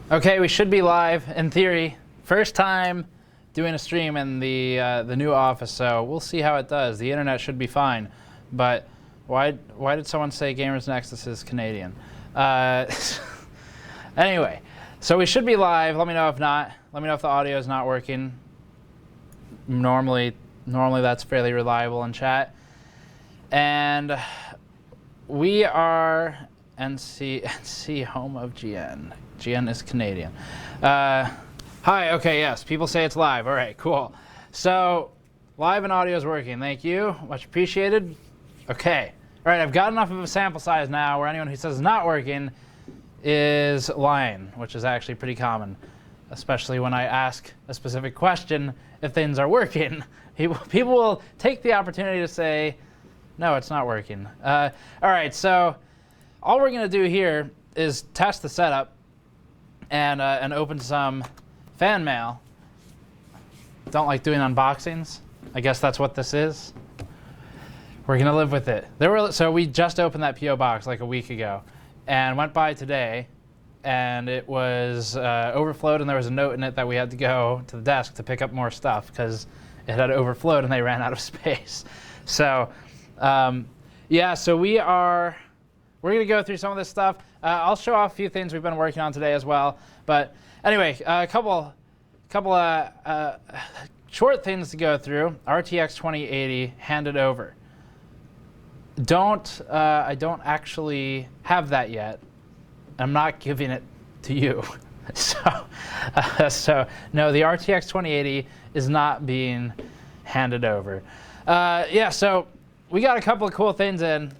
Okay, we should be live in theory. First time doing a stream in the new office, so we'll see how it does. The internet should be fine, but why did someone say GamersNexus is Canadian? Anyway, so we should be live. Let me know if not. Let me know if the audio is not working. Normally that's fairly reliable in chat. And we are NC home of GN. GN is Canadian. Hi, okay, yes, people say it's live. All right, cool. So, live and audio is working. Thank you, much appreciated. Okay, all right, I've got enough of a sample size now where anyone who says it's not working is lying, which is actually pretty common, especially when I ask a specific question if things are working. People will take the opportunity to say, no, it's not working. All right, so all we're gonna do here is test the setup and open some fan mail. Don't like doing unboxings. I guess that's what this is. We're gonna live with it. So we just opened that PO box like a week ago and went by today, and it was overflowed, and there was a note in it that we had to go to the desk to pick up more stuff because it had overflowed and they ran out of space. So yeah, so we're gonna go through some of this stuff. I'll show off a few things we've been working on today as well. But anyway, a couple short things to go through. RTX 2080 handed over. I don't actually have that yet. I'm not giving it to you. So no, the RTX 2080 is not being handed over. Yeah, so we got a couple of cool things in.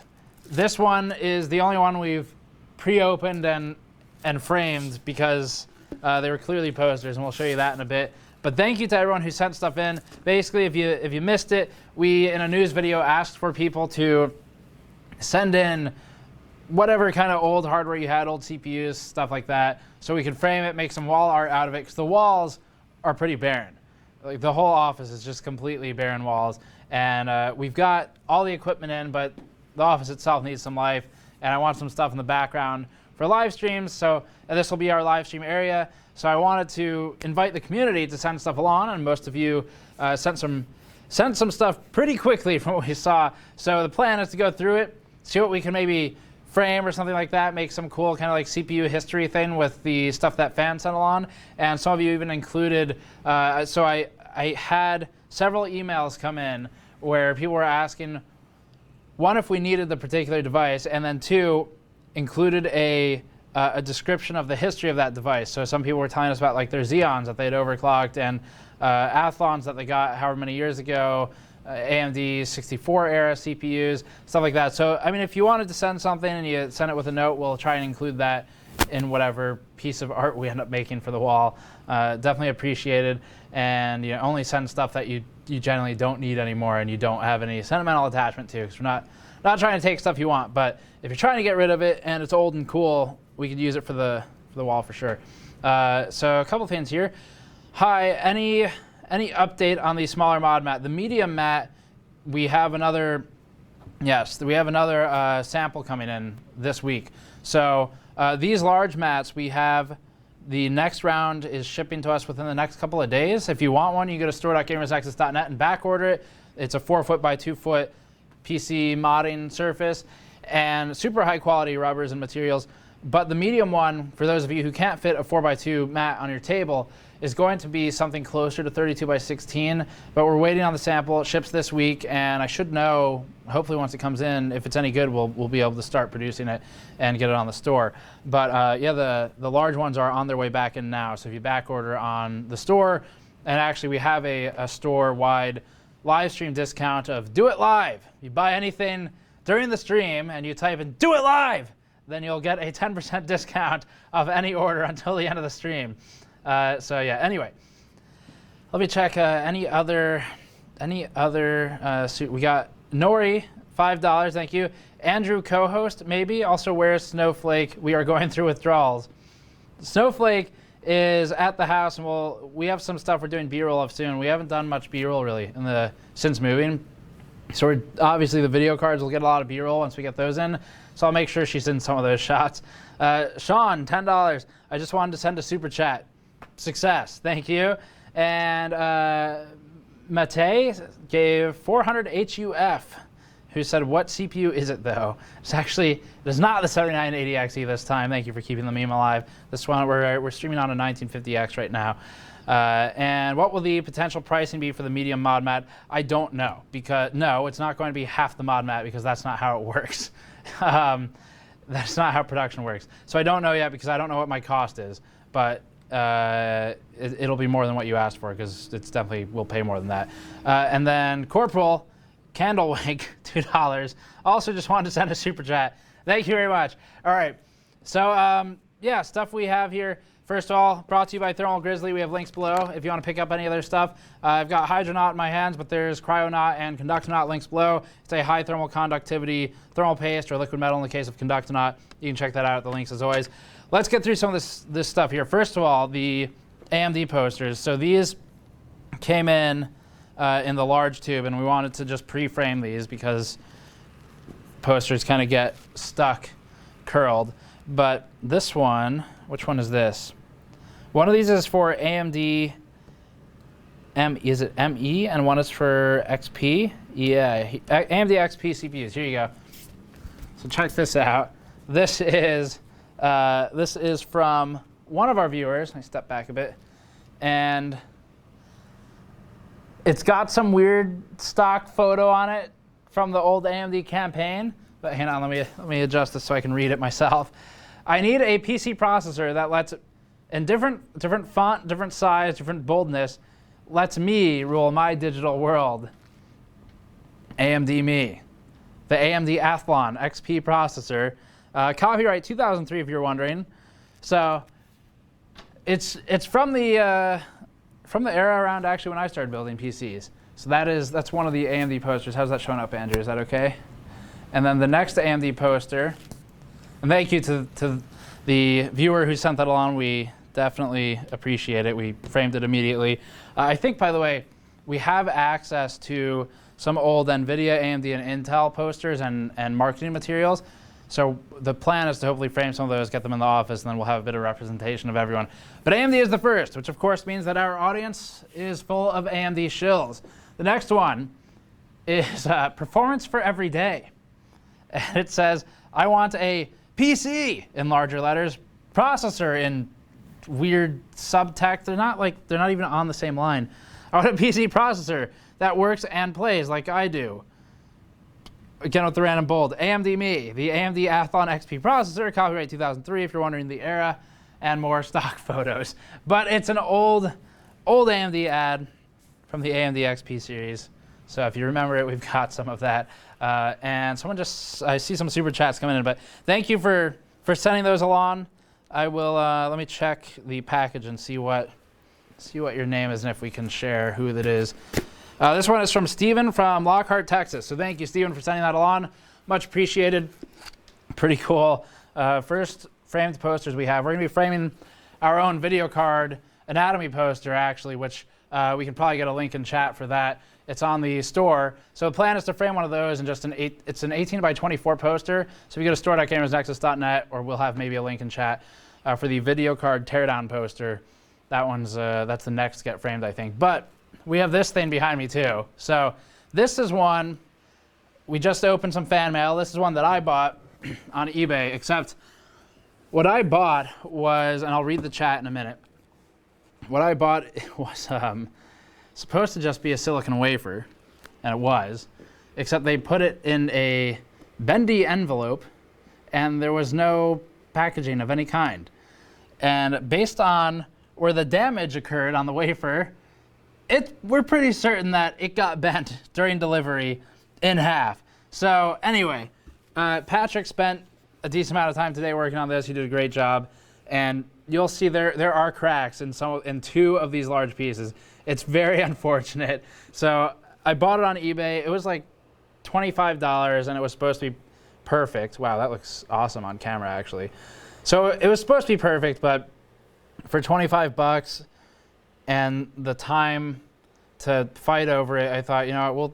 This one is the only one we've pre-opened and framed because they were clearly posters, and we'll show you that in a bit. But thank you to everyone who sent stuff in. Basically, if you missed it, we in a news video asked for people to send in whatever kind of old hardware you had, old CPUs, stuff like that, so we could frame it, make some wall art out of it, because the walls are pretty barren. Like the whole office is just completely barren walls, and we've got all the equipment in, but the office itself needs some life, and I want some stuff in the background for live streams, so this will be our live stream area. So I wanted to invite the community to send stuff along, and most of you sent some stuff pretty quickly from what we saw. So the plan is to go through it, see what we can maybe frame or something like that, make some cool kind of like CPU history thing with the stuff that fans sent along. And some of you even included, so I had several emails come in where people were asking, one, if we needed the particular device, and then two, included a description of the history of that device. So some people were telling us about like their Xeons that they'd overclocked, and Athlons that they got however many years ago, AMD 64 era CPUs, stuff like that. So I mean, if you wanted to send something and you send it with a note, we'll try and include that in whatever piece of art we end up making for the wall. Definitely appreciated, and only send stuff that you generally don't need anymore and you don't have any sentimental attachment to, because we're not trying to take stuff you want, but if you're trying to get rid of it and it's old and cool, we could use it for the wall for sure. So a couple things here. Hi, any update on the smaller mod mat? The medium mat, we have another sample coming in this week. So these large mats, we have the next round is shipping to us within the next couple of days. If you want one, you go to store.gamersnexus.net and back order it. It's a 4-foot by 2-foot PC modding surface and super high quality rubbers and materials. But the medium one, for those of you who can't fit a 4x2 mat on your table, is going to be something closer to 32x16, but we're waiting on the sample. It ships this week, and I should know, hopefully once it comes in, if it's any good, we'll be able to start producing it and get it on the store. But yeah, the large ones are on their way back in now, so if you back order on the store, and actually we have a store-wide live stream discount of Do It Live. You buy anything during the stream and you type in Do It Live, then you'll get a 10% discount of any order until the end of the stream. So yeah, anyway, let me check any other suit. We got Nori, $5, thank you. Andrew, co-host, maybe. Also, where's Snowflake? We are going through withdrawals. Snowflake is at the house, and we have some stuff we're doing B-roll of soon. We haven't done much B-roll really since moving. So obviously the video cards will get a lot of B-roll once we get those in. So I'll make sure she's in some of those shots. Sean, $10. I just wanted to send a super chat. Success. Thank you. And Mate gave 400 HUF, who said, what CPU is it, though? It is not the 7980XE this time. Thank you for keeping the meme alive. This one, we're streaming on a 1950X right now. And what will the potential pricing be for the medium mod mat? I don't know, because no, it's not going to be half the mod mat, because that's not how it works. That's not how production works. So I don't know yet, because I don't know what my cost is, but it'll be more than what you asked for, because it's definitely will pay more than that. And then Corporal Candlewink, $2. Also just wanted to send a super chat. Thank you very much. All right. So yeah, stuff we have here. First of all, brought to you by Thermal Grizzly. We have links below if you want to pick up any other stuff. I've got Hydronaut in my hands, but there's Cryonaut and Conductonaut links below. It's a high thermal conductivity thermal paste or liquid metal in the case of Conductonaut. You can check that out at the links as always. Let's get through some of this stuff here. First of all, the AMD posters. So these came in the large tube, and we wanted to just pre-frame these because posters kind of get stuck, curled. But this one, which one is this? One of these is for AMD is it ME, and one is for XP? Yeah, AMD XP CPUs. Here you go. So check this out. This is from one of our viewers. Let me step back a bit, and it's got some weird stock photo on it from the old AMD campaign. But hang on, let me adjust this so I can read it myself. I need a PC processor that lets, in different font, different size, different boldness, lets me rule my digital world. AMD Me. The AMD Athlon XP processor. Copyright 2003 if you're wondering. So it's from the era around actually when I started building PCs. So that's one of the AMD posters. How's that showing up, Andrew? Is that okay? And then the next AMD poster, and thank you to the viewer who sent that along. We definitely appreciate it. We framed it immediately. I think, by the way, we have access to some old NVIDIA, AMD, and Intel posters and marketing materials. So the plan is to hopefully frame some of those, get them in the office, and then we'll have a bit of representation of everyone. But AMD is the first, which of course means that our audience is full of AMD shills. The next one is performance for every day. And it says, I want a PC in larger letters, processor in weird subtext. They're not even on the same line. I want a PC processor that works and plays like I do. Again with the random bold. AMD Me, the AMD Athlon XP processor, copyright 2003 if you're wondering the era, and more stock photos. But it's an old AMD ad from the AMD XP series. So if you remember it, we've got some of that. And someone I see some super chats coming in, but thank you for sending those along. I will, let me check the package and see what your name is and if we can share who that is. This one is from Steven from Lockhart, Texas. So thank you, Steven, for sending that along. Much appreciated. Pretty cool. First framed posters we have. We're going to be framing our own video card anatomy poster, actually, which we can probably get a link in chat for that. It's on the store. So the plan is to frame one of those in just it's an 18 by 24 poster. So if you go to store.gamersnexus.net, or we'll have maybe a link in chat for the video card teardown poster. That one's that's the next get framed, I think. But we have this thing behind me too. So this is one, we just opened some fan mail. This is one that I bought on eBay, except what I bought was, and I'll read the chat in a minute. What I bought was supposed to just be a silicon wafer, and it was, except they put it in a bendy envelope, and there was no packaging of any kind. And based on where the damage occurred on the wafer, we're pretty certain that it got bent during delivery in half. So anyway, Patrick spent a decent amount of time today working on this. He did a great job, and you'll see there are cracks in two of these large pieces. It's very unfortunate. So I bought it on eBay. It was like $25, and it was supposed to be perfect. Wow, that looks awesome on camera, actually. So it was supposed to be perfect, but for $25 and the time to fight over it, I thought, you know what,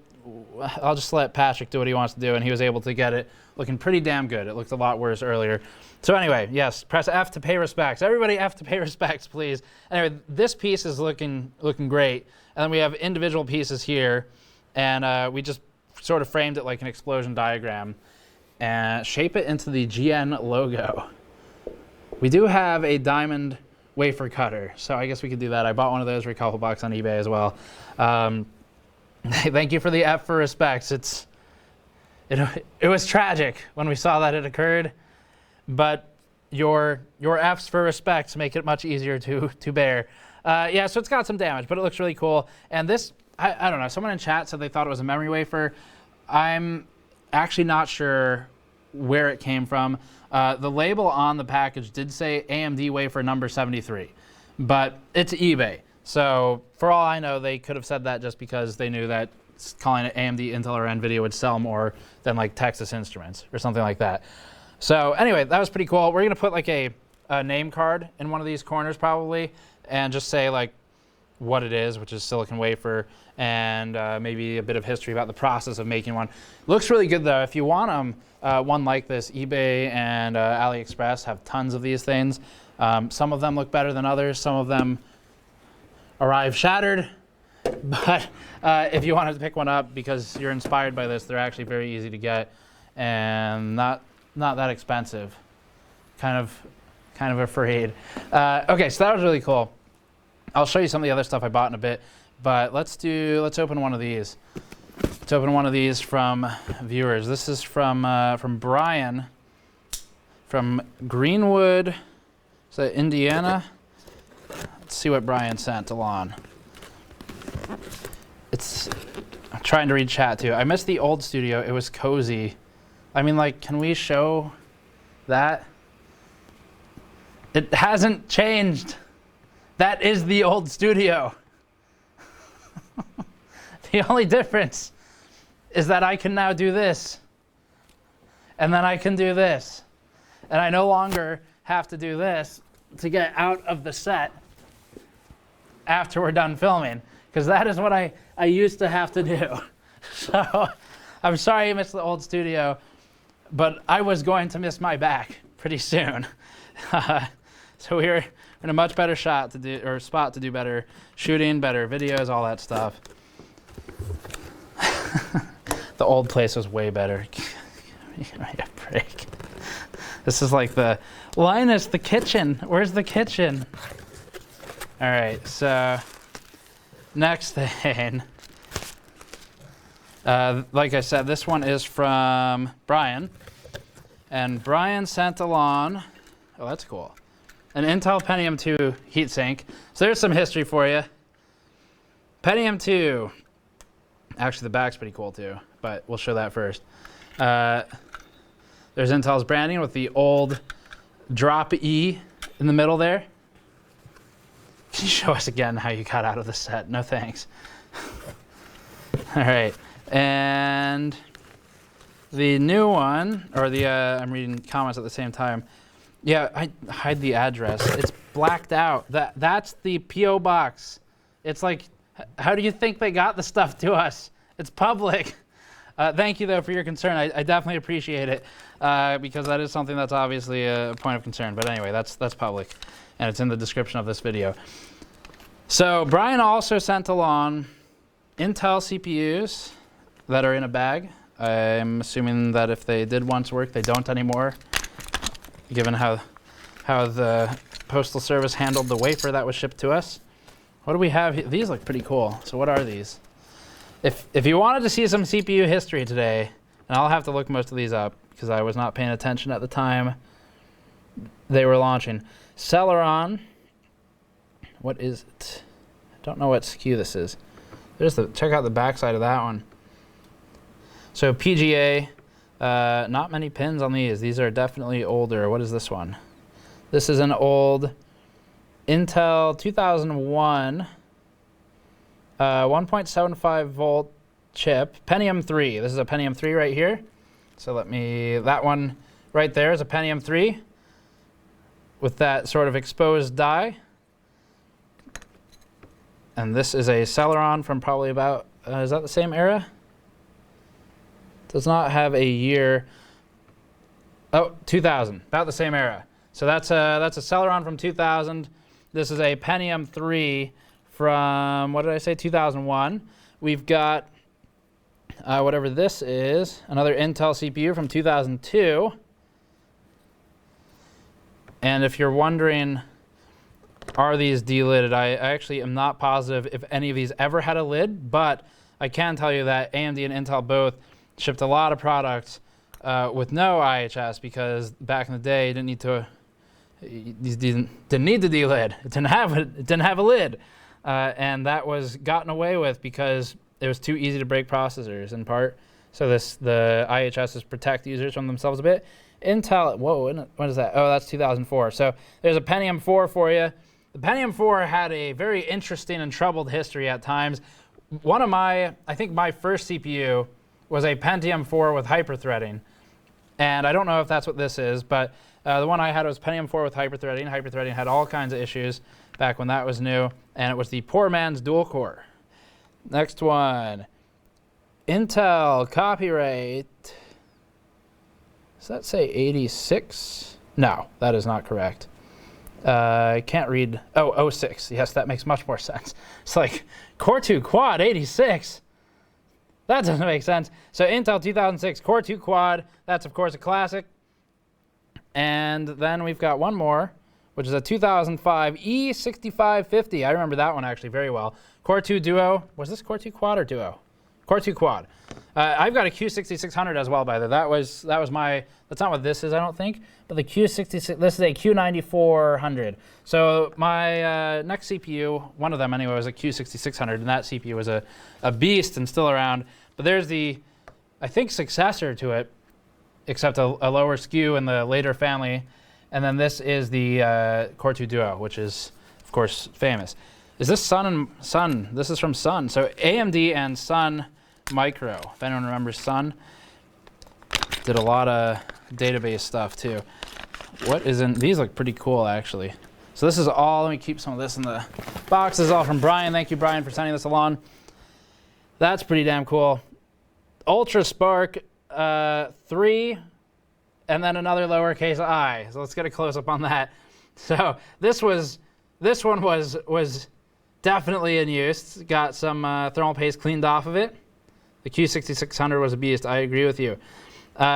I'll just let Patrick do what he wants to do, and he was able to get it looking pretty damn good. It looked a lot worse earlier. So anyway, yes, press F to pay respects. Everybody F to pay respects, please. Anyway, this piece is looking great. And then we have individual pieces here, and we just sort of framed it like an explosion diagram and shape it into the GN logo. We do have a diamond wafer cutter, so I guess we could do that. I bought one of those for a couple bucks on eBay as well. Thank you for the F for respects. It was tragic when we saw that it occurred, but your Fs for respects make it much easier to bear. Yeah, so it's got some damage, but it looks really cool. And this, I don't know, someone in chat said they thought it was a memory wafer. I'm actually not sure where it came from. The label on the package did say AMD wafer number 73, but it's eBay. So for all I know, they could have said that just because they knew that calling it AMD, Intel, or NVIDIA would sell more than like Texas Instruments or something like that. So anyway, that was pretty cool. We're going to put like a name card in one of these corners probably and just say like what it is, which is silicon wafer, and maybe a bit of history about the process of making one. Looks really good though. If you want one like this, eBay and AliExpress have tons of these things. Some of them look better than others. Some of them arrive shattered. But if you wanted to pick one up because you're inspired by this, they're actually very easy to get and not that expensive. Kind of afraid. Okay, so that was really cool. I'll show you some of the other stuff I bought in a bit, but let's open one of these. Let's open one of these from viewers. This is from Brian from Greenwood, is that Indiana? Let's see what Brian sent along. I'm trying to read chat too. I missed the old studio. It was cozy. I mean, like, can we show that? It hasn't changed. That is the old studio. The only difference is that I can now do this. And then I can do this. And I no longer have to do this to get out of the set after we're done filming. Because that is what I used to have to do. So I'm sorry you missed the old studio, but I was going to miss my back pretty soon. So we're in a much better spot to do better shooting, better videos, all that stuff. The old place was way better. Give me a break. This is like Linus, the kitchen. Where's the kitchen? All right, so next thing. Like I said, this one is from Brian. And Brian sent along, oh, that's cool, an Intel Pentium 2 heatsink. So there's some history for you. Pentium 2. Actually, the back's pretty cool too, but we'll show that first. There's Intel's branding with the old drop E in the middle there. Can you show us again how you got out of the set? No thanks. All right, and the new one, or I'm reading comments at the same time. Yeah, I hide the address. It's blacked out. That's the P.O. box. It's like, how do you think they got the stuff to us? It's public. Thank you, though, for your concern. I definitely appreciate it because that is something that's obviously a point of concern. But anyway, that's public, and it's in the description of this video. So Brian also sent along Intel CPUs that are in a bag. I'm assuming that if they did once work, they don't anymore, given how the Postal Service handled the wafer that was shipped to us. What do we have here? These look pretty cool. So what are these? If you wanted to see some CPU history today, and I'll have to look most of these up because I was not paying attention at the time they were launching. Celeron. What is it? I don't know what SKU this is. Check out the backside of that one. So PGA, not many pins on these. These are definitely older. What is this one? This is an old Intel 2001 1.75 volt chip, Pentium 3. This is a Pentium 3 right here. So that one right there is a Pentium 3 with that sort of exposed die. And this is a Celeron from probably about, is that the same era? Does not have a year. Oh, 2000, about the same era. So that's a Celeron from 2000. This is a Pentium 3 from, what did I say, 2001. We've got whatever this is, another Intel CPU from 2002. And if you're wondering, are these delidded, I actually am not positive if any of these ever had a lid, but I can tell you that AMD and Intel both shipped a lot of products with no IHS, because back in the day, you didn't need to. These didn't need to delid. It didn't have a lid, and that was gotten away with because it was too easy to break processors in part. So the IHSs protect users from themselves a bit. Intel, whoa, what is that? Oh, that's 2004. So there's a Pentium 4 for you. The Pentium 4 had a very interesting and troubled history at times. I think my first CPU was a Pentium 4 with hyperthreading. And I don't know if that's what this is, but the one I had was Pentium 4 with hyperthreading. Hyperthreading had all kinds of issues back when that was new, and it was the poor man's dual core. Next one, Intel copyright. Does that say 86? No, that is not correct. I can't read. Oh, 06. Yes, that makes much more sense. It's like Core 2 Quad 86. That doesn't make sense. So Intel 2006 Core 2 Quad. That's, of course, a classic. And then we've got one more, which is a 2005 E6550. I remember that one actually very well. Core 2 Duo. Was this Core 2 Quad or Duo? Core 2 Quad. I've got a Q6600 as well, by the way. That was my, that's not what this is, I don't think, but the Q66, this is a Q9400. So my next CPU, one of them anyway, was a Q6600, and that CPU was a beast and still around. But there's the, I think, successor to it, except a lower SKU in the later family. And then this is the Core 2 Duo, which is, of course, famous. Is this Sun? This is from Sun. So AMD and Sun Micro, if anyone remembers Sun, did a lot of database stuff too. What is in, these look pretty cool actually. So this is all, let me keep some of this in the box. This is all from Brian. Thank you, Brian, for sending this along. That's pretty damn cool. Ultra Spark 3, and then another lowercase I. So let's get a close up on that. So this one was definitely in use. Got some thermal paste cleaned off of it. The Q6600 was a beast. I agree with you.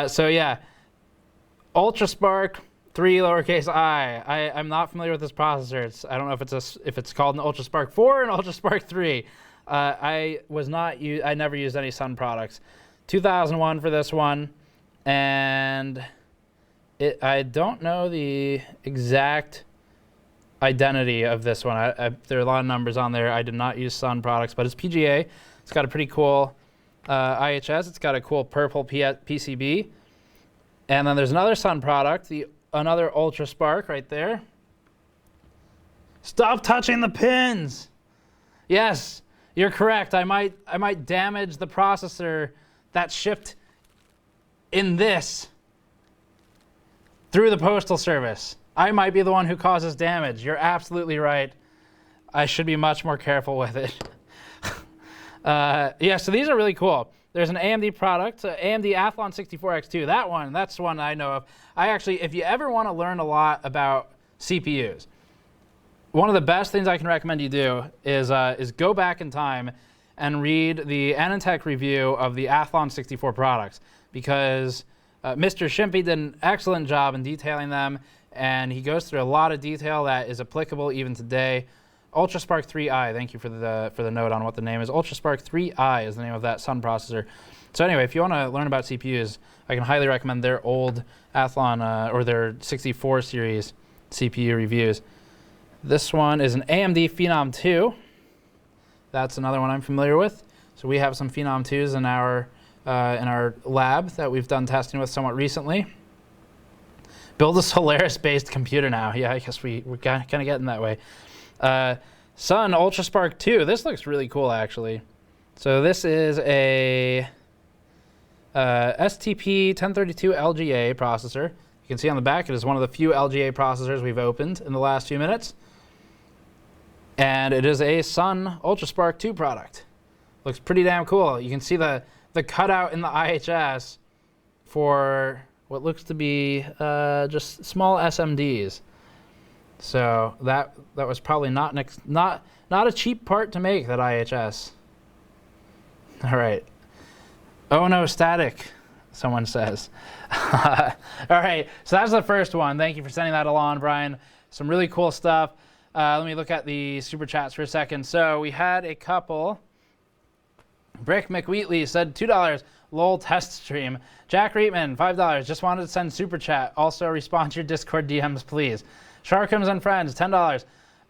So yeah, Ultra Spark 3 lowercase I. I'm not familiar with this processor. I don't know if it's called an Ultra Spark 4 or an Ultra Spark 3. I never used any Sun products. 2001 for this one, and I don't know the exact identity of this one. There are a lot of numbers on there. I did not use Sun products, but it's PGA. It's got a pretty cool IHS. It's got a cool purple PCB. And then there's another Sun product, another Ultra Spark right there. Stop touching the pins! Yes, you're correct. I might damage the processor that's shipped in this through the Postal Service. I might be the one who causes damage. You're absolutely right. I should be much more careful with it. Yeah, so these are really cool. There's an AMD product, AMD Athlon 64X2. That's one I know of. If you ever want to learn a lot about CPUs, one of the best things I can recommend you do is go back in time and read the Anantech review of the Athlon 64 products, because Mr. Shimpy did an excellent job in detailing them, and he goes through a lot of detail that is applicable even today. Ultra Spark 3i, thank you for the note on what the name is. Ultra Spark 3i is the name of that Sun processor. So anyway, if you want to learn about CPUs, I can highly recommend their old Athlon or their 64 series CPU reviews. This one is an AMD Phenom 2. That's another one I'm familiar with. So we have some Phenom 2s in our lab that we've done testing with somewhat recently. Build a Solaris-based computer now. Yeah, I guess we're kind of getting that way. Sun Ultra Spark 2. This looks really cool, actually. So this is a STP 1032 LGA processor. You can see on the back it is one of the few LGA processors we've opened in the last few minutes. And it is a Sun Ultra Spark 2 product. Looks pretty damn cool. You can see the the cutout in the IHS for what looks to be just small SMDs. So that was probably not a cheap part to make, that IHS. All right. Oh no, static, someone says. All right, so that's the first one. Thank you for sending that along, Brian. Some really cool stuff. Let me look at the super chats for a second. So we had a couple. Brick McWheatley said $2. Lol test stream. Jack Reitman, $5. Just wanted to send super chat. Also respond to your Discord DMs, please. Sharkums and Friends, $10.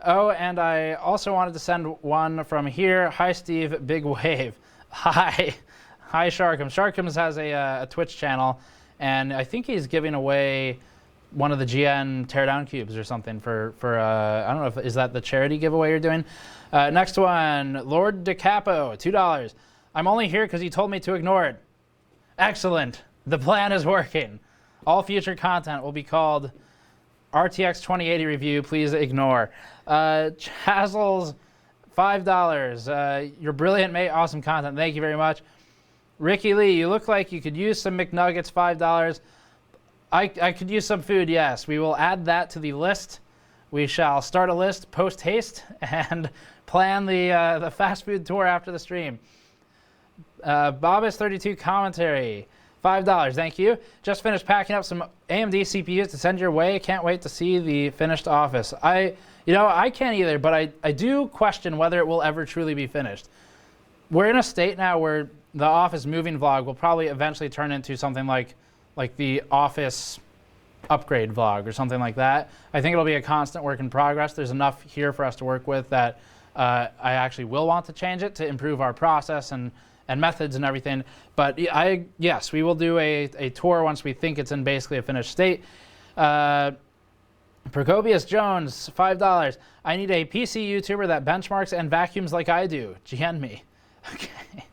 Oh, and I also wanted to send one from here. Hi, Steve. Big wave. Hi. Hi, Sharkums. Sharkums has a Twitch channel, and I think he's giving away one of the GN teardown cubes or something for I don't know, is that the charity giveaway you're doing? Next one, Lord DeCapo, $2. I'm only here because you told me to ignore it. Excellent. The plan is working. All future content will be called RTX 2080 review. Please ignore. Chazzles, $5. You're brilliant, mate. Awesome content. Thank you very much. Ricky Lee, you look like you could use some McNuggets, $5. I could use some food, yes. We will add that to the list. We shall start a list post-haste and plan the fast food tour after the stream. Bobus32 commentary, $5. Thank you. Just finished packing up some AMD CPUs to send your way. Can't wait to see the finished office. I can't either, but I do question whether it will ever truly be finished. We're in a state now where the office moving vlog will probably eventually turn into something like the office upgrade vlog or something like that. I think it'll be a constant work in progress. There's enough here for us to work with that I actually will want to change it to improve our process and methods and everything. But yes, we will do a tour once we think it's in basically a finished state. Procopius Jones, $5. I need a PC YouTuber that benchmarks and vacuums like I do. GN me. Okay.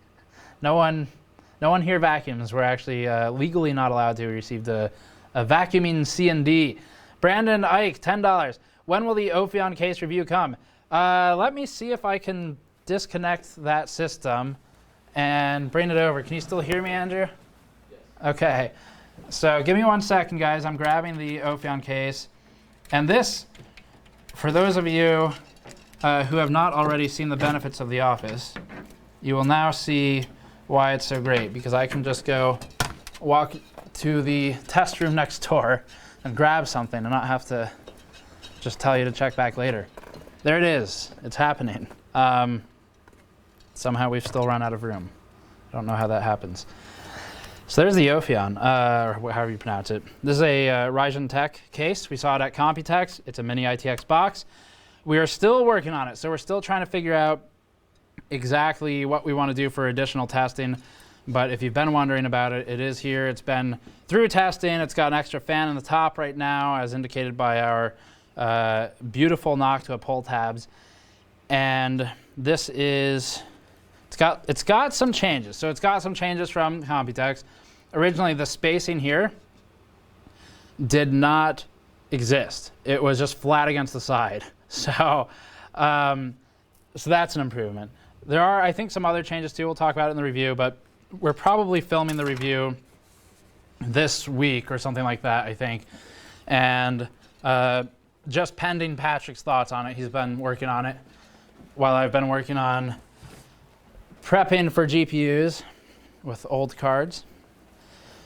No one here vacuums. We're actually legally not allowed to. We received a vacuuming C&D. Brandon Ike, $10. When will the Ophion case review come? Let me see if I can disconnect that system and bring it over. Can you still hear me, Andrew? Yes. Okay. So give me 1 second, guys. I'm grabbing the Ophion case. And this, for those of you who have not already seen the benefits of the office, you will now see why it's so great, because I can just go walk to the test room next door and grab something and not have to just tell you to check back later. There it is. It's happening. Somehow we've still run out of room. I don't know how that happens. So there's the Ophion, or however you pronounce it. This is a Raijintek case. We saw it at Computex. It's a mini ITX box. We are still working on it, so we're still trying to figure out exactly what we want to do for additional testing. But if you've been wondering about it, it is here. It's been through testing. It's got an extra fan in the top right now, as indicated by our beautiful Noctua pull tabs. And this is, it's got some changes. So it's got some changes from Computex. Originally, the spacing here did not exist. It was just flat against the side. So that's an improvement. There are, I think, some other changes too. We'll talk about it in the review, but we're probably filming the review this week or something like that, I think. And just pending Patrick's thoughts on it. He's been working on it while I've been working on prepping for GPUs with old cards.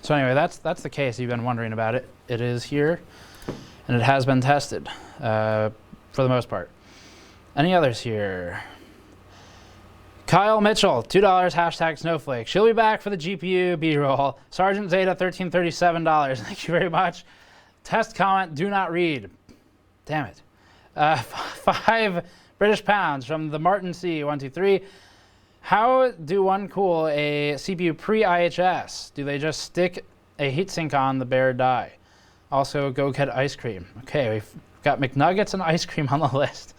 So anyway, that's the case. You've been wondering about it. It is here, and it has been tested for the most part. Any others here? Kyle Mitchell, $2, hashtag Snowflake. She'll be back for the GPU B-roll. Sergeant Zeta, $1337. Thank you very much. Test comment, do not read. Damn it. 5 British pounds from the Martin C, 123. How do one cool a CPU pre-IHS? Do they just stick a heatsink on the bare die? Also, go get ice cream. Okay, we've got McNuggets and ice cream on the list.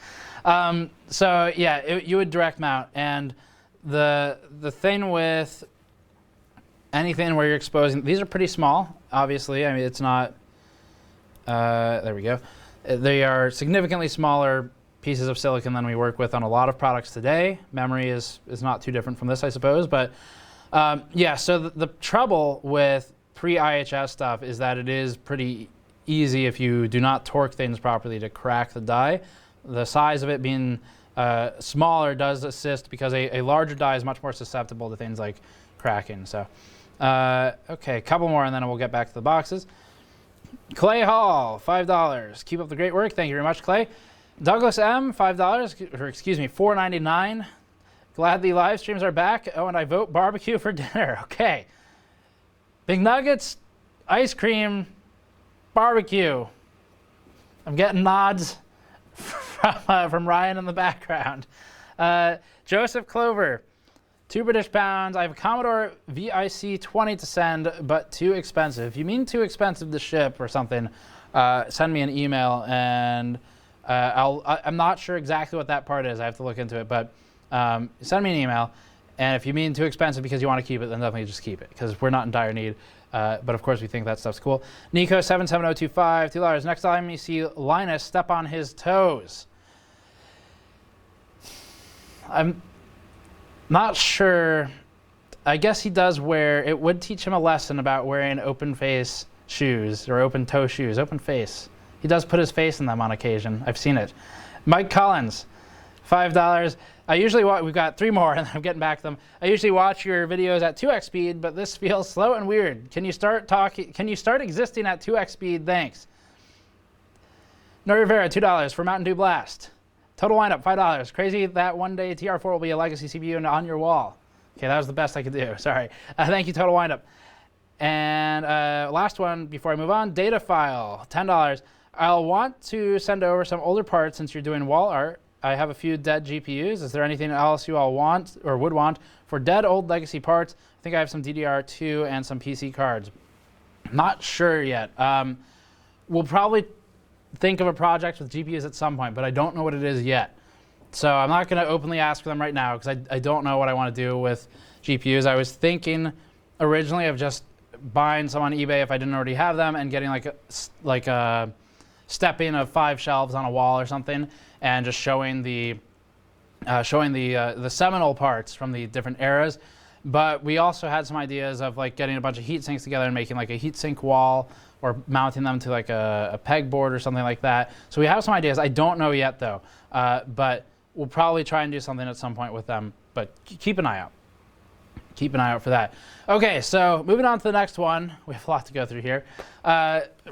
So yeah, you would direct mount, and the thing with anything where you're exposing, these are pretty small, obviously. I mean, it's not, there we go. They are significantly smaller pieces of silicon than we work with on a lot of products today. Memory is not too different from this, I suppose, but Yeah, so the trouble with pre-IHS stuff is that it is pretty easy if you do not torque things properly to crack the die. The size of it being smaller does assist because a larger die is much more susceptible to things like cracking. So, okay, a couple more and then we'll get back to the boxes. Clay Hall, $5. Keep up the great work. Thank you very much, Clay. Douglas M, $5, or excuse me, $4.99. Glad the live streams are back. Oh, and I vote barbecue for dinner. Okay. Big nuggets, ice cream, barbecue. I'm getting nods from Ryan in the background. Joseph Clover, £2 British. I have a Commodore VIC 20 to send, but too expensive. If you mean too expensive to ship or something, send me an email, and I'm not sure exactly what that part is. I have to look into it, but send me an email. And if you mean too expensive because you want to keep it, then definitely just keep it, because we're not in dire need. But of course, we think that stuff's cool. Nico77025, $2. Next time you see Linus, step on his toes. I'm not sure. I guess he does wear, it would teach him a lesson about wearing open face shoes or open toe shoes, open face. He does put his face in them on occasion. I've seen it. Mike Collins, $5. I usually watch, we've got 3 more and I'm getting back to them. I usually watch your videos at 2x speed, but this feels slow and weird. Can you start existing at 2x speed? Thanks. No Rivera, $2 for Mountain Dew Blast. Total windup, $5. Crazy that one day TR4 will be a legacy CPU and on your wall. Okay, that was the best I could do. Sorry. Thank you, Total Windup. And last one before I move on, Data File, $10. I'll want to send over some older parts since you're doing wall art. I have a few dead GPUs. Is there anything else you all want or would want for dead old legacy parts? I think I have some DDR2 and some PC cards. Not sure yet. We'll probably think of a project with GPUs at some point, but I don't know what it is yet. So I'm not going to openly ask for them right now because I don't know what I want to do with GPUs. I was thinking originally of just buying some on eBay if I didn't already have them and getting like a stepping of 5 shelves on a wall or something, and just showing the seminal parts from the different eras. But we also had some ideas of like getting a bunch of heat sinks together and making like a heat sink wall, or mounting them to like a pegboard or something like that. So we have some ideas. I don't know yet though, but we'll probably try and do something at some point with them. But keep an eye out. Keep an eye out for that. Okay, so moving on to the next one. We have a lot to go through here.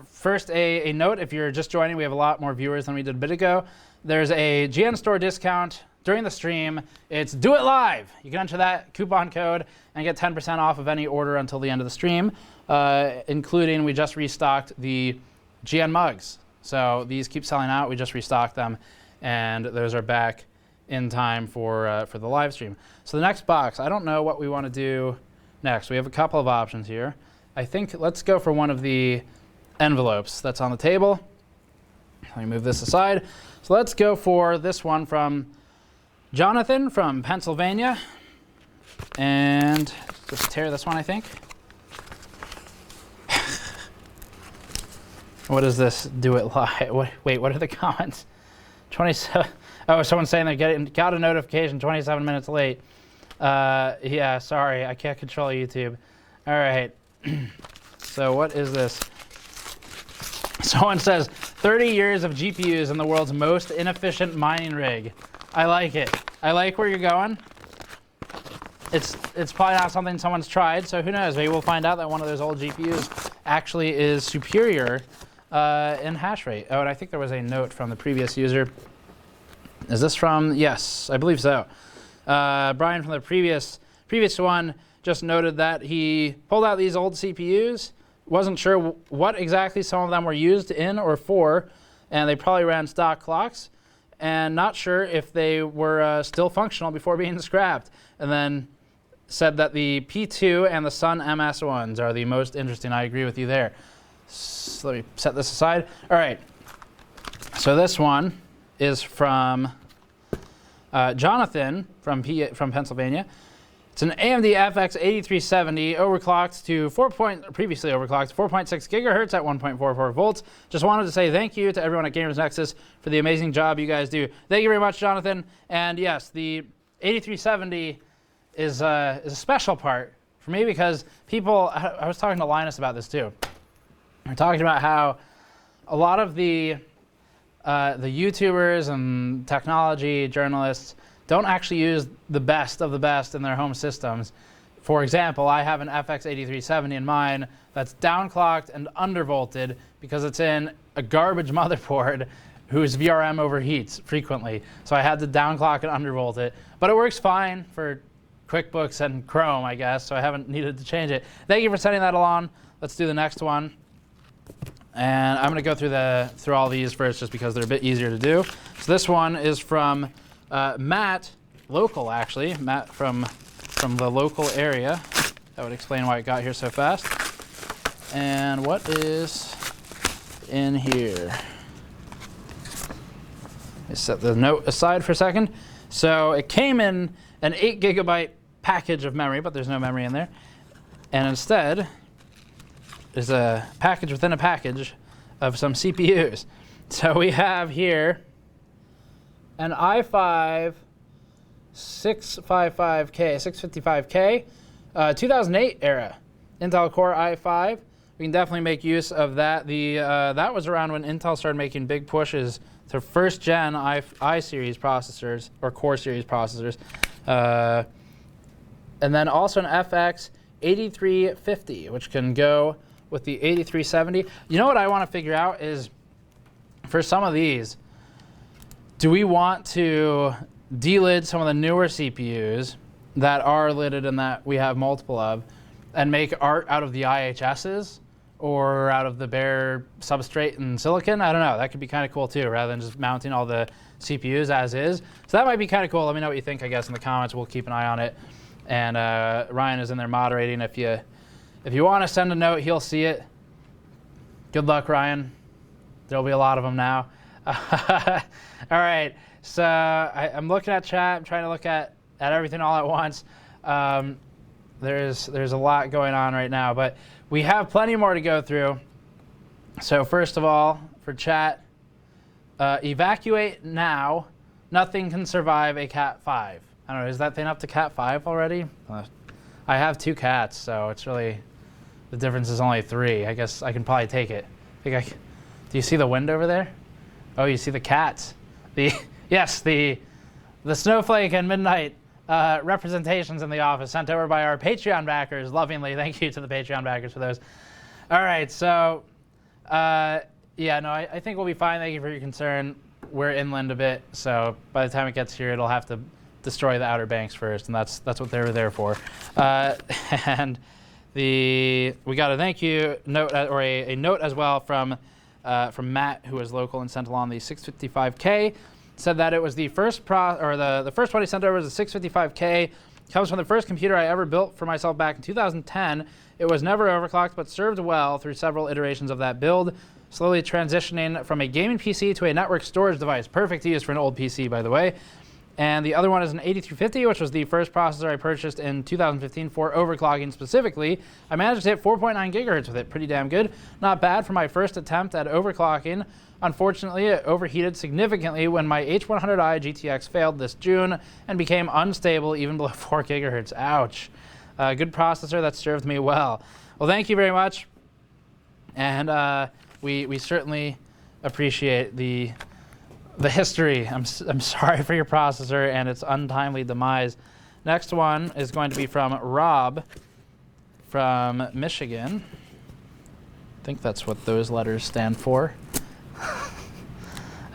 First, a note, if you're just joining, we have a lot more viewers than we did a bit ago. There's a GN Store discount during the stream. It's Do It Live. You can enter that coupon code and get 10% off of any order until the end of the stream, including we just restocked the GN mugs. So these keep selling out. We just restocked them, and those are back in time for the live stream. So the next box, I don't know what we want to do next. We have a couple of options here. I think let's go for one of the envelopes that's on the table. Let me move this aside. So let's go for this one from Jonathan from Pennsylvania. And just tear this one, I think. What is this? Do it live. Wait, what are the comments? 27. Oh, someone's saying they got a notification 27 minutes late. Yeah, sorry, I can't control YouTube. All right. So what is this? Someone says 30 years of GPUs in the world's most inefficient mining rig. I like it. I like where you're going. It's probably not something someone's tried, so who knows? Maybe we'll find out that one of those old GPUs actually is superior in hash rate. Oh, and I think there was a note from the previous user. Is this from? Yes, I believe so. Brian from the previous one just noted that he pulled out these old CPUs, wasn't sure what exactly some of them were used in or for, and they probably ran stock clocks, and not sure if they were still functional before being scrapped. And then said that the P2 and the Sun MS ones are the most interesting. I agree with you there. So let me set this aside. All right. So this one is from Jonathan from Pennsylvania. It's an AMD FX 8370 overclocked to previously overclocked 4.6 gigahertz at 1.44 volts. Just wanted to say thank you to everyone at GamersNexus for the amazing job you guys do. Thank you very much, Jonathan. And yes, the 8370 is a special part for me because people, I was talking to Linus about this too. We're talking about how a lot of the YouTubers and technology journalists don't actually use the best of the best in their home systems. For example, I have an FX8370 in mine that's downclocked and undervolted because it's in a garbage motherboard whose VRM overheats frequently. So I had to downclock and undervolt it. But it works fine for QuickBooks and Chrome, I guess, so I haven't needed to change it. Thank you for sending that along. Let's do the next one. And I'm going to go through all these first just because they're a bit easier to do. So this one is from Matt, local actually, Matt from the local area. That would explain why it got here so fast. And what is in here? Let's set the note aside for a second. So it came in an 8 GB package of memory, but there's no memory in there. And instead, there's a package within a package of some CPUs. So we have here an i5 655K, 2008 era Intel Core i5. We can definitely make use of that. That was around when Intel started making big pushes to first gen i-series processors or Core series processors. And then also an FX 8350, which can go with the 8370. You know what I want to figure out is, for some of these, do we want to delid some of the newer CPUs that are lidded and that we have multiple of, and make art out of the IHSs or out of the bare substrate and silicon? I don't know. That could be kind of cool too, rather than just mounting all the CPUs as is. So that might be kind of cool. Let me know what you think, I guess, in the comments. We'll keep an eye on it. And Ryan is in there moderating. If you want to send a note, he'll see it. Good luck, Ryan. There'll be a lot of them now. All right. So I'm looking at chat. I'm trying to look at everything all at once. There's a lot going on right now, but we have plenty more to go through. So first of all, for chat, evacuate now. Nothing can survive a Cat 5. I don't know, is that thing up to Cat 5 already? I have 2 cats, so it's really, the difference is only 3. I guess I can probably take it. Do you see the wind over there? Oh, you see the cats. Yes, the snowflake and midnight representations in the office sent over by our Patreon backers lovingly. Thank you to the Patreon backers for those. All right, so yeah, no, I think we'll be fine. Thank you for your concern. We're inland a bit, so by the time it gets here, it'll have to destroy the Outer Banks first, and that's what they were there for. And we got a thank you note, or a note as well from Matt, who is local and sent along the 655K. Said that it was the first the first one he sent over was the 655K. Comes from the first computer I ever built for myself back in 2010. It was never overclocked, but served well through several iterations of that build, slowly transitioning from a gaming PC to a network storage device. Perfect to use for an old PC, by the way. And the other one is an 8350, which was the first processor I purchased in 2015 for overclocking specifically. I managed to hit 4.9 gigahertz with it. Pretty damn good. Not bad for my first attempt at overclocking. Unfortunately, it overheated significantly when my H100i GTX failed this June and became unstable even below 4 gigahertz. Ouch. Good processor that served me well. Well, thank you very much. And we certainly appreciate the history. I'm sorry for your processor and its untimely demise. Next one is going to be from Rob from Michigan. I think that's what those letters stand for.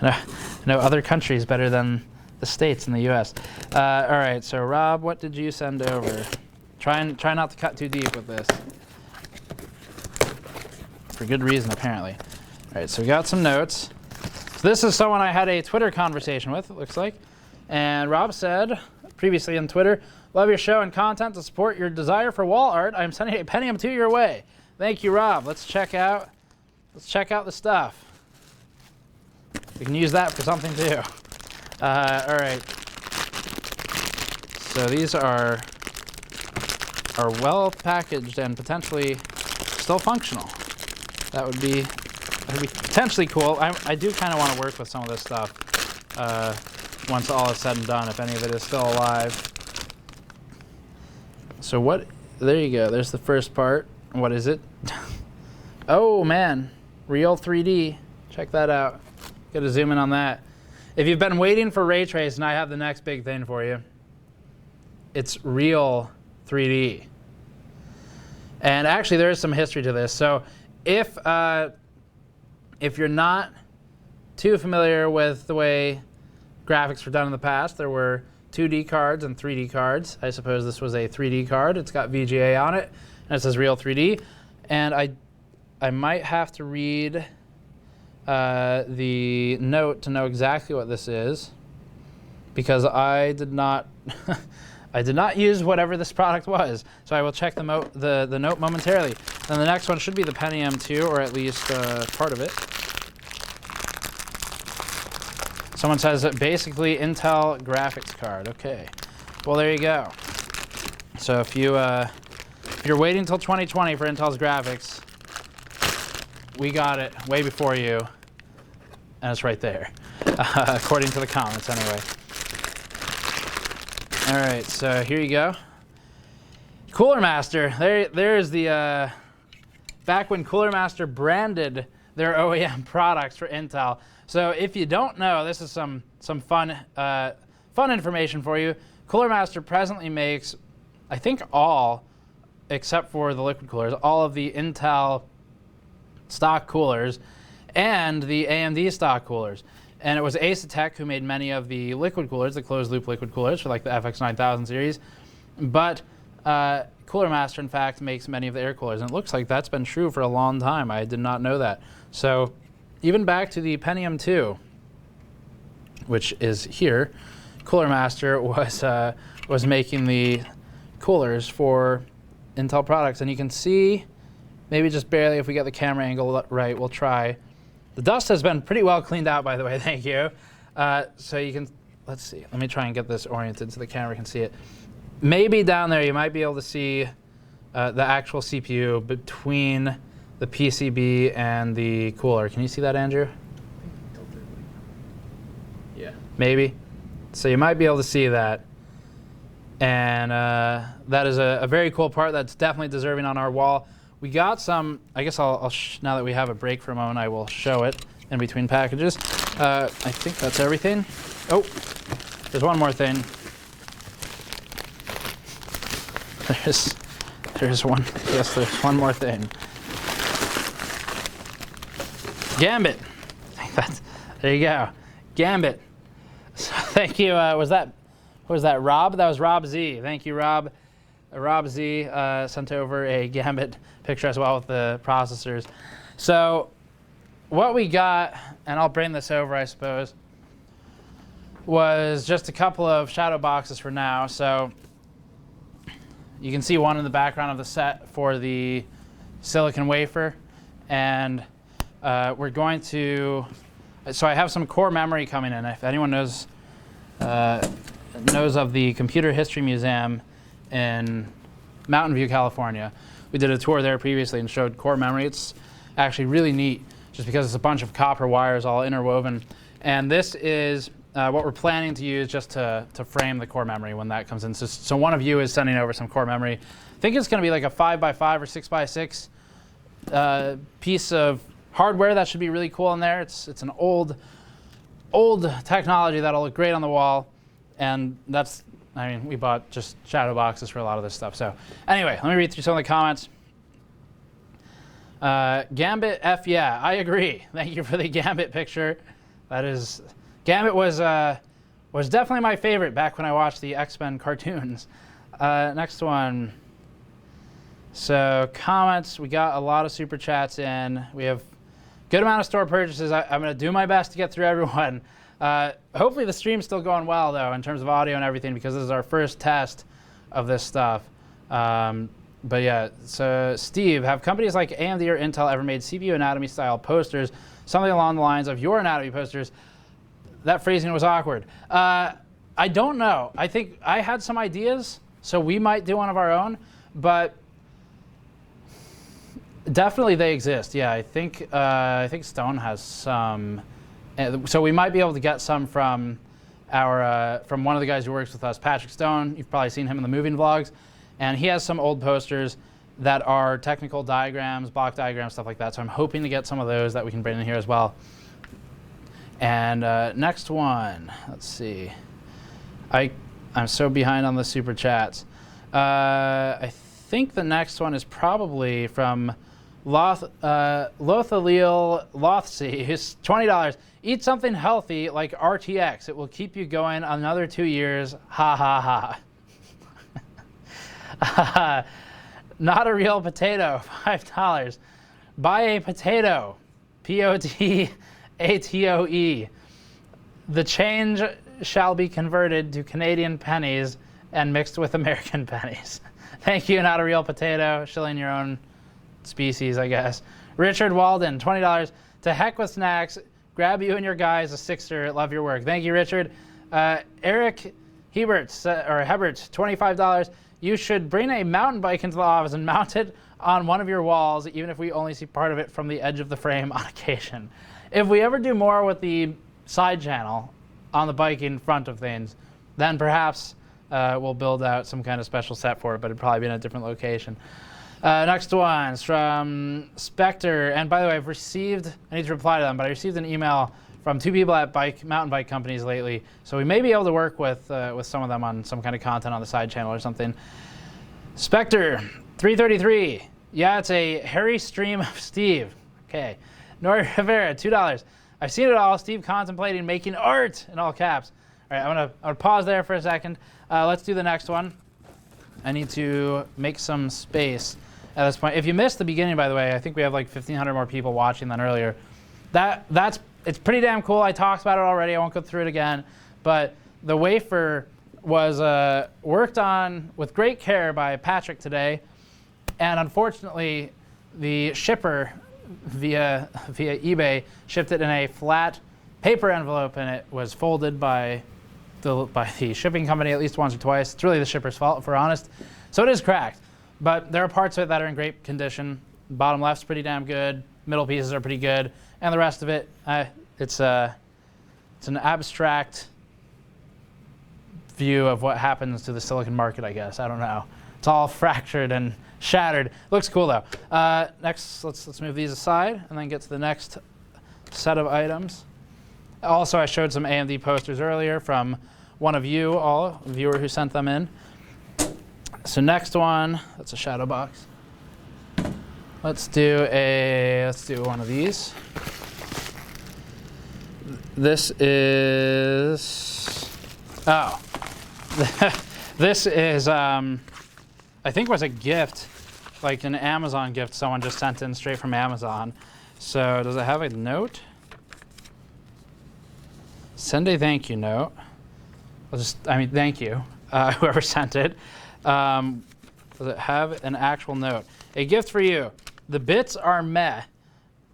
I know other countries better than the states in the U.S. All right, so Rob, what did you send over? Try not to cut too deep with this. For good reason, apparently. All right, so we got some notes. So this is someone I had a Twitter conversation with, it looks like. And Rob said, previously on Twitter, love your show and content. To support your desire for wall art, I'm sending a Pentium 2 your way. Thank you, Rob. Let's check out the stuff. We can use that for something too. All right. So these are well packaged and potentially still functional. That would be potentially cool. I do kind of want to work with some of this stuff once all is said and done, if any of it is still alive. So what there you go. There's the first part. What is it? Oh man, real 3D. Check that out. Got to zoom in on that. If you've been waiting for ray tracing, I have the next big thing for you. It's real 3D. And actually, there is some history to this. So if you're not too familiar with the way graphics were done in the past, there were 2D cards and 3D cards. I suppose this was a 3D card. It's got VGA on it, and it says real 3D. And I might have to read the note to know exactly what this is, because I did not I did not use whatever this product was. So I will check the note momentarily. And the next one should be the Pentium 2, or at least part of it. Someone says basically Intel graphics card. Okay, well there you go. So if you're waiting until 2020 for Intel's graphics, we got it way before you, and it's right there, according to the comments anyway. All right, so here you go. Cooler Master. There's the back when Cooler Master branded their OEM products for Intel. So if you don't know, this is some fun information for you. Cooler Master presently makes, I think all, except for the liquid coolers, all of the Intel stock coolers and the AMD stock coolers. And it was Asetek who made many of the liquid coolers, the closed-loop liquid coolers for like the FX 9000 series. But Cooler Master, in fact, makes many of the air coolers. And it looks like that's been true for a long time. I did not know that. So even back to the Pentium 2, which is here, Cooler Master was making the coolers for Intel products. And you can see, maybe just barely, if we get the camera angle right, we'll try. The dust has been pretty well cleaned out, by the way, thank you. So you can, let's see, let me try and get this oriented so the camera can see it. Maybe down there you might be able to see the actual CPU between the PCB and the cooler. Can you see that, Andrew? Yeah. Maybe. So you might be able to see that. And that is a very cool part that's definitely deserving on our wall. We got some, I guess now that we have a break for a moment, I will show it in between packages. I think that's everything. Oh, there's one more thing. There's one, yes, there's one more thing. Gambit. There you go. Gambit. So thank you, was that Rob? That was Rob Z. Thank you, Rob. Rob Z sent over a Gambit picture as well with the processors. So what we got, and I'll bring this over, I suppose, was just a couple of shadow boxes for now. So you can see one in the background of the set for the silicon wafer. And we're going to, so I have some core memory coming in. If anyone knows of the Computer History Museum in Mountain View, California. We did a tour there previously and showed core memory. It's actually really neat just because it's a bunch of copper wires all interwoven. And this is what we're planning to use just to frame the core memory when that comes in. So one of you is sending over some core memory. I think it's going to be like a 5x5 or 6x6 piece of hardware that should be really cool in there. It's an old technology that'll look great on the wall. And that's, I mean, we bought just shadow boxes for a lot of this stuff. So anyway, let me read through some of the comments. Gambit F, yeah, I agree. Thank you for the Gambit picture. Gambit was definitely my favorite back when I watched the X-Men cartoons. Next one. So comments, we got a lot of super chats in. We have good amount of store purchases. I'm going to do my best to get through everyone. Hopefully the stream's still going well, though, in terms of audio and everything, because this is our first test of this stuff. But yeah, so Steve, have companies like AMD or Intel ever made CPU anatomy style posters, something along the lines of your anatomy posters? That phrasing was awkward. I don't know. I think I had some ideas, so we might do one of our own, but definitely they exist. Yeah, I think Stone has some. So we might be able to get some from one of the guys who works with us, Patrick Stone. You've probably seen him in the moving vlogs. And he has some old posters that are technical diagrams, block diagrams, stuff like that. So I'm hoping to get some of those that we can bring in here as well. And next one, let's see. I'm so behind on the super chats. I think the next one is probably from Lothalil Lothsey, who's $20. Eat something healthy like RTX. It will keep you going another 2 years. Ha ha ha. Not a real potato. $5. Buy a potato. POTATOE. The change shall be converted to Canadian pennies and mixed with American pennies. Thank you, not a real potato. Shilling your own species, I guess. Richard Walden, $20. To heck with snacks. Grab you and your guys a sixer. Love your work. Thank you, Richard. Eric Hebert, $25. You should bring a mountain bike into the office and mount it on one of your walls, even if we only see part of it from the edge of the frame on occasion. If we ever do more with the side channel on the bike in front of things, then perhaps we'll build out some kind of special set for it, but it'd probably be in a different location. Next one's from Spectre. And by the way, I need to reply to them, but I received an email from 2 people at mountain bike companies lately. So we may be able to work with some of them on some kind of content on the side channel or something. Spectre, 333. Yeah, it's a hairy stream of Steve. Okay. Nori Rivera, $2. I've seen it all. Steve contemplating making art in all caps. All right, I'm gonna pause there for a second. Let's do the next one. I need to make some space at this point. If you missed the beginning, by the way, I think we have like 1,500 more people watching than earlier. It's pretty damn cool. I talked about it already. I won't go through it again. But the wafer was worked on with great care by Patrick today. And unfortunately, the shipper via eBay shipped it in a flat paper envelope, and it was folded by the shipping company at least once or twice. It's really the shipper's fault, if we're honest. So it is cracked. But there are parts of it that are in great condition. Bottom left's pretty damn good. Middle pieces are pretty good. And the rest of it, it's an abstract view of what happens to the silicon market, I guess. I don't know. It's all fractured and shattered. Looks cool, though. Next, let's move these aside and then get to the next set of items. Also, I showed some AMD posters earlier from one of you all, a viewer who sent them in. So next one, that's a shadow box. Let's do one of these. This is, this is, I think was a gift, like an Amazon gift someone just sent in straight from Amazon. So does it have a note? Send a thank you note. Thank you, whoever sent it. Does it have an actual note? A gift for you. The bits are meh,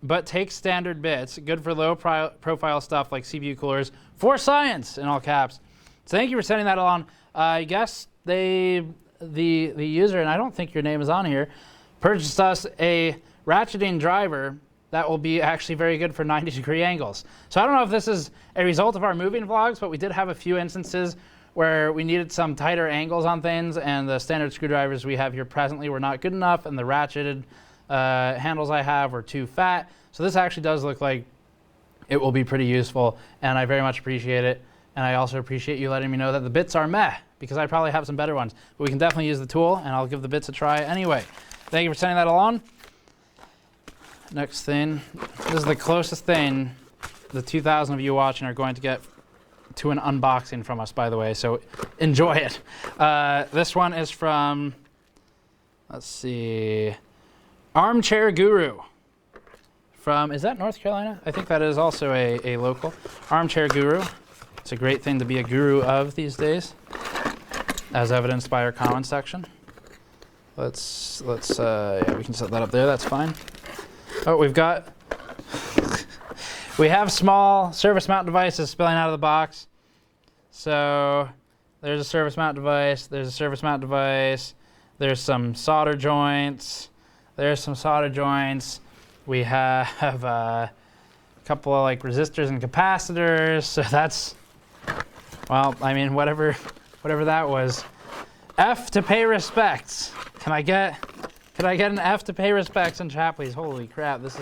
but take standard bits. Good for low profile stuff like CPU coolers. For science, in all caps. So thank you for sending that along. I guess the user, and I don't think your name is on here, purchased us a ratcheting driver that will be actually very good for 90-degree angles. So I don't know if this is a result of our moving vlogs, but we did have a few instances where we needed some tighter angles on things, and the standard screwdrivers we have here presently were not good enough, and the ratcheted handles I have were too fat. So this actually does look like it will be pretty useful, and I very much appreciate it. And I also appreciate you letting me know that the bits are meh, because I probably have some better ones. But we can definitely use the tool, and I'll give the bits a try anyway. Thank you for sending that along. Next thing, this is the closest thing the 2,000 of you watching are going to get to an unboxing from us, by the way, so enjoy it. This one is from, let's see, Armchair Guru. From, is that North Carolina? I think that is also a local. Armchair Guru. It's a great thing to be a guru of these days, as evidenced by our comment section. Yeah, we can set that up there, that's fine. Oh, we have small surface mount devices spilling out of the box. So there's a surface mount device, there's a surface mount device, there's some solder joints, there's some solder joints. We have a couple of like resistors and capacitors, so that's, well, I mean, whatever that was. F to pay respects. Can I get an F to pay respects in chat, please? Holy crap, this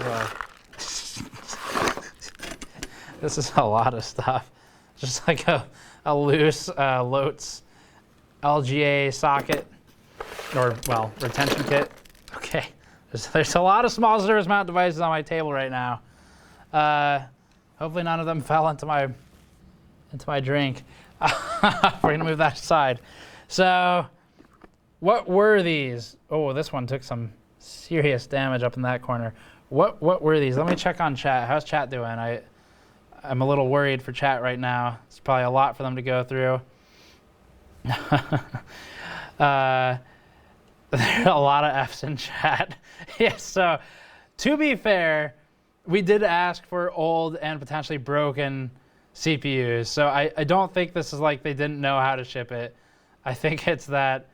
is a lot of stuff. Just like a loose Lotes LGA socket, or well, retention kit. Okay, there's a lot of small service mount devices on my table right now. Hopefully none of them fell into my drink. We're gonna move that aside. So, what were these? Oh, this one took some serious damage up in that corner. What were these? Let me check on chat. How's chat doing? I'm a little worried for chat right now. It's probably a lot for them to go through. There are a lot of F's in chat. Yes, so to be fair, we did ask for old and potentially broken CPUs. So I don't think this is like they didn't know how to ship it. I think it's that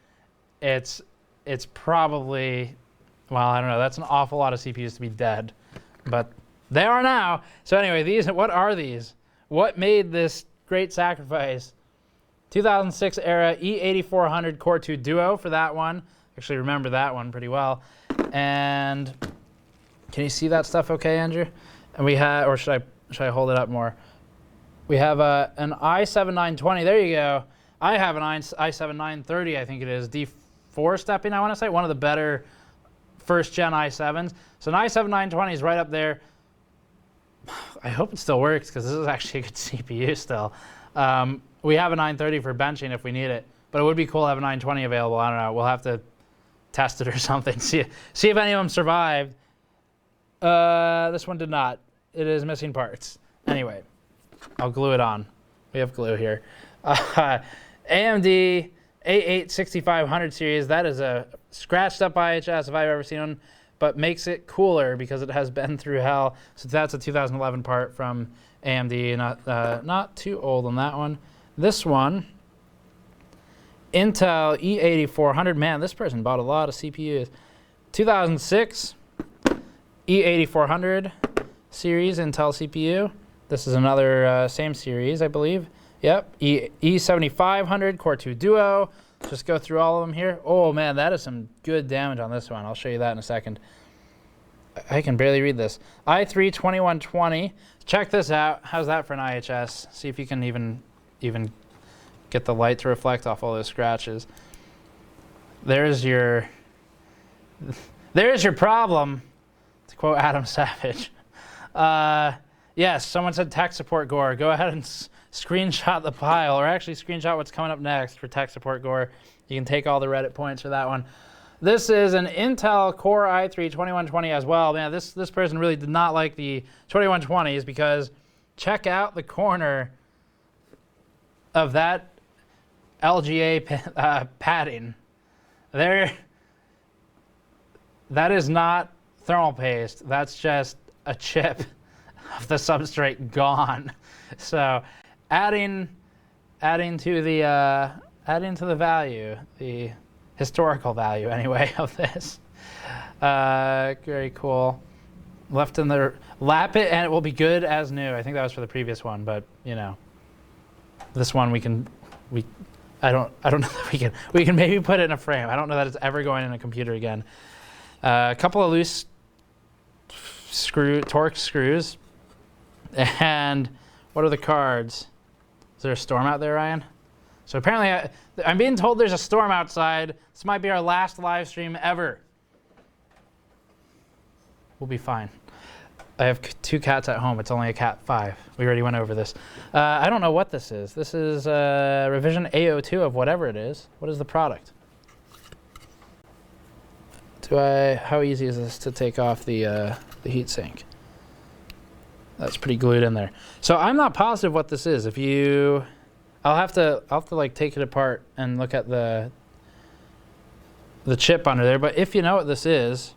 it's probably, well, I don't know. That's an awful lot of CPUs to be dead, but they are now. So anyway, what are these? What made this great sacrifice? 2006 era E8400 Core 2 Duo for that one. Actually remember that one pretty well. And can you see that stuff okay, Andrew? And we have, or should I hold it up more? We have an i7-920. There you go. I have an i7-930, I think it is. D4 stepping, I want to say. One of the better first-gen i7s. So an i7-920 is right up there. I hope it still works because this is actually a good CPU still. We have a 930 for benching if we need it, but it would be cool to have a 920 available. I don't know. We'll have to test it or something. See if any of them survived. This one did not. It is missing parts. Anyway, I'll glue it on. We have glue here. AMD A8-6500 series. That is a scratched up IHS if I've ever seen one, but makes it cooler because it has been through hell. So that's a 2011 part from AMD. Not too old on that one. This one, Intel E8400. Man, this person bought a lot of CPUs. 2006 E8400 series Intel CPU. This is another same series, I believe. Yep, E7500 Core 2 Duo. Just go through all of them here. Oh man, that is some good damage on this one. I'll show you that in a second. I can barely read this. i3-2120. Check this out. How's that for an IHS? See if you can even get the light to reflect off all those scratches. There's your problem, to quote Adam Savage. Yes, someone said tech support gore. Go ahead and screenshot the pile, or actually screenshot what's coming up next for tech support gore. You can take all the Reddit points for that one. This is an Intel Core i3-2120 as well. Man, this person really did not like the 2120s because check out the corner of that LGA padding. That is not thermal paste. That's just a chip of the substrate gone. So adding to the value, the historical value anyway of this. Very cool. Left in the lap it and it will be good as new. I think that was for the previous one, but you know, this one I don't know that we can maybe put it in a frame. I don't know that it's ever going in a computer again. A couple of loose Torx screws, and what are the cards? Is there a storm out there, Ryan? So apparently, I'm being told there's a storm outside. This might be our last live stream ever. We'll be fine. I have 2 cats at home. It's only a cat 5. We already went over this. I don't know what this is. This is revision A02 of whatever it is. What is the product? How easy is this to take off the heat sink? That's pretty glued in there. So I'm not positive what this is. I'll have to like take it apart and look at the chip under there. But if you know what this is,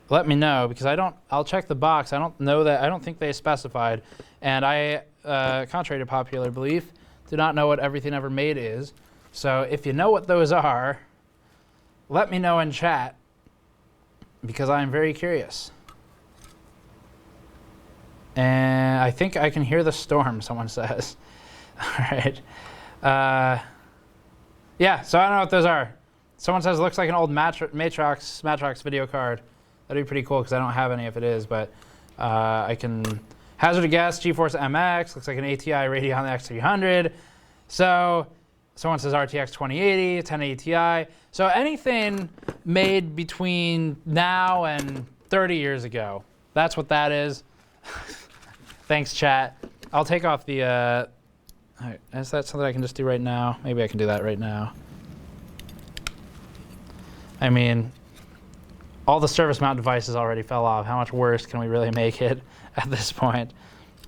let me know, because I'll check the box. I don't think they specified. And I, contrary to popular belief, do not know what Everything Ever Made is. So if you know what those are, let me know in chat, because I'm very curious. And I think I can hear the storm, someone says. All right. Yeah, Yeah, so I don't know what those are. Someone says it looks like an old Matrox video card. That'd be pretty cool because I don't have any if it is, but I can hazard a guess. GeForce MX looks like an ATI Radeon X300. So someone says RTX 2080, 1080 Ti. So anything made between now and 30 years ago. That's what that is. Thanks, chat. I'll take off the. All right, is that something I can just do right now? Maybe I can do that right now. I mean, all the service mount devices already fell off. How much worse can we really make it at this point?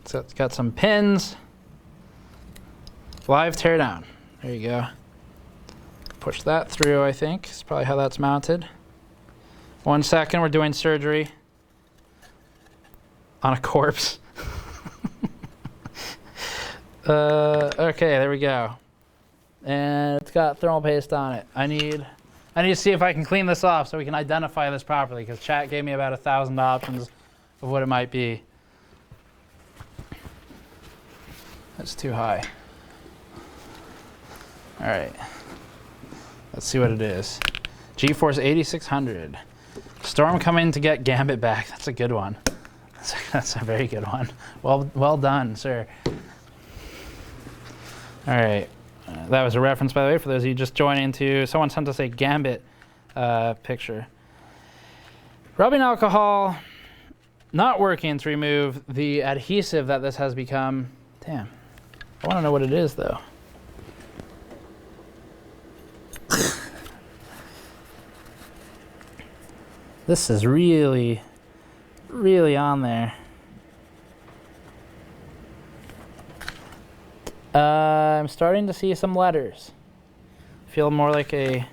So it's got some pins. Live teardown. There you go. Push that through, I think. It's probably how that's mounted. 1 second, we're doing surgery on a corpse. Okay, there we go. And it's got thermal paste on it. I need to see if I can clean this off so we can identify this properly, because chat gave me about 1,000 options of what it might be. That's too high. All right. Let's see what it is. GeForce 8600. Storm coming to get Gambit back. That's a good one. That's a very good one. Well done, sir. All right. That was a reference, by the way, for those of you just joining to. Someone sent us a Gambit picture. Rubbing alcohol not working to remove the adhesive that this has become. Damn. I want to know what it is, though. This is really, really on there. I'm starting to see some letters. I feel more like a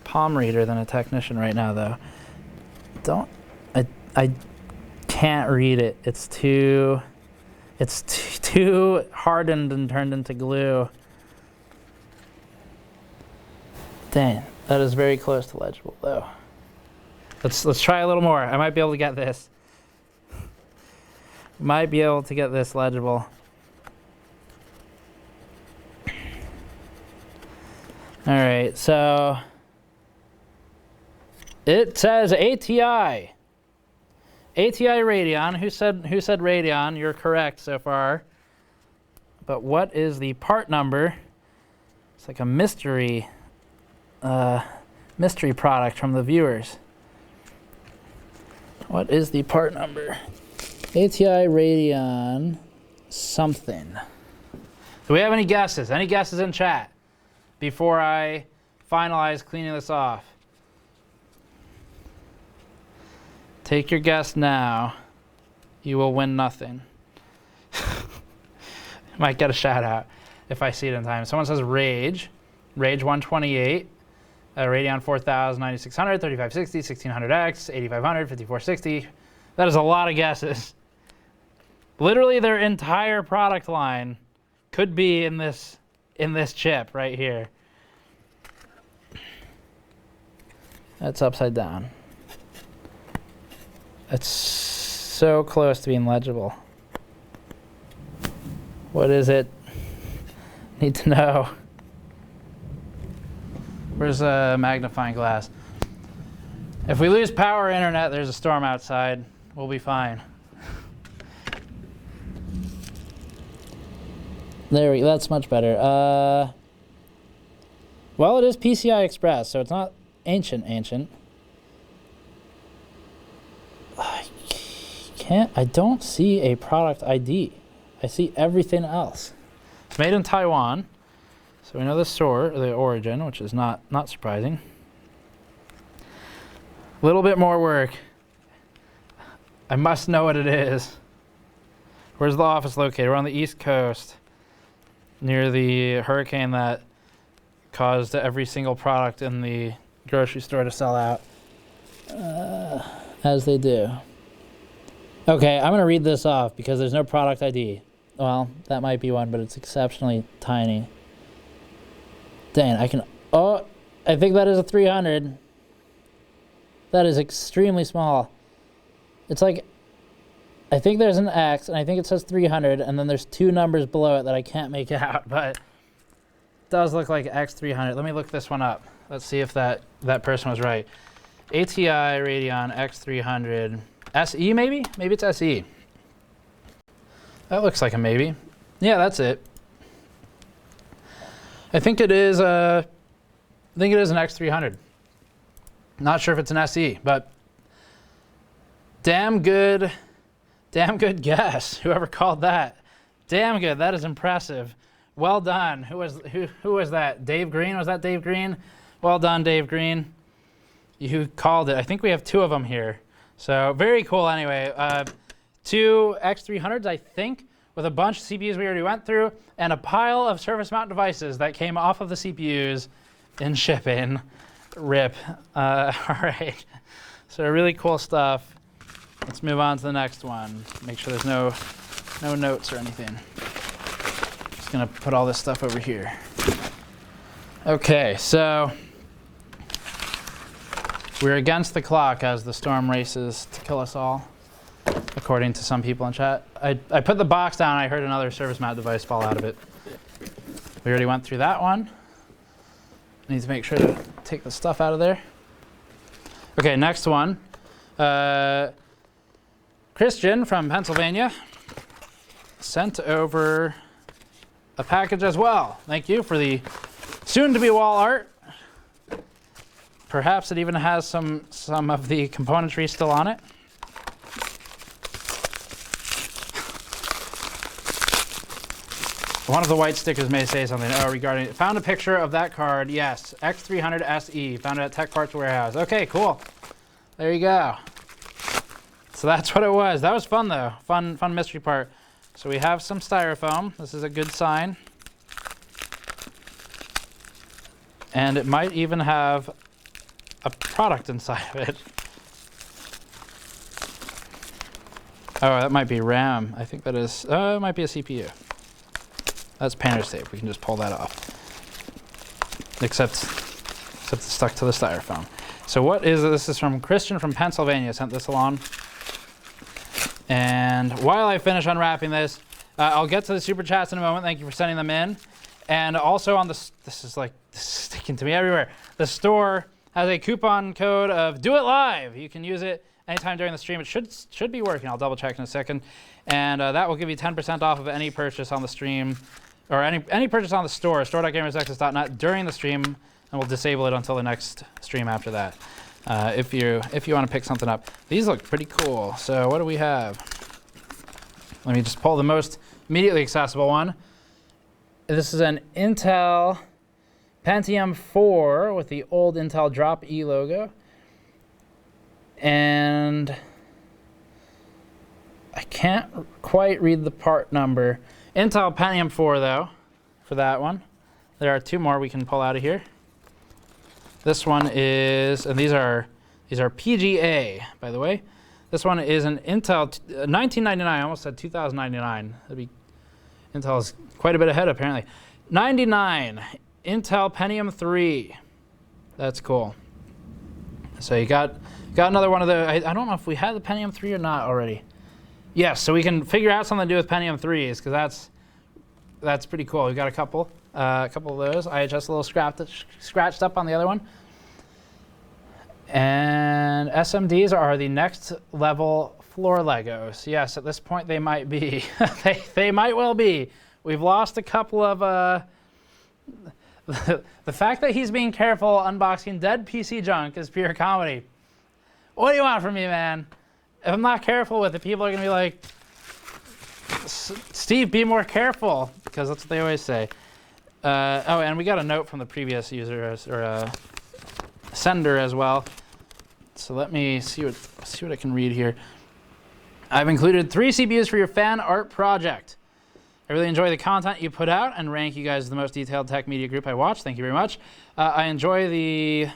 palm reader than a technician right now, though. I can't read it. It's too hardened and turned into glue. Dang, that is very close to legible, though. Let's try a little more. I might be able to get this. Might be able to get this legible. All right, so it says ATI. ATI Radeon. Who said Radeon? You're correct so far. But what is the part number? It's like a mystery product from the viewers. What is the part number? ATI Radeon something. Do we have any guesses? Any guesses in chat before I finalize cleaning this off? Take your guess now. You will win nothing. Might get a shout out if I see it in time. Someone says Rage 128. Radeon 4000, 9600, 3560, 1600X, 8500, 5460. That is a lot of guesses. Literally their entire product line could be in this chip right here. That's upside down. It's so close to being legible. What is it? Need to know. Where's a magnifying glass? If we lose power or internet, there's a storm outside. We'll be fine. There we go. That's much better. Well, it is PCI Express, so it's not ancient. I don't see a product ID. I see everything else. It's made in Taiwan. So we know the origin, which is not surprising. A little bit more work. I must know what it is. Where's the office located? We're on the East Coast, near the hurricane that caused every single product in the grocery store to sell out. As they do. Okay, I'm going to read this off because there's no product ID. Well, that might be one, but it's exceptionally tiny. Dang, oh, I think that is a 300. That is extremely small. It's like, I think there's an X, and I think it says 300, and then there's two numbers below it that I can't make out, but does look like X300. Let me look this one up. Let's see if that person was right. ATI Radeon X300 SE maybe? Maybe it's SE. That looks like a maybe. Yeah, that's it. I think it is an X300. Not sure if it's an SE, but damn good guess. Whoever called that. Damn good. That is impressive. Well done. Who was that? Dave Green? Was that Dave Green? Well done, Dave Green. You called it. I think we have 2 of them here. So very cool anyway. 2 X300s, I think, with a bunch of CPUs we already went through, and a pile of surface mount devices that came off of the CPUs in shipping. RIP. All right. So really cool stuff. Let's move on to the next one. Make sure there's no notes or anything. Just gonna put all this stuff over here. Okay, so we're against the clock as the storm races to kill us all, according to some people in chat. I put the box down, I heard another service mount device fall out of it. We already went through that one. Need to make sure to take the stuff out of there. Okay, next one. Christian from Pennsylvania sent over a package as well. Thank you for the soon-to-be wall art. Perhaps it even has some of the componentry still on it. One of the white stickers may say something regarding it. Found a picture of that card. Yes, X300 SE. Found it at Tech Parts Warehouse. Okay, cool. There you go. So that's what it was. That was fun though. Fun mystery part. So we have some styrofoam. This is a good sign. And it might even have a product inside of it. Oh, that might be RAM. I think that is, it might be a CPU. That's painter's tape. We can just pull that off. Except it's stuck to the styrofoam. So what is this? This is from Christian from Pennsylvania. Sent this along. And while I finish unwrapping this, I'll get to the super chats in a moment. Thank you for sending them in. And also on this is sticking to me everywhere. The store has a coupon code of Do It Live. You can use it anytime during the stream. It should be working. I'll double check in a second. And that will give you 10% off of any purchase on the stream, or any purchase on the store.gamersnexus.net during the stream, and we'll disable it until the next stream after that. If you want to pick something up. These look pretty cool. So what do we have? Let me just pull the most immediately accessible one. This is an Intel Pentium 4 with the old Intel Drop E logo. And I can't quite read the part number. Intel Pentium 4 though, for that one. There are 2 more we can pull out of here. This one is, and these are PGA, by the way. This one is an Intel 1999. I almost said 2099. Intel's quite a bit ahead apparently. 99 Intel Pentium 3. That's cool. So you got another one of the. I don't know if we had the Pentium 3 or not already. Yes, so we can figure out something to do with Pentium 3s because that's pretty cool. We got a couple of those. IHS a little scratched up on the other one. And SMDs are the next level floor Legos. Yes, at this point they might be. they might well be. We've lost a couple of. The fact that he's being careful unboxing dead PC junk is pure comedy. What do you want from me, man? If I'm not careful with it, people are going to be like, Steve, be more careful, because that's what they always say. Oh, and we got a note from the previous user, or sender as well. So let me see what I can read here. I've included 3 CPUs for your fan art project. I really enjoy the content you put out and rank you guys as the most detailed tech media group I watch. Thank you very much. I enjoy the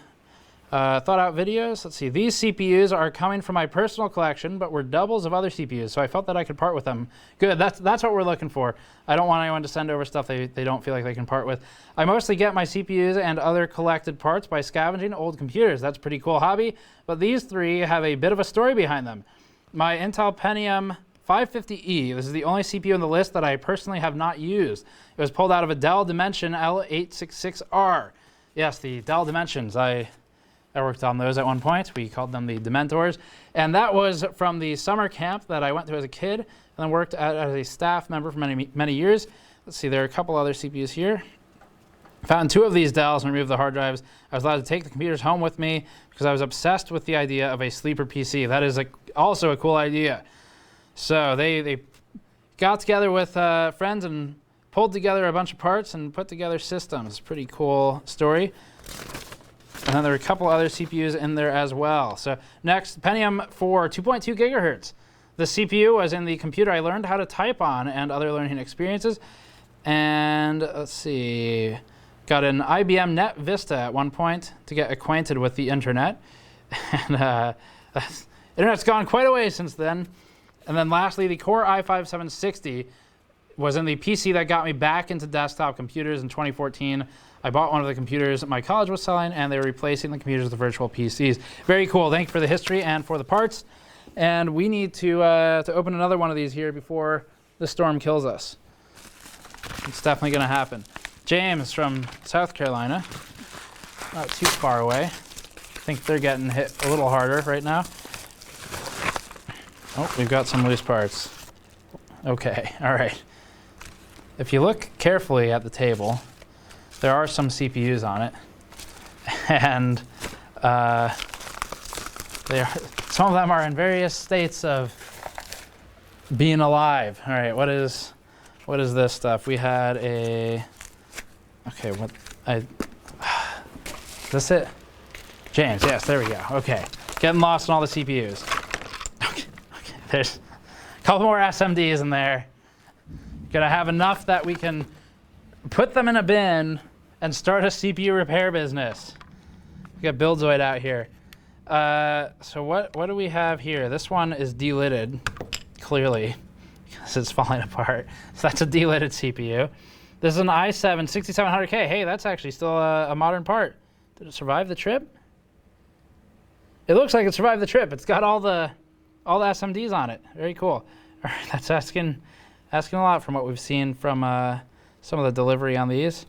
thought out videos. Let's see. These CPUs are coming from my personal collection, but were doubles of other CPUs, so I felt that I could part with them. Good. That's what we're looking for. I don't want anyone to send over stuff they don't feel like they can part with. I mostly get my CPUs and other collected parts by scavenging old computers. That's a pretty cool hobby, but these 3 have a bit of a story behind them. My Intel Pentium 550E. This is the only CPU in the list that I personally have not used. It was pulled out of a Dell Dimension L866R. Yes, the Dell Dimensions. I worked on those at one point. We called them the Dementors. And that was from the summer camp that I went to as a kid and then worked as a staff member for many, many years. Let's see, there are a couple other CPUs here. Found 2 of these Dells and removed the hard drives. I was allowed to take the computers home with me because I was obsessed with the idea of a sleeper PC. That is also a cool idea. So they got together with friends and pulled together a bunch of parts and put together systems. Pretty cool story. And then there are a couple other CPUs in there as well. So next, Pentium 4, 2.2 gigahertz. The CPU was in the computer I learned how to type on and other learning experiences. And let's see, got an IBM Net Vista at one point to get acquainted with the internet. And internet's gone quite a way since then. And then lastly, the Core i5-760 was in the PC that got me back into desktop computers in 2014. I bought one of the computers my college was selling, and they were replacing the computers with virtual PCs. Very cool. Thank you for the history and for the parts. And we need to open another one of these here before the storm kills us. It's definitely going to happen. James from South Carolina, not too far away. I think they're getting hit a little harder right now. Oh, we've got some loose parts. Okay, all right. If you look carefully at the table, there are some CPUs on it, and some of them are in various states of being alive. All right, what is this stuff? We had a, okay, is this it? James, yes, there we go. Okay, getting lost in all the CPUs. Okay, there's a couple more SMDs in there. Gonna have enough that we can put them in a bin and start a CPU repair business. We got Buildzoid out here. So what do we have here? This one is delidded, clearly, because it's falling apart. So that's a delidded CPU. This is an i7 6700K. Hey, that's actually still a modern part. Did it survive the trip? It looks like it survived the trip. It's got all the SMDs on it. Very cool. All right, that's asking a lot from what we've seen from some of the delivery on these.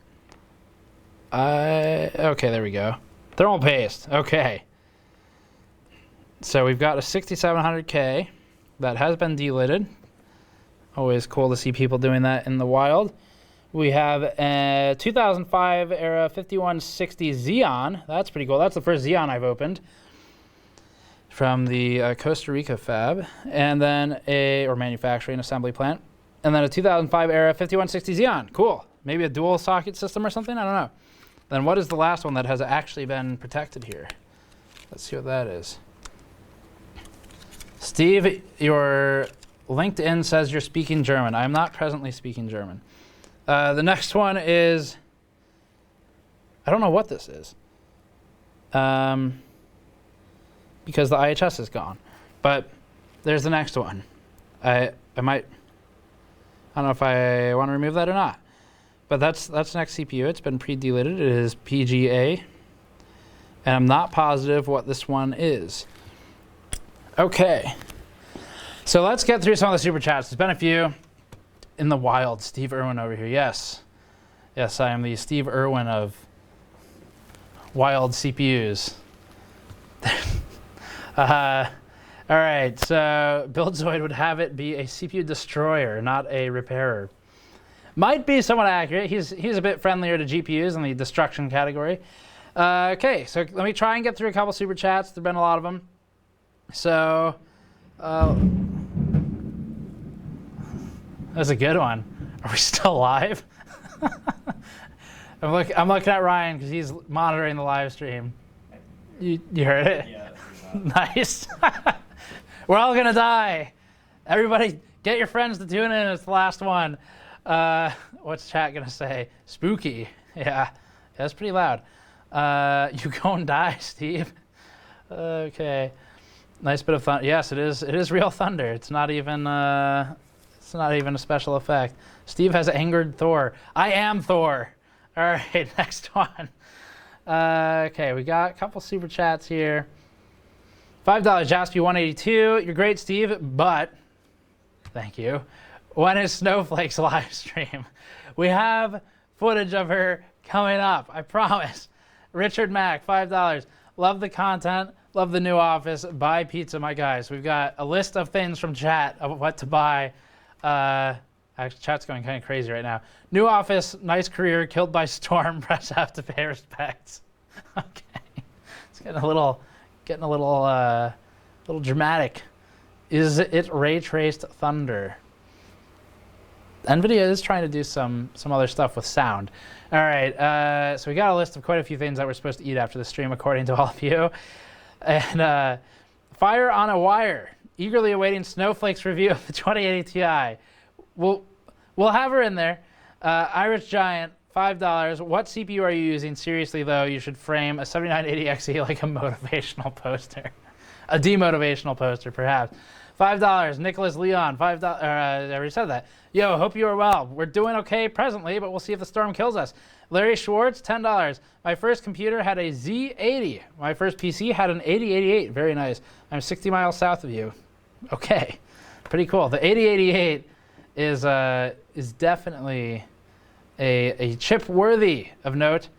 Okay, there we go. Thermal paste. Okay. So we've got a 6700K that has been delidded. Always cool to see people doing that in the wild. We have a 2005 era 5160 Xeon. That's pretty cool. That's the first Xeon I've opened from the Costa Rica fab, and then or manufacturing assembly plant. And then a 2005 era 5160 Xeon. Cool. Maybe a dual socket system or something? I don't know. Then what is the last one that has actually been protected here? Let's see what that is. Steve, your LinkedIn says you're speaking German. I'm not presently speaking German. The next one is, I don't know what this is. Because the IHS is gone. But there's the next one. I don't know if I want to remove that or not. But that's next CPU. It's been pre-delidded. It is PGA. And I'm not positive what this one is. Okay. So let's get through some of the super chats. There's been a few in the wild. Steve Irwin over here. Yes. Yes, I am the Steve Irwin of wild CPUs. All right, so Buildzoid would have it be a CPU destroyer, not a repairer. Might be somewhat accurate. He's a bit friendlier to GPUs in the destruction category. Okay, so let me try and get through a couple super chats. There've been a lot of them. So, that's a good one. Are we still live? I'm looking at Ryan because he's monitoring the live stream. You heard it? Yeah. Nice. We're all gonna die. Everybody, get your friends to tune in. It's the last one. What's chat gonna say? Spooky. Yeah, that's pretty loud. You go and die, Steve. Okay. Nice bit of thunder. Yes, it is. It is real thunder. It's not even. It's not even a special effect. Steve has angered Thor. I am Thor. All right, next one. Okay, we got a couple super chats here. $5 Jaspy 182. You're great, Steve, but thank you. When is Snowflake's live stream? We have footage of her coming up, I promise. Richard Mack, $5. Love the content, love the new office, buy pizza, my guys. We've got a list of things from chat of what to buy. Actually, chat's going kind of crazy right now. New office, nice career, killed by storm, press F to pay respects. Okay, it's getting a little dramatic. Is it ray traced thunder? NVIDIA is trying to do some other stuff with sound. All right, so we got a list of quite a few things that we're supposed to eat after the stream, according to all of you. And Fire on a Wire, eagerly awaiting Snowflake's review of the 2080 Ti. We'll have her in there. Irish Giant, $5. What CPU are you using? Seriously, though, you should frame a 7980XE like a motivational poster. A demotivational poster, perhaps. $5. Nicholas Leon, $5. I already said that. Yo, hope you are well. We're doing okay presently, but we'll see if the storm kills us. Larry Schwartz, $10. My first computer had a Z80. My first PC had an 8088. Very nice. I'm 60 miles south of you. Okay, pretty cool. The 8088 is definitely a chip worthy of note.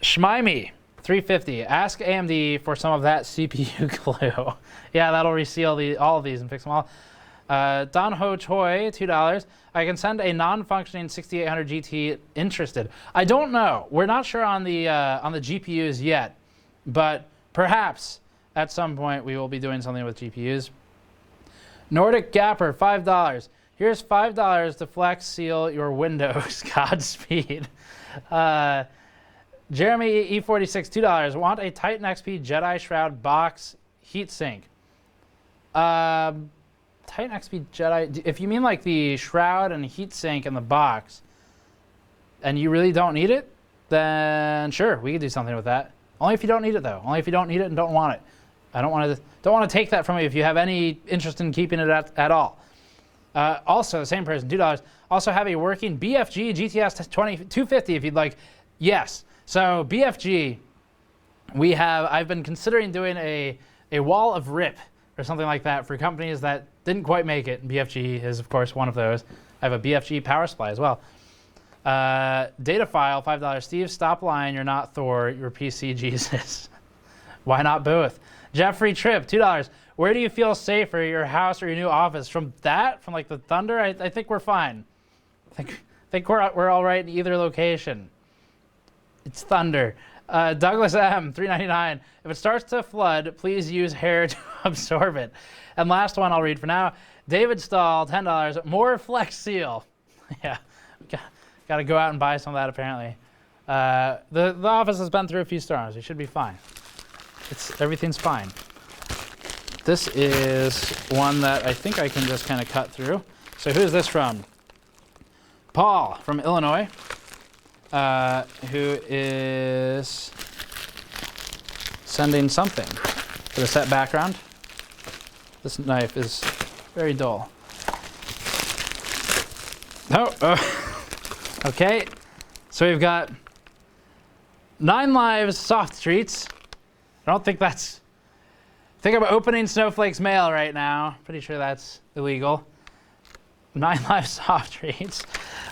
Shmimey, $3.50. Ask AMD for some of that CPU glue. Yeah, that'll reseal all of these and fix them all. Don Ho Choi, $2. I can send a non-functioning 6800 GT. Interested? I don't know. We're not sure on the GPUs yet, but perhaps at some point we will be doing something with GPUs. Nordic Gapper, $5. Here's $5 to flex seal your Windows. Godspeed. Jeremy E46, $2. Want a Titan XP Jedi Shroud box heatsink. Titan XP Jedi, if you mean like the shroud and heatsink in the box, and you really don't need it, then sure, we could do something with that. Only if you don't need it, though. Only if you don't need it and don't want it. I don't want to take that from you if you have any interest in keeping it at all. Also, the same person, $2. Also have a working BFG GTS 250 if you'd like. Yes. So BFG, I've been considering doing a wall of RIP or something like that for companies that didn't quite make it. BFG is, of course, one of those. I have a BFG power supply as well. Data file, $5. Steve, stop lying. You're not Thor. You're PC Jesus. Why not both? Jeffrey Tripp, $2. Where do you feel safer, your house or your new office? From like the thunder? I think we're fine. I think we're all right in either location. It's thunder. Douglas M, $3.99. If it starts to flood, please use hair to absorb it. And last one I'll read for now. David Stahl, $10. More Flex Seal. Yeah, got to go out and buy some of that apparently. The office has been through a few storms. We should be fine. Everything's fine. This is one that I think I can just kind of cut through. So who's this from? Paul from Illinois. Who is sending something for the set background. This knife is very dull. Okay. So we've got 9 Lives soft treats. I don't think that's... Think about opening Snowflake's mail right now. Pretty sure that's illegal. 9 Lives soft treats.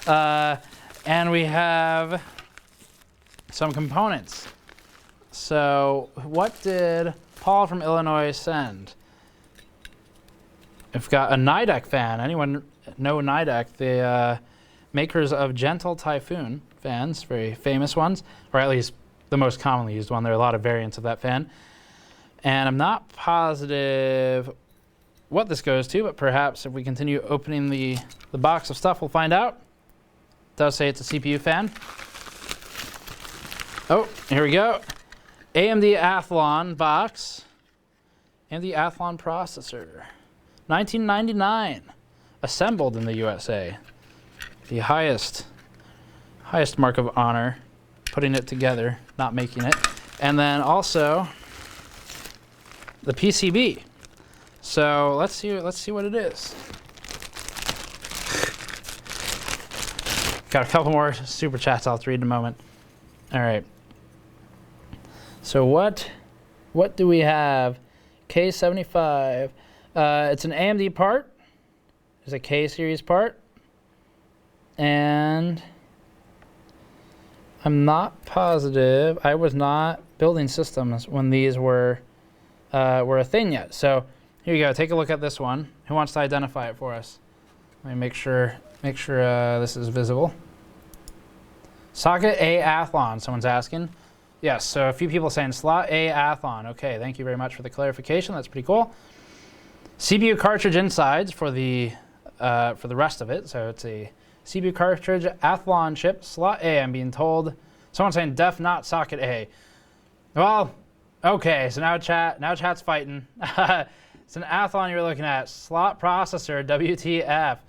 And we have some components. So what did Paul from Illinois send? We've got a Nidec fan. Anyone know Nidec? The makers of Gentle Typhoon fans, very famous ones, or at least the most commonly used one. There are a lot of variants of that fan. And I'm not positive what this goes to, but perhaps if we continue opening the box of stuff, we'll find out. It does say it's a CPU fan. Oh, here we go. AMD Athlon box. AMD Athlon processor. 1999. Assembled in the USA. The highest mark of honor. Putting it together, not making it. And then also the PCB. So let's see what it is. Got a couple more super chats I'll read in a moment. All right. So what do we have? K75. It's an AMD part. There's a K series part. And I'm not positive. I was not building systems when these were a thing yet. So here you go. Take a look at this one. Who wants to identify it for us? Let me make sure this is visible. Socket A Athlon, someone's asking. Yes, so a few people saying slot A Athlon. Okay, thank you very much for the clarification. That's pretty cool. CPU cartridge insides for the rest of it. So it's a CPU cartridge Athlon chip, slot A, I'm being told. Someone's saying def not socket A. Well, okay, so now chat's fighting. It's an Athlon you're looking at. Slot processor, WTF.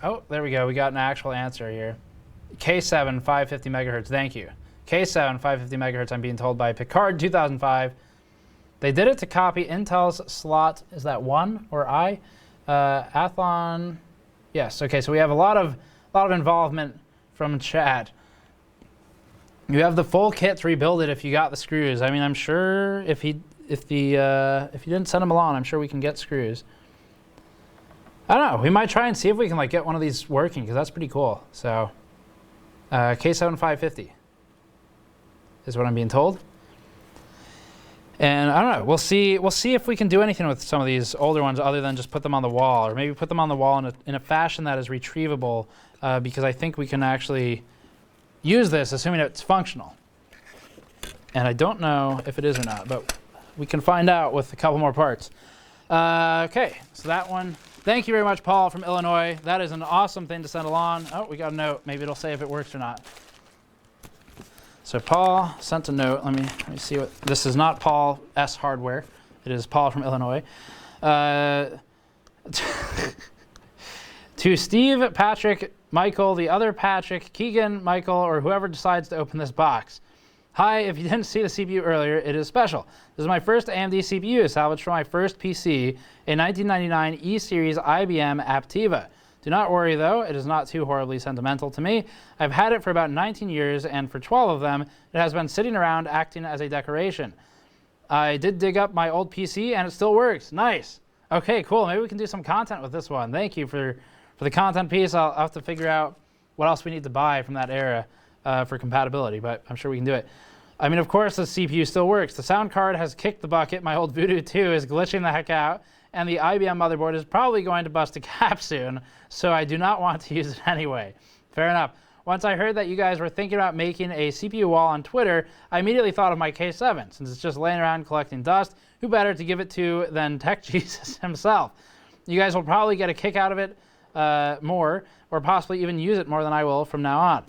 Oh, there we go. We got an actual answer here. K7, 550 megahertz. Thank you. K7, 550 megahertz, I'm being told by Picard 2005. They did it to copy Intel's slot. Is that 1 or I? Athlon. Yes. Okay. So we have a lot of involvement from chat. You have the full kit to rebuild it if you got the screws. I mean, I'm sure if you didn't send them along, I'm sure we can get screws. I don't know. We might try and see if we can like get one of these working because that's pretty cool. So K7 550 is what I'm being told. And I don't know. We'll see if we can do anything with some of these older ones other than just put them on the wall, or maybe put them on the wall in a fashion that is retrievable, because I think we can actually use this, assuming it's functional. And I don't know if it is or not, but we can find out with a couple more parts. Okay, so that one. Thank you very much, Paul from Illinois. That is an awesome thing to send along. Oh, we got a note. Maybe it'll say if it works or not. So Paul sent a note. Let me see what. This is not Paul S. Hardware. It is Paul from Illinois. To Steve, Patrick, Michael, the other Patrick, Keegan, Michael, or whoever decides to open this box. Hi, if you didn't see the CPU earlier, it is special. This is my first AMD CPU salvaged from my first PC, a 1999 E-Series IBM Aptiva. Do not worry though, it is not too horribly sentimental to me. I've had it for about 19 years, and for 12 of them, it has been sitting around acting as a decoration. I did dig up my old PC and it still works. Nice. Okay, cool. Maybe we can do some content with this one. Thank you for the content piece. I'll have to figure out what else we need to buy from that era for compatibility, but I'm sure we can do it. I mean, of course, the CPU still works. The sound card has kicked the bucket. My old Voodoo 2 is glitching the heck out, and the IBM motherboard is probably going to bust a cap soon, so I do not want to use it anyway. Fair enough. Once I heard that you guys were thinking about making a CPU wall on Twitter, I immediately thought of my K7. Since it's just laying around collecting dust, who better to give it to than Tech Jesus himself? You guys will probably get a kick out of it more, or possibly even use it more than I will from now on.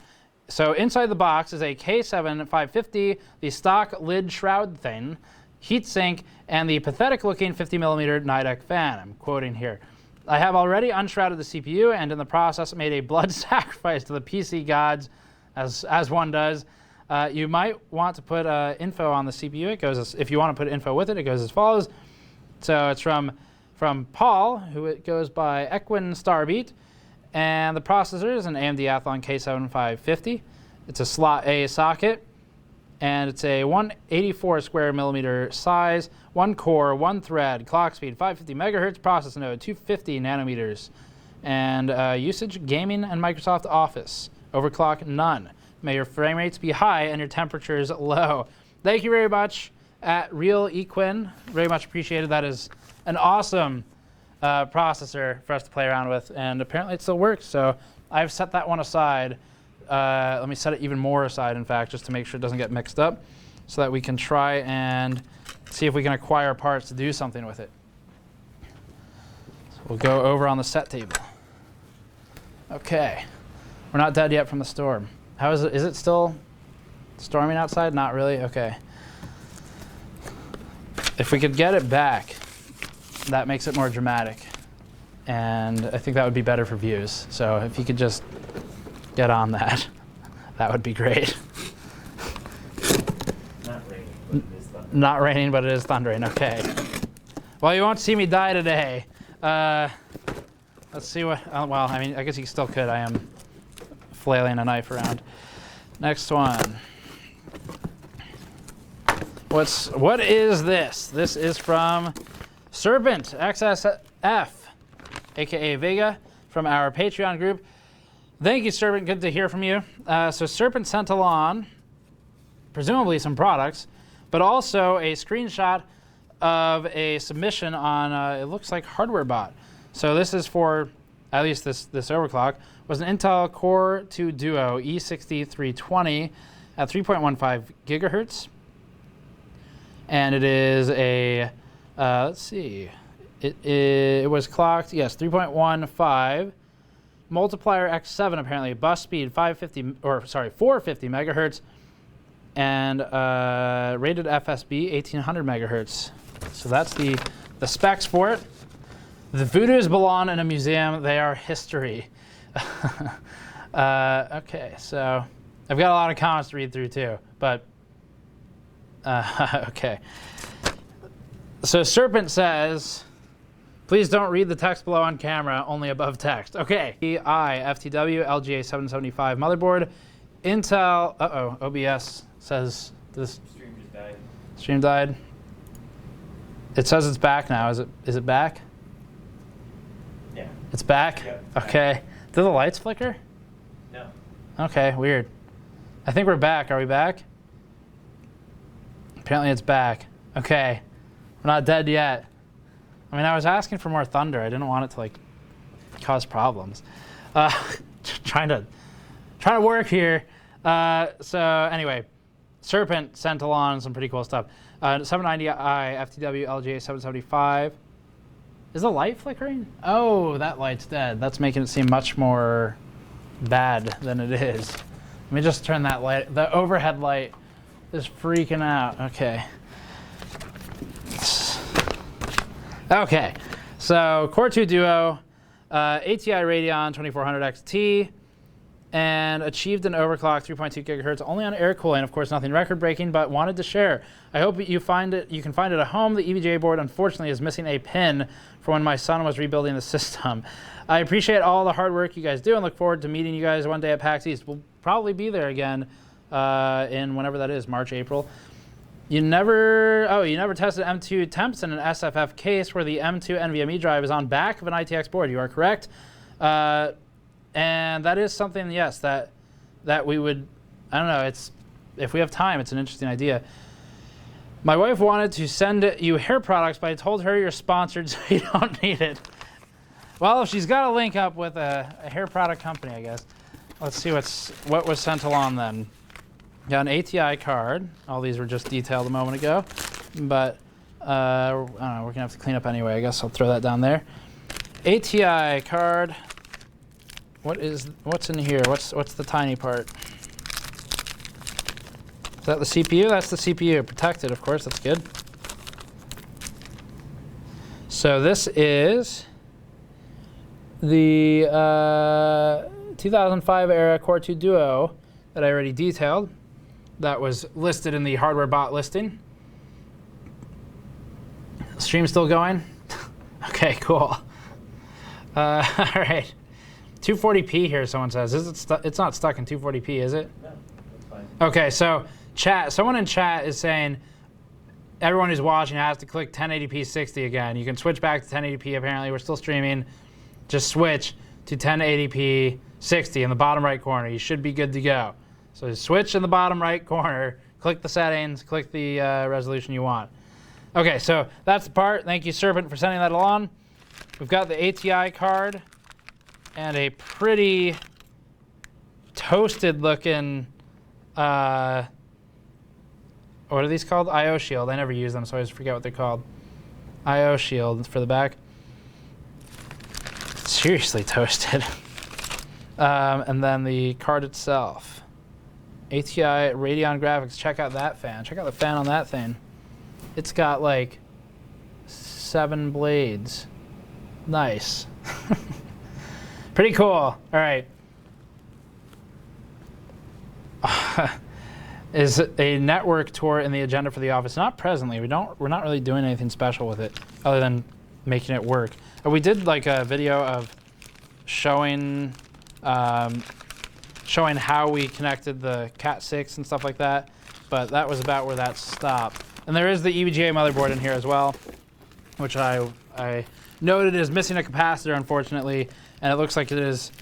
So inside the box is a K7 550, the stock lid shroud thing, heatsink, and the pathetic-looking 50mm Nidec fan. I'm quoting here. I have already unshrouded the CPU and in the process made a blood sacrifice to the PC gods, as one does. You might want to put info on the CPU. It goes if you want to put info with it, it goes as follows. So it's from Paul, who it goes by Equin Starbeat, and the processor is an AMD Athlon K7 550. It's a slot A socket, and it's a 184 square millimeter size, 1 core, 1 thread, clock speed 550 megahertz, process node 250 nanometers, and usage gaming and Microsoft Office. Overclock none. May your frame rates be high and your temperatures low. Thank you very much at Real Equin. Very much appreciated. That is an awesome processor for us to play around with, and apparently it still works. So I've set that one aside. Let me set it even more aside, in fact, just to make sure it doesn't get mixed up, so that we can try and see if we can acquire parts to do something with it. So we'll go over on the set table. Okay, we're not dead yet from the storm. How is it? Is it still storming outside? Not really. Okay. If we could get it back, that makes it more dramatic, and I think that would be better for views. So if you could just get on that, that would be great. Not raining, but it is thundering. Okay. Well, you won't see me die today. Let's see what. Well, I mean, I guess you still could. I am flailing a knife around. Next one. What is this? This is from Serpent XSF. aka Vega, from our Patreon group. Thank you, Serpent. Good to hear from you. So Serpent sent along, presumably some products, but also a screenshot of a submission on, it looks like HardwareBot. So this is for, at least this overclock, was an Intel Core 2 Duo E6320 at 3.15 gigahertz. And it is a, let's see, it was clocked, yes, 3.15. Multiplier X7 apparently, bus speed 450 megahertz, and rated FSB 1800 megahertz. So that's the specs for it. The Voodoos belong in a museum. They are history. Okay, so I've got a lot of comments to read through too, but okay. So Serpent says, please don't read the text below on camera, only above text. Okay. FTW LGA 775 motherboard. Intel, OBS says this. Stream just died. Stream died. It says it's back now. Is it back? Yeah. It's back? Yep. Okay. Do the lights flicker? No. Okay, weird. I think we're back. Are we back? Apparently it's back. Okay. We're not dead yet. I mean, I was asking for more thunder. I didn't want it to like cause problems. Trying to work here. So anyway, Serpent sent along some pretty cool stuff. 790i FTW LGA 775. Is the light flickering? Oh, that light's dead. That's making it seem much more bad than it is. Let me just turn that light. The overhead light is freaking out. Okay. Okay, so Core 2 Duo, ATI Radeon 2400 XT, and achieved an overclock 3.2 gigahertz only on air cooling. Of course, nothing record-breaking, but wanted to share. I hope you find it. You can find it at home. The EVGA board, unfortunately, is missing a pin for when my son was rebuilding the system. I appreciate all the hard work you guys do and look forward to meeting you guys one day at PAX East. We'll probably be there again in whenever that is, March, April. You never tested M2 temps in an SFF case where the M2 NVMe drive is on back of an ITX board. You are correct. And that is something, yes, that we would, I don't know, if we have time, it's an interesting idea. My wife wanted to send you hair products, but I told her you're sponsored, so you don't need it. Well, if she's got a link up with a hair product company, I guess. Let's see what was sent along then. Got an ATI card. All these were just detailed a moment ago, but I don't know, we're gonna have to clean up anyway. I guess I'll throw that down there. ATI card. What's in here? What's the tiny part? Is that the CPU? That's the CPU. Protected, of course. That's good. So this is the 2005 era Core 2 Duo that I already detailed. That was listed in the HardwareBot listing. Stream still going? Okay, cool. All right. 240p here, someone says. It's not stuck in 240p, is it? No, that's fine. Okay, so someone in chat is saying everyone who's watching has to click 1080p 60 again. You can switch back to 1080p, apparently. We're still streaming. Just switch to 1080p 60 in the bottom right corner. You should be good to go. So switch in the bottom right corner, click the settings, click the resolution you want. Okay, so that's the part. Thank you, Serpent, for sending that along. We've got the ATI card and a pretty toasted looking, what are these called? IO shield. I never use them, so I always forget what they're called. IO shield for the back. Seriously toasted. And then the card itself. ATI Radeon graphics. Check out that fan. Check out the fan on that thing. It's got like 7 blades. Nice. Pretty cool. All right. Is a network tour in the agenda for the office? Not presently. We're not really doing anything special with it other than making it work. But we did like a video of showing how we connected the Cat 6 and stuff like that, but that was about where that stopped. And there is the EVGA motherboard in here as well, which I noted it is missing a capacitor, unfortunately, and it looks like it is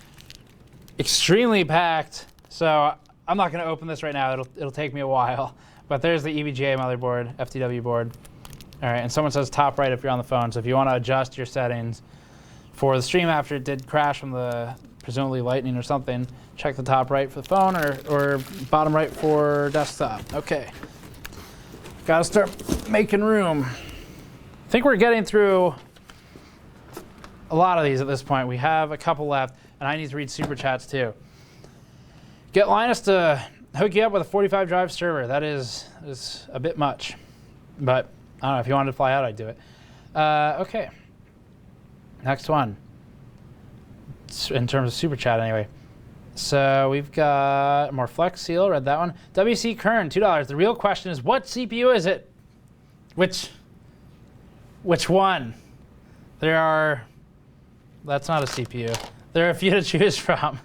extremely packed. So I'm not going to open this right now. It'll take me a while. But there's the EVGA motherboard, FTW board. All right, and someone says top right if you're on the phone. So if you want to adjust your settings for the stream after it did crash from the presumably lightning or something, check the top right for the phone or bottom right for desktop. Okay. Got to start making room. I think we're getting through a lot of these at this point. We have a couple left, and I need to read super chats too. Get Linus to hook you up with a 45 drive server. That is a bit much, but I don't know, if you wanted to fly out, I'd do it. Okay. Next one. In terms of super chat, anyway. So we've got more Flex Seal. Read that one. WC Kern, $2. The real question is, what CPU is it? Which one? That's not a CPU. There are a few to choose from.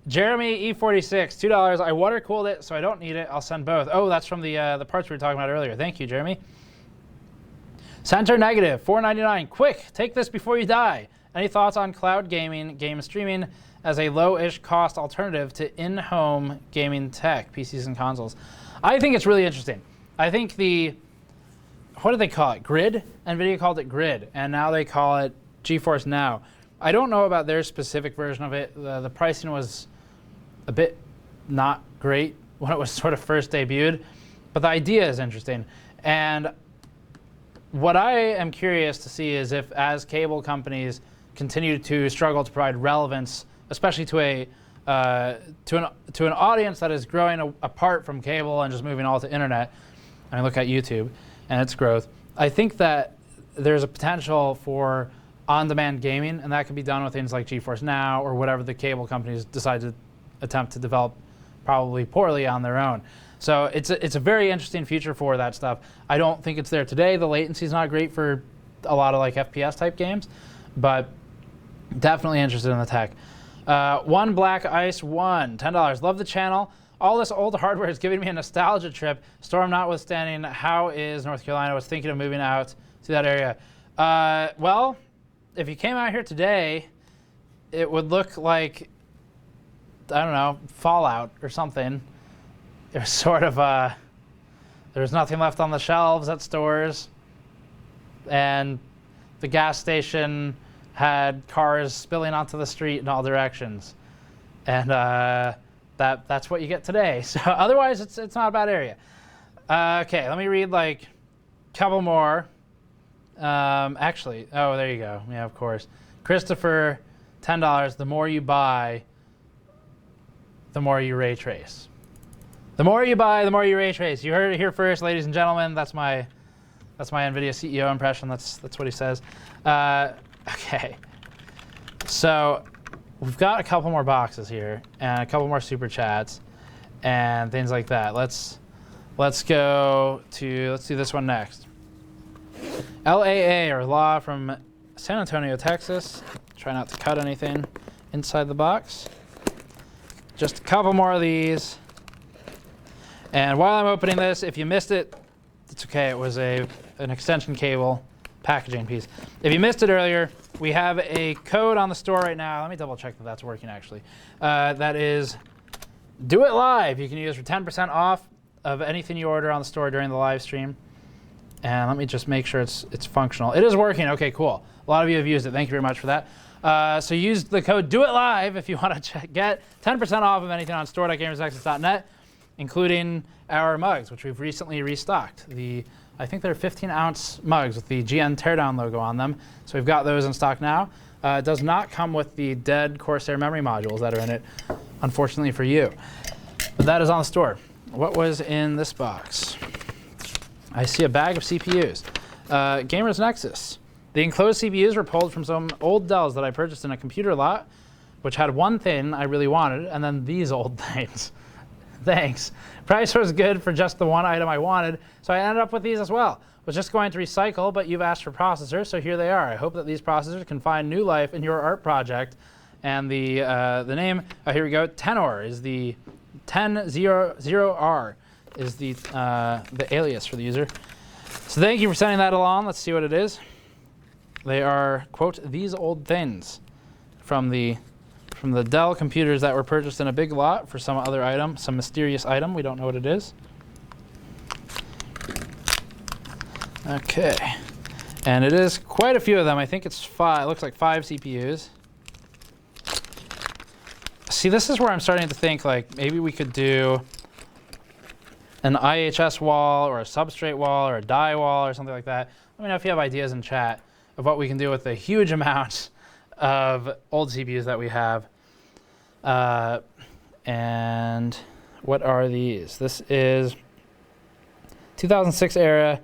Jeremy E46, $2. I water cooled it, so I don't need it. I'll send both. Oh, that's from the parts we were talking about earlier. Thank you, Jeremy. Center Negative, $4.99. Quick, take this before you die. Any thoughts on cloud gaming, game streaming as a low-ish cost alternative to in-home gaming tech, PCs and consoles? I think it's really interesting. I think what did they call it? Grid? NVIDIA called it Grid, and now they call it GeForce Now. I don't know about their specific version of it. The pricing was a bit not great when it was sort of first debuted, but the idea is interesting. And what I am curious to see is if, as cable companies continue to struggle to provide relevance, especially to an audience that is growing apart from cable and just moving all to internet. I mean, look at YouTube and its growth. I think that there's a potential for on-demand gaming, and that can be done with things like GeForce Now or whatever the cable companies decide to attempt to develop, probably poorly on their own. So it's a very interesting future for that stuff. I don't think it's there today. The latency is not great for a lot of like FPS type games, but definitely interested in the tech. One Black Ice One, $10. Love the channel. All this old hardware is giving me a nostalgia trip. Storm notwithstanding, how is North Carolina? I was thinking of moving out to that area. Well, if you came out here today, it would look like, I don't know, Fallout or something. It was sort of, there was nothing left on the shelves at stores. And the gas station had cars spilling onto the street in all directions. And that's what you get today. So otherwise, it's not a bad area. Okay, let me read like a couple more. Actually, oh, there you go. Yeah, of course. Christopher, $10. The more you buy, the more you ray trace. The more you buy, the more you ray trace. You heard it here first, ladies and gentlemen. That's my NVIDIA CEO impression. That's what he says. Okay. So we've got a couple more boxes here and a couple more super chats and things like that. Let's do this one next. LAA, or Law, from San Antonio, Texas. Try not to cut anything inside the box. Just a couple more of these. And while I'm opening this, if you missed it, it's okay. It was an extension cable packaging piece. If you missed it earlier, we have a code on the store right now. Let me double check that that's working, actually. That is Do It Live. You can use for 10% off of anything you order on the store during the live stream. And let me just make sure it's functional. It is working. Okay, cool. A lot of you have used it. Thank you very much for that. So use the code Do It Live if you want to get 10% off of anything on store.gamersnexus.net, including our mugs, which we've recently restocked. I think they're 15-ounce mugs with the GN Teardown logo on them. So we've got those in stock now. It does not come with the dead Corsair memory modules that are in it, unfortunately for you. But that is on the store. What was in this box? I see a bag of CPUs. GamersNexus. The enclosed CPUs were pulled from some old Dells that I purchased in a computer lot, which had one thing I really wanted, and then these old things. Thanks. Price was good for just the one item I wanted, so I ended up with these as well. Was just going to recycle, but you've asked for processors, so here they are. I hope that these processors can find new life in your art project. And the name, oh, here we go, Tenor is the 1000R is the alias for the user. So thank you for sending that along. Let's see what it is. They are, quote, these old things from the Dell computers that were purchased in a big lot for some other item, some mysterious item. We don't know what it is. Okay. And it is quite a few of them. I think it's 5. It looks like 5 CPUs. See, this is where I'm starting to think, like, maybe we could do an IHS wall or a substrate wall or a die wall or something like that. Let me know if you have ideas in chat of what we can do with the huge amount of old CPUs that we have. And what are these? This is 2006 era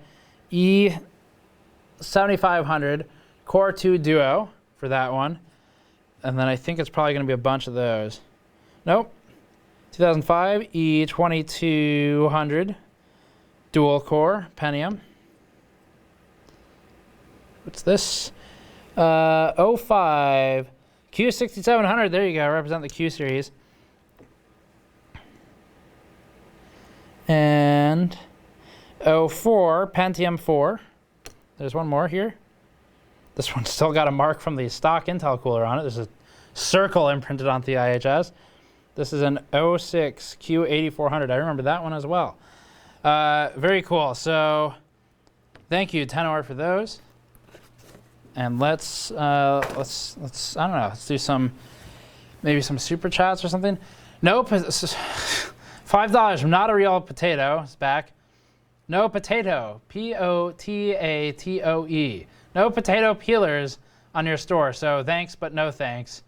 E7500 Core 2 Duo for that one. And then I think it's probably going to be a bunch of those. Nope. 2005 E2200 dual core Pentium. What's this? 05 Q6700. There you go. Represent the Q series. And 04 Pentium 4. There's one more here. This one's still got a mark from the stock Intel cooler on it. There's a circle imprinted onto the IHS. This is an 06 Q8400. I remember that one as well. Very cool. So thank you, Tenor, for those. And let's I don't know, let's do maybe some super chats or something. Nope. $5 from Not a Real Potato is back. No potato. P-O-T-A-T-O-E. No potato peelers on your store, so thanks but no thanks.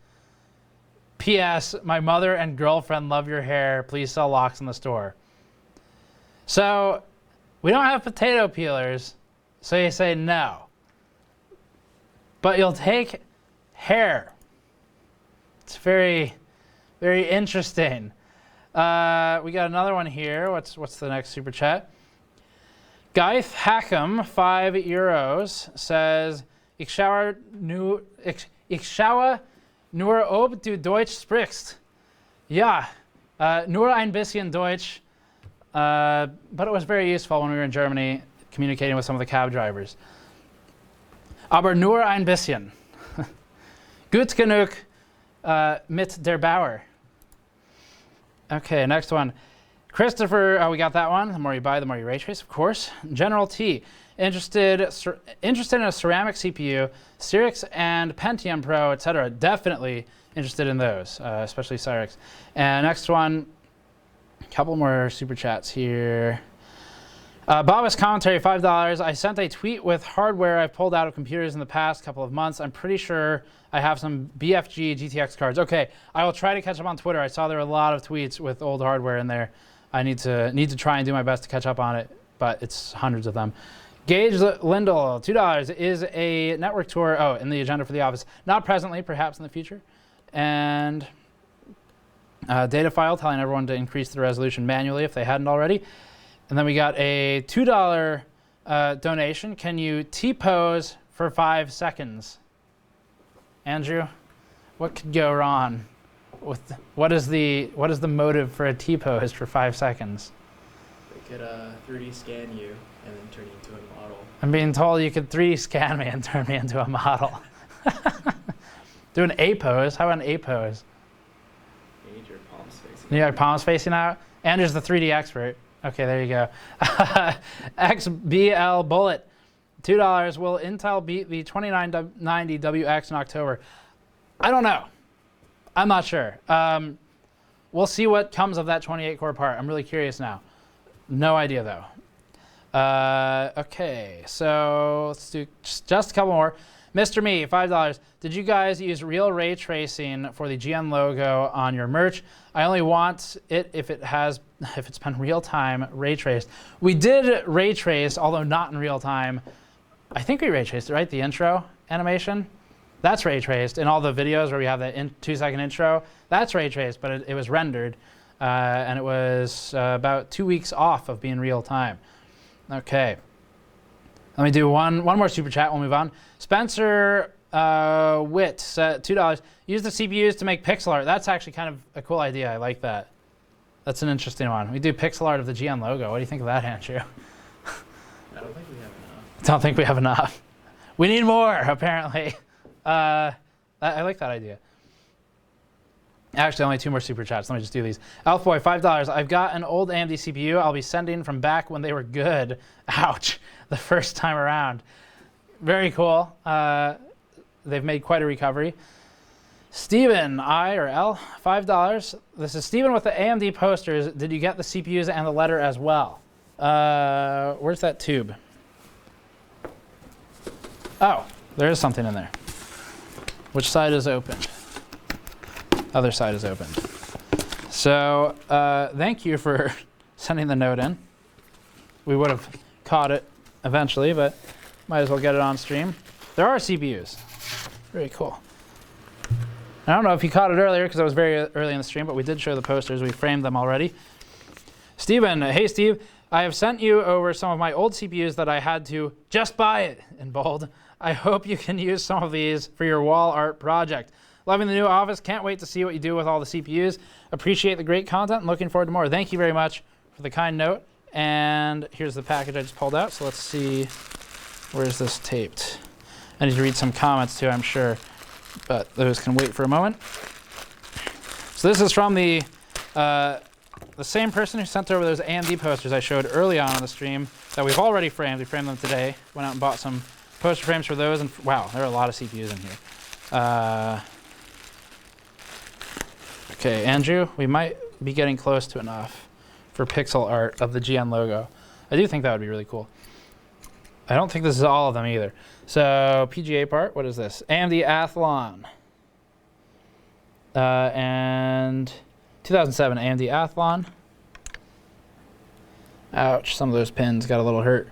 P.S. My mother and girlfriend love your hair. Please sell locks in the store. So we don't have potato peelers, so you say no. But you'll take hair. It's very, very interesting. We got another one here. What's the next super chat? Geith Hackham, €5, says, Ich schaue nur ob du Deutsch sprichst. Ja, nur ein bisschen Deutsch. But it was very useful when we were in Germany communicating with some of the cab drivers. Aber nur ein bisschen. Gut genug mit der Bauer. Okay, next one. Christopher, we got that one. The more you buy, the more you ray trace, of course. General T, interested in a ceramic CPU, Cyrix and Pentium Pro, etc. Definitely interested in those, especially Cyrix. And next one, a couple more super chats here. Bob's commentary, $5. I sent a tweet with hardware I've pulled out of computers in the past couple of months. I'm pretty sure I have some BFG GTX cards. Okay, I will try to catch up on Twitter. I saw there were a lot of tweets with old hardware in there. I need to try and do my best to catch up on it, but it's hundreds of them. Gage Lindell, $2, is a network tour, in the agenda for the office. Not presently, perhaps in the future. And data file telling everyone to increase the resolution manually if they hadn't already. And then we got a $2 donation. Can you T-pose for 5 seconds? Andrew, what could go wrong? What is the motive for a T-pose for 5 seconds? They could 3D scan you and then turn you into a model. I'm being told you could 3D scan me and turn me into a model. Do an A pose. How about an A pose? You need your palms facing. You got your palms facing out? Andrew's the 3D expert. Okay, there you go. XBL Bullet, $2. Will Intel beat the 2990WX in October? I don't know. I'm not sure. We'll see what comes of that 28-core part. I'm really curious now. No idea, though. Okay, so let's do just a couple more. Mr. Me, $5. Did you guys use real ray tracing for the GN logo on your merch? I only want it if it's been real-time ray traced. We did ray trace, although not in real time. I think we ray traced it, right? The intro animation. That's ray traced in all the videos where we have that 2-second intro. That's ray traced, but it was rendered, and it was about 2 weeks off of being real time. Okay. Let me do one more super chat. We'll move on. Spencer Witt, $2. Use the CPUs to make pixel art. That's actually kind of a cool idea. I like that. That's an interesting one. We do pixel art of the GN logo. What do you think of that, Andrew? I don't think we have enough. Don't think we have enough. We need more, apparently. I like that idea. Actually, only 2 more super chats. Let me just do these. Elfboy, $5. I've got an old AMD CPU I'll be sending from back when they were good. Ouch. The first time around. Very cool. They've made quite a recovery. Steven, I or L, $5. This is Steven with the AMD posters. Did you get the CPUs and the letter as well? Where's that tube? Oh, there is something in there. Which side is open? Other side is open. So thank you for sending the note in. We would have caught it eventually, but might as well get it on stream. There are CPUs. Very cool. I don't know if you caught it earlier because I was very early in the stream, but we did show the posters. We framed them already. Steven, hey Steve, I have sent you over some of my old CPUs that I had to just buy it in bold. I hope you can use some of these for your wall art project. Loving the new office. Can't wait to see what you do with all the CPUs. Appreciate the great content and looking forward to more. Thank you very much for the kind note. And here's the package I just pulled out. So let's see, where's this taped? I need to read some comments too, I'm sure, but those can wait for a moment. So this is from the same person who sent over those AMD posters I showed early on the stream that we've already framed. We framed them today. Went out and bought some poster frames for those, and wow, there are a lot of CPUs in here. Okay, Andrew, we might be getting close to enough for pixel art of the GN logo. I do think that would be really cool. I don't think this is all of them either. So PGA part, what is this? AMD Athlon. And 2007 AMD Athlon. Ouch, some of those pins got a little hurt.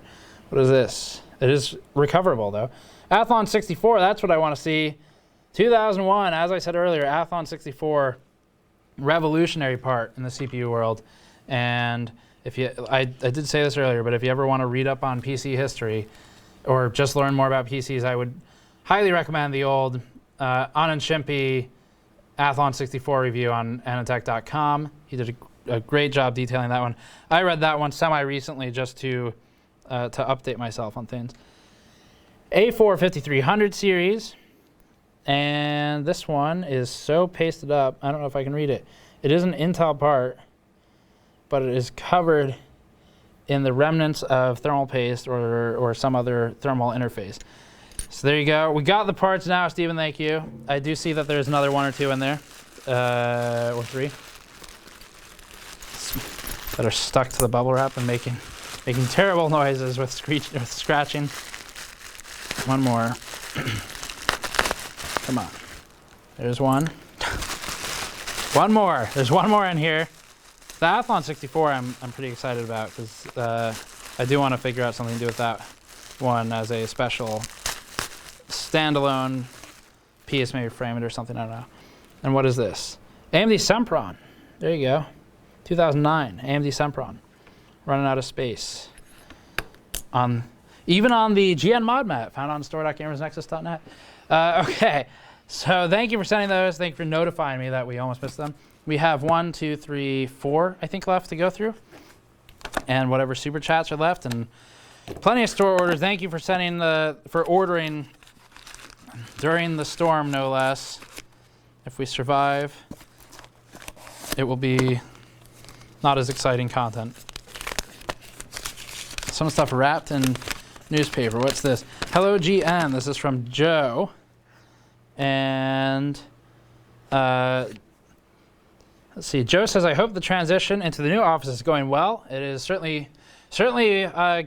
What is this? It is recoverable though. Athlon 64, that's what I want to see. 2001, as I said earlier, Athlon 64, revolutionary part in the CPU world. And if you, I did say this earlier, but if you ever want to read up on PC history or just learn more about PCs, I would highly recommend the old Anand Shimpi Athlon 64 review on anandtech.com. He did a great job detailing that one. I read that one semi-recently just to update myself on things. A4 5300 series. And this one is so pasted up, I don't know if I can read it. It is an Intel part, but it is covered in the remnants of thermal paste or some other thermal interface. So there you go. We got the parts now, Stephen, thank you. I do see that there's another 1 or 2 in there, or 3, that are stuck to the bubble wrap and making terrible noises with scratching. One more. Come on. There's one. One more. There's one more in here. The Athlon 64 I'm pretty excited about because I do want to figure out something to do with that one as a special standalone piece, maybe frame it or something, I don't know. And what is this? AMD Sempron. There you go. 2009, AMD Sempron. Running out of space. Even on the GN mod map, found on store.gamersnexus.net. Okay, so thank you for sending those. Thank you for notifying me that we almost missed them. We have 1, 2, 3, 4, I think, left to go through. And whatever super chats are left, and plenty of store orders. Thank you for ordering during the storm, no less. If we survive, it will be not as exciting content. Some stuff wrapped in newspaper. What's this? Hello, GN. This is from Joe. And let's see. Joe says, I hope the transition into the new office is going well. It is certainly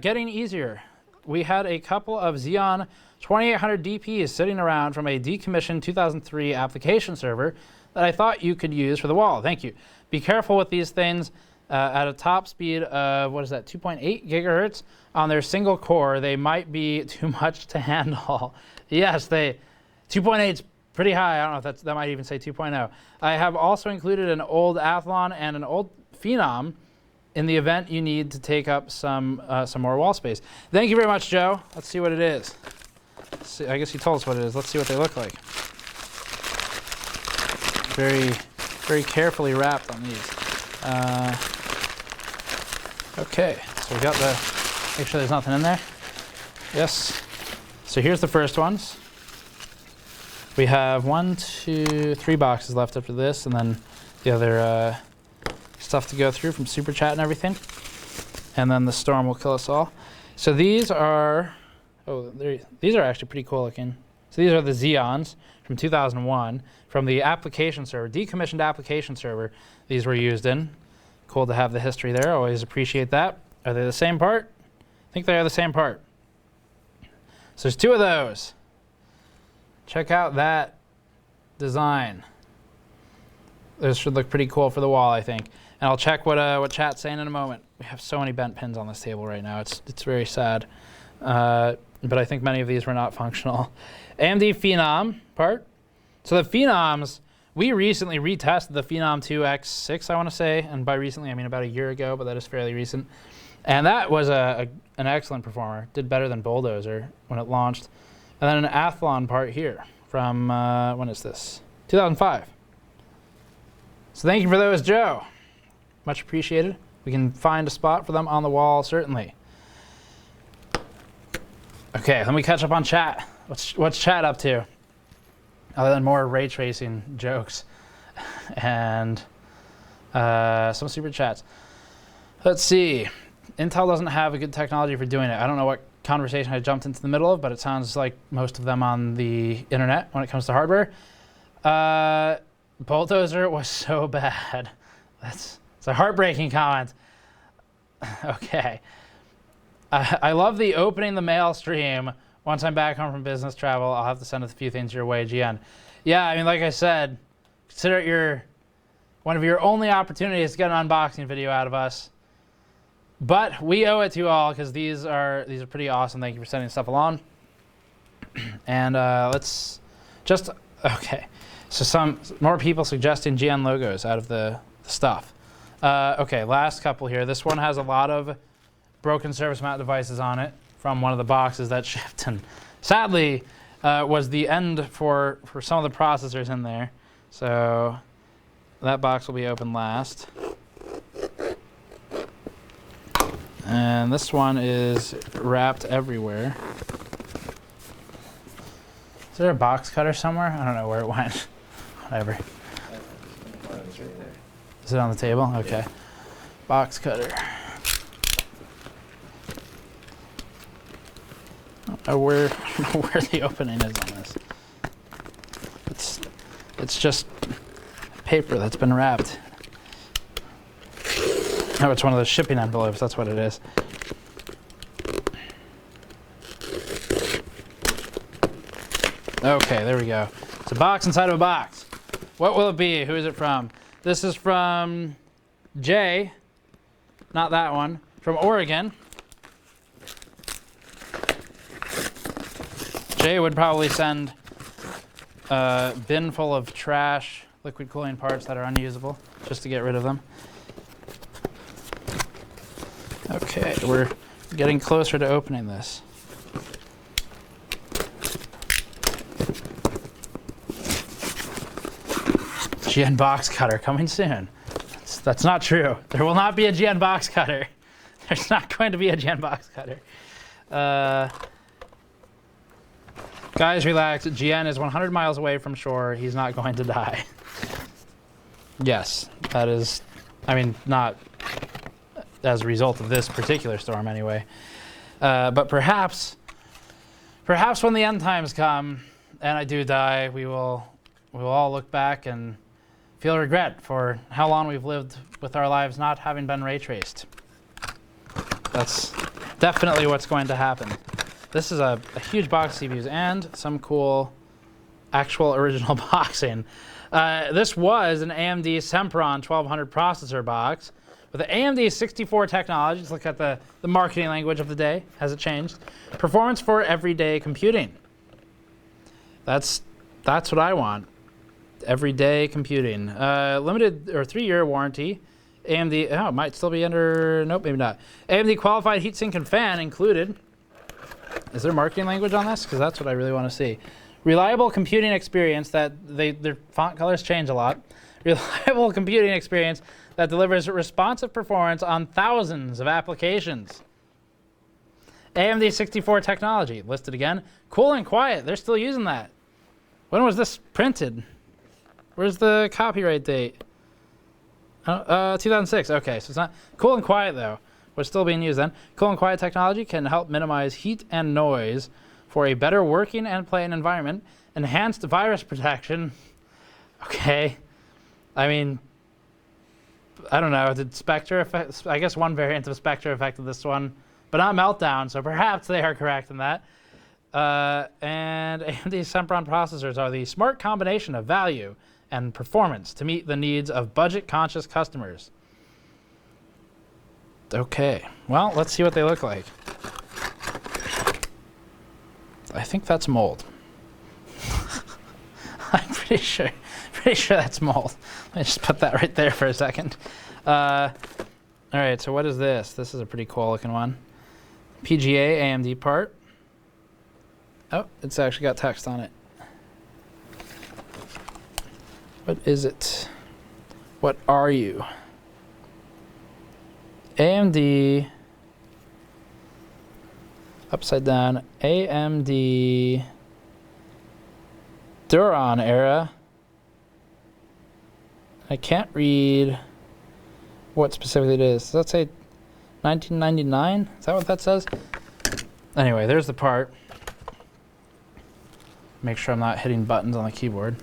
getting easier. We had a couple of Xeon 2800 DPs sitting around from a decommissioned 2003 application server that I thought you could use for the wall. Thank you. Be careful with these things. At a top speed of, 2.8 gigahertz on their single core, they might be too much to handle. Yes, 2.8 is pretty high. I don't know if that might even say 2.0. I have also included an old Athlon and an old Phenom in the event you need to take up some more wall space. Thank you very much, Joe. Let's see what it is. See, I guess you told us what it is. Let's see what they look like. Very, very carefully wrapped on these. Okay, so we got make sure there's nothing in there. Yes. So here's the first ones. We have 1, 2, 3 boxes left after this, and then the other stuff to go through from Super Chat and everything. And then the storm will kill us all. So these are, these are actually pretty cool looking. So these are the Xeons from 2001 from the application server, decommissioned application server these were used in. Cool to have the history there, always appreciate that. Are they the same part? I think they are the same part. So there's 2 of those. Check out that design. This should look pretty cool for the wall, I think. And I'll check what chat's saying in a moment. We have so many bent pins on this table right now. It's very sad. But I think many of these were not functional. AMD Phenom part. So the Phenoms, we recently retested the Phenom 2X6, I want to say. And by recently, I mean about a year ago, but that is fairly recent. And that was an excellent performer. Did better than Bulldozer when it launched. And then an Athlon part here from, when is this? 2005. So thank you for those, Joe. Much appreciated. We can find a spot for them on the wall, certainly. Okay, let me catch up on chat. What's chat up to? Other than more ray tracing jokes and some super chats. Let's see. Intel doesn't have a good technology for doing it. I don't know what conversation I jumped into the middle of, but it sounds like most of them on the internet when it comes to hardware. Bulldozer was so bad. It's a heartbreaking comment. Okay. I love the opening the mail stream. Once I'm back home from business travel, I'll have to send a few things your way, GN. Yeah, I mean, like I said, consider it one of your only opportunities to get an unboxing video out of us. But we owe it to you all because these are pretty awesome. Thank you for sending stuff along. And let's just, okay. So some more people suggesting GN logos out of the stuff. Okay, last couple here. This one has a lot of broken service mount devices on it from one of the boxes that shipped, and sadly was the end for some of the processors in there. So that box will be open last. And this one is wrapped everywhere. Is there a box cutter somewhere? I don't know where it went. Whatever. Is it on the table? Okay. Yeah. Box cutter. I don't know where the opening is on this. It's just paper that's been wrapped. Oh, it's one of those shipping envelopes. That's what it is. Okay, there we go. It's a box inside of a box. What will it be? Who is it from? This is from Jay. Not that one. From Oregon. Jay would probably send a bin full of trash, liquid cooling parts that are unusable, just to get rid of them. Okay, we're getting closer to opening this. GN box cutter coming soon. That's not true. There will not be a GN box cutter. There's not going to be a GN box cutter. Guys, relax. GN is 100 miles away from shore. He's not going to die. Yes, that is, I mean, not as a result of this particular storm anyway. But perhaps when the end times come and I do die, we will all look back and feel regret for how long we've lived with our lives not having been ray traced. That's definitely what's going to happen. This is a huge box of CPUs and some cool actual original boxing. This was an AMD Sempron 1200 processor box with the AMD 64 technology. Let's look at the marketing language of the day. Has it changed? Performance for everyday computing. That's what I want. Everyday computing. Limited or 3-year warranty. AMD, oh, it might still be under, nope, maybe not. AMD qualified heatsink and fan included. Is there marketing language on this? Because that's what I really want to see. Reliable computing experience that their font colors change a lot. Reliable computing experience that delivers responsive performance on thousands of applications. AMD 64 technology, listed again. Cool and quiet, they're still using that. When was this printed? Where's the copyright date? 2006, okay, so it's not. Cool and quiet though, was still being used then. Cool and quiet technology can help minimize heat and noise for a better working and playing environment. Enhanced virus protection. Okay. I mean, I don't know. Did Spectre affect? I guess one variant of Spectre affected this one, but not Meltdown, so perhaps they are correct in that. And AMD Sempron processors are the smart combination of value and performance to meet the needs of budget-conscious customers. Okay. Well, let's see what they look like. I think that's mold. I'm pretty sure that's mold. Let me just put that right there for a second. All right, so what is this? This is a pretty cool looking one. PGA AMD part. Oh, it's actually got text on it. What is it? What are you? AMD upside down AMD Duron era. I can't read what specifically it is. Does that say 1999? Is that what that says? Anyway, there's the part. Make sure I'm not hitting buttons on the keyboard.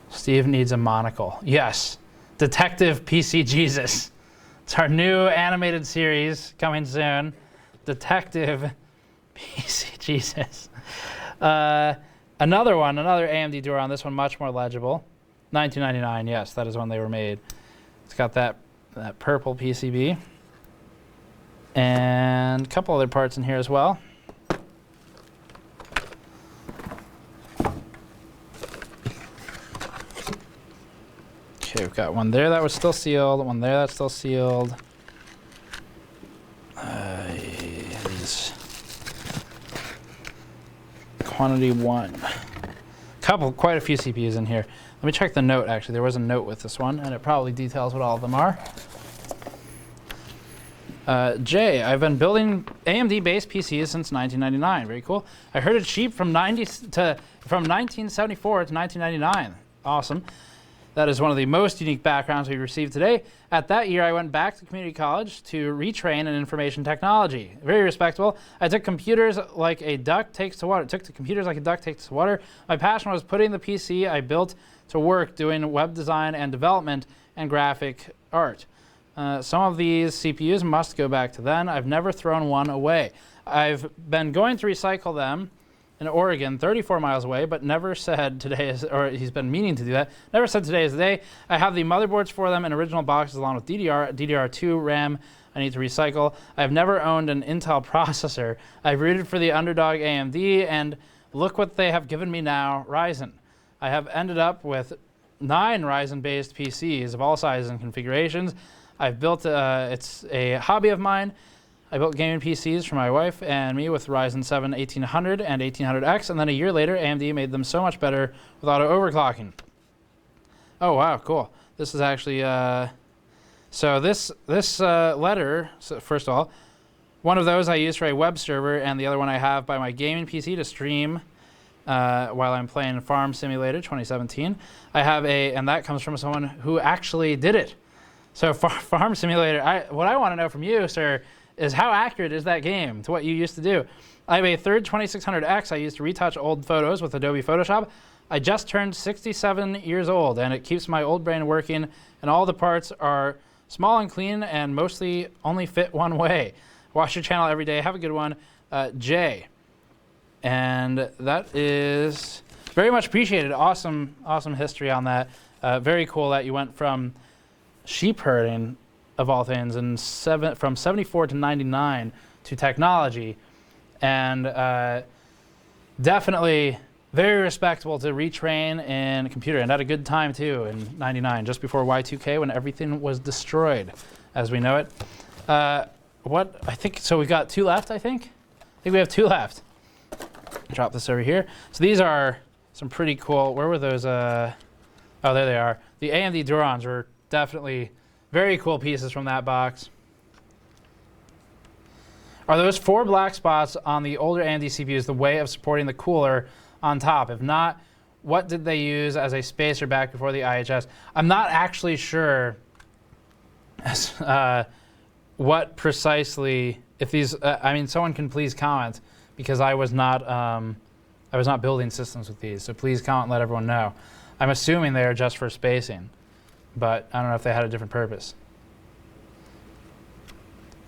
Steve needs a monocle. Yes. Detective PC Jesus. It's our new animated series coming soon. Detective PC Jesus. Another AMD Duron. This one much more legible. 1999. Yes, that is when they were made. It's got that purple PCB and a couple other parts in here as well. Okay, we've got one there that was still sealed, one there that's still sealed. These quantity 1. Quite a few CPUs in here. Let me check the note, actually. There was a note with this one, and it probably details what all of them are. Jay, I've been building AMD-based PCs since 1999. Very cool. I heard it cheap from 1974 to 1999. Awesome. That is one of the most unique backgrounds we've received today. At that year, I went back to community college to retrain in information technology. Very respectable. I took computers like a duck takes to water. My passion was putting the PC I built to work doing web design and development and graphic art. Some of these CPUs must go back to then. I've never thrown one away. I've been going to recycle them in Oregon, 34 miles away, but never said today is, or he's been meaning to do that. Never said today is the day. I have the motherboards for them in original boxes along with DDR2 RAM I need to recycle. I've never owned an Intel processor. I've rooted for the underdog AMD, and look what they have given me now, Ryzen. I have ended up with 9 Ryzen-based PCs of all sizes and configurations. I've built, it's a hobby of mine. I built gaming PCs for my wife and me with Ryzen 7 1800 and 1800X, and then a year later, AMD made them so much better with auto overclocking. Oh, wow, cool. This is actually, so this letter, so first of all, one of those I use for a web server, and the other one I have by my gaming PC to stream while I'm playing Farm Simulator 2017. I have and that comes from someone who actually did it. So Farm Simulator, what I want to know from you, sir, is how accurate is that game to what you used to do? I have a third 2600X I used to retouch old photos with Adobe Photoshop. I just turned 67 years old, and it keeps my old brain working, and all the parts are small and clean and mostly only fit one way. Watch your channel every day. Have a good one. Jay. And that is very much appreciated. Awesome history on that. Very cool that you went from sheep herding, of all things, and from 74 to 99 to technology, and definitely very respectable to retrain in a computer, and at a good time too in 99, just before Y2K when everything was destroyed as we know it. So we got 2 left, I think we have 2 left. Drop this over here. So these are some pretty cool, where were those? Oh, there they are. The AMD Durons were definitely Very cool pieces from that box. Are those 4 black spots on the older AMD CPUs the way of supporting the cooler on top? If not, what did they use as a spacer back before the IHS? I'm not actually sure what precisely, if these, I mean, someone can please comment, because I was not building systems with these, so please comment and let everyone know. I'm assuming they are just for spacing, but I don't know if they had a different purpose.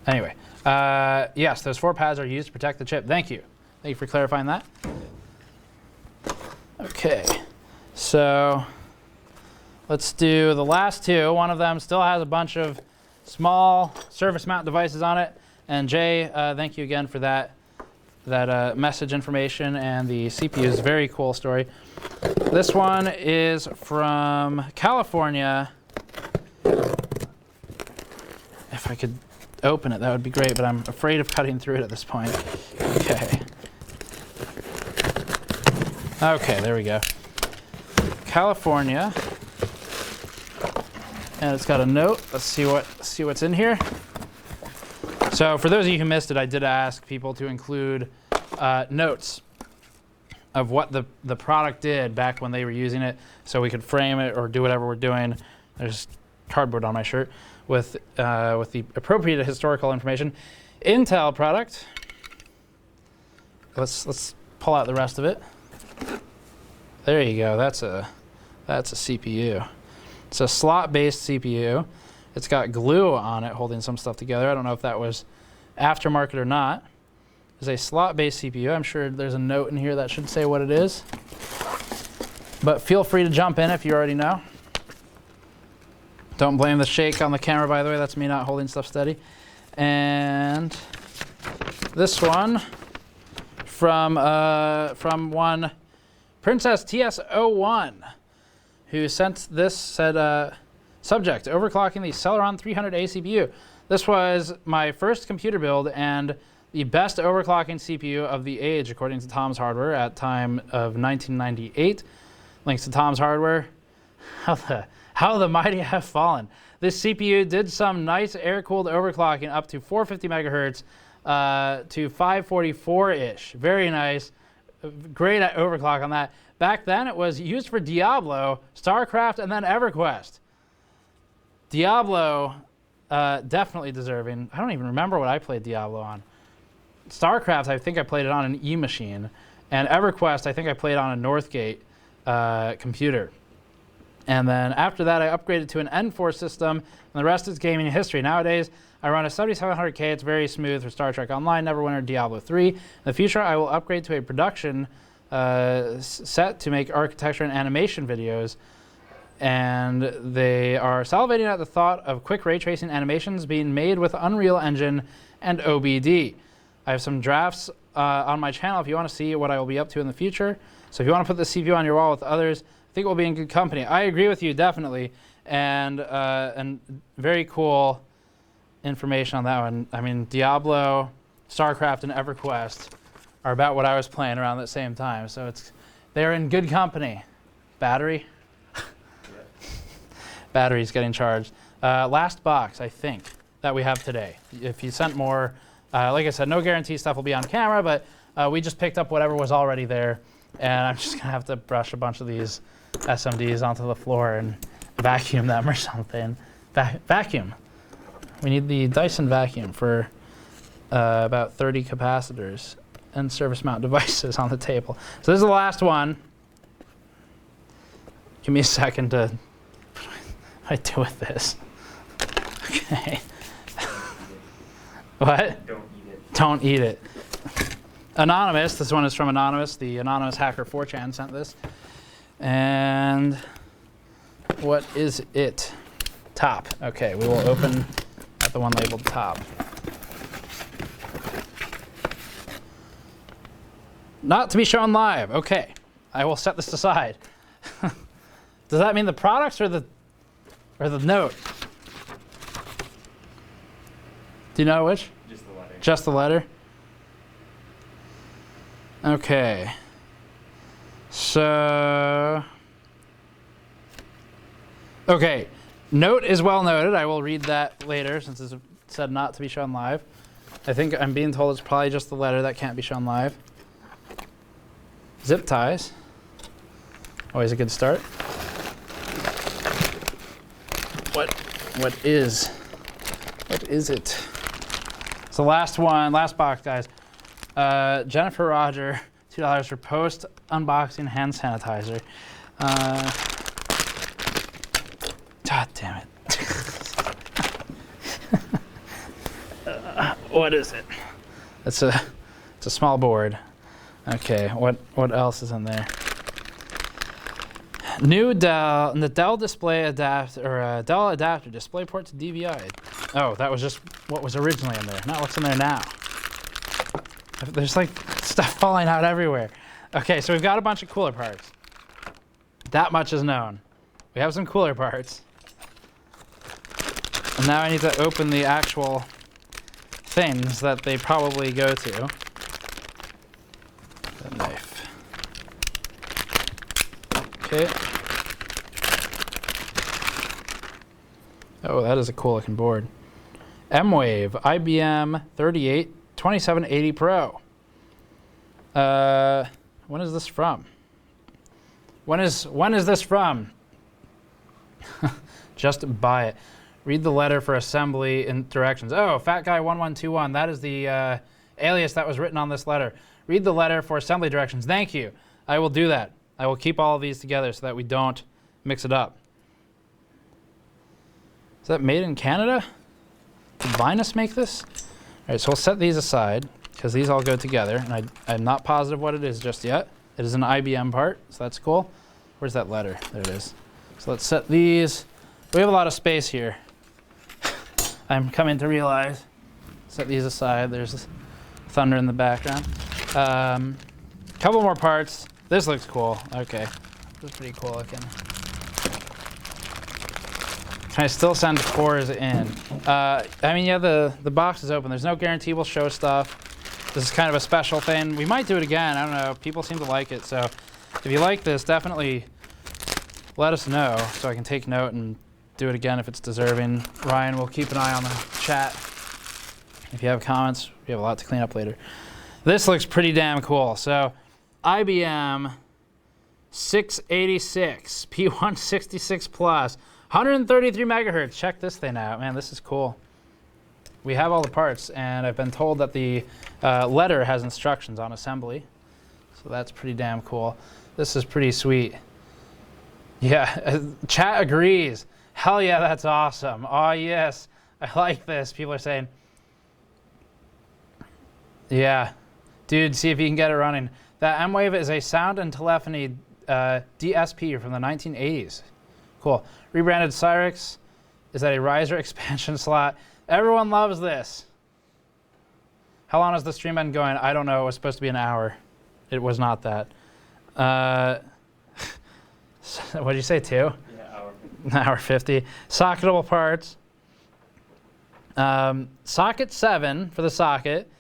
Anyway, yes, those 4 pads are used to protect the chip. Thank you. Thank you for clarifying that. Okay, so let's do the last 2. One of them still has a bunch of small surface mount devices on it. And Jay, thank you again for that message information, and the CPU is a very cool story. This one is from California. If I could open it, that would be great, but I'm afraid of cutting through it at this point. Okay. Okay, there we go. California. And it's got a note. Let's see what's in here. So for those of you who missed it, I did ask people to include notes of what the product did back when they were using it, so we could frame it or do whatever we're doing. There's cardboard on my shirt with the appropriate historical information. Intel product. Let's pull out the rest of it. There you go. That's a CPU. It's a slot-based CPU. It's got glue on it holding some stuff together. I don't know if that was aftermarket or not. It's a slot-based CPU. I'm sure there's a note in here that should say what it is. But feel free to jump in if you already know. Don't blame the shake on the camera, by the way. That's me not holding stuff steady. And this one from one Princess TS01, who sent this, said, subject, overclocking the Celeron 300A CPU. This was my first computer build and the best overclocking CPU of the age, according to Tom's Hardware, at time of 1998. Links to Tom's Hardware. How the mighty have fallen. This CPU did some nice air-cooled overclocking up to 450 megahertz to 544-ish. Very nice. Great at overclock on that. Back then, it was used for Diablo, StarCraft, and then EverQuest. Diablo, definitely deserving. I don't even remember what I played Diablo on. StarCraft, I think I played it on an E-machine. And EverQuest, I think I played on a Northgate computer. And then after that, I upgraded to an N4 system, and the rest is gaming history. Nowadays, I run a 7700K. It's very smooth for Star Trek Online, Neverwinter, Diablo 3. In the future, I will upgrade to a production set to make architecture and animation videos. And they are salivating at the thought of quick ray tracing animations being made with Unreal Engine and OBD. I have some drafts on my channel if you want to see what I will be up to in the future. So if you want to put the CPU on your wall with others, I think we'll be in good company. I agree with you, definitely. And very cool information on that one. I mean, Diablo, StarCraft, and EverQuest are about what I was playing around that same time. So they're in good company. Battery? Battery's getting charged. Last box, I think, that we have today. If you sent more, like I said, no guarantee stuff will be on camera, but we just picked up whatever was already there. And I'm just going to have to brush a bunch of these SMDs onto the floor and vacuum them or something. Vacuum. We need the Dyson vacuum for about 30 capacitors and service mount devices on the table. So this is the last one. Give me a second to... What do I do with this? Okay. What? Don't eat it. Don't eat it. Anonymous, this one is from Anonymous. The Anonymous Hacker 4chan sent this. And what is it? Top. Okay, we will open at the one labeled top. Not to be shown live. Okay, I will set this aside. Does that mean the products or the note? Do you know which? Just the letter. Just the letter? Okay. So, okay, Note is well noted. I will read that later since it's said not to be shown live. I think I'm being told it's probably just the letter that can't be shown live. Zip ties. Always a good start. What is it? It's the last one, last box, guys. Jennifer Roger, $2 for post unboxing hand sanitizer. God damn it. What is it? It's a small board. Okay, what else is in there? New the Dell display adapter, or Dell adapter display port to DVI. Oh, that was just what was originally in there, not what's in there now. There's like stuff falling out everywhere. Okay, so we've got a bunch of cooler parts. That much is known. We have some cooler parts. And now I need to open the actual things that they probably go to. The knife. Okay. Oh, that is a cool looking board. M-Wave IBM 2780 Pro. When is this from? When is this from? Just buy it. Read the letter for assembly and directions. Oh, Fat Guy 1121. That is the alias that was written on this letter. Read the letter for assembly directions. Thank you. I will do that. I will keep all of these together so that we don't mix it up. Is that made in Canada? Did Linus make this? All right, so we'll set these aside because these all go together, and I'm not positive what it is just yet. It is an IBM part, so that's cool. Where's that letter? There it is. So let's set these. We have a lot of space here. I'm coming to realize. Set these aside. There's thunder in the background. Couple more parts. This looks cool. Okay, this is pretty cool looking. Can I still send cores in? I mean, yeah, the box is open. There's no guarantee we'll show stuff. This is kind of a special thing. We might do it again. I don't know. People seem to like it. So if you like this, definitely let us know so I can take note and do it again if it's deserving. Ryan will keep an eye on the chat. If you have comments, we have a lot to clean up later. This looks pretty damn cool. So IBM 686 P166 Plus, 133 megahertz. Check this thing out. Man, this is cool. We have all the parts, and I've been told that the letter has instructions on assembly. So that's pretty damn cool. This is pretty sweet. Yeah, chat agrees. Hell yeah, that's awesome. Oh yes, I like this. People are saying, yeah. Dude, see if you can get it running. That M-Wave is a sound and telephony DSP from the 1980s. Cool. Rebranded Cyrix. Is that a riser expansion slot? Everyone loves this. How long has the stream been going? I don't know. It was supposed to be an hour. It was not that. What did you say, 2? Yeah, hour 50. Hour 50. Socketable parts. Socket 7 for the socket.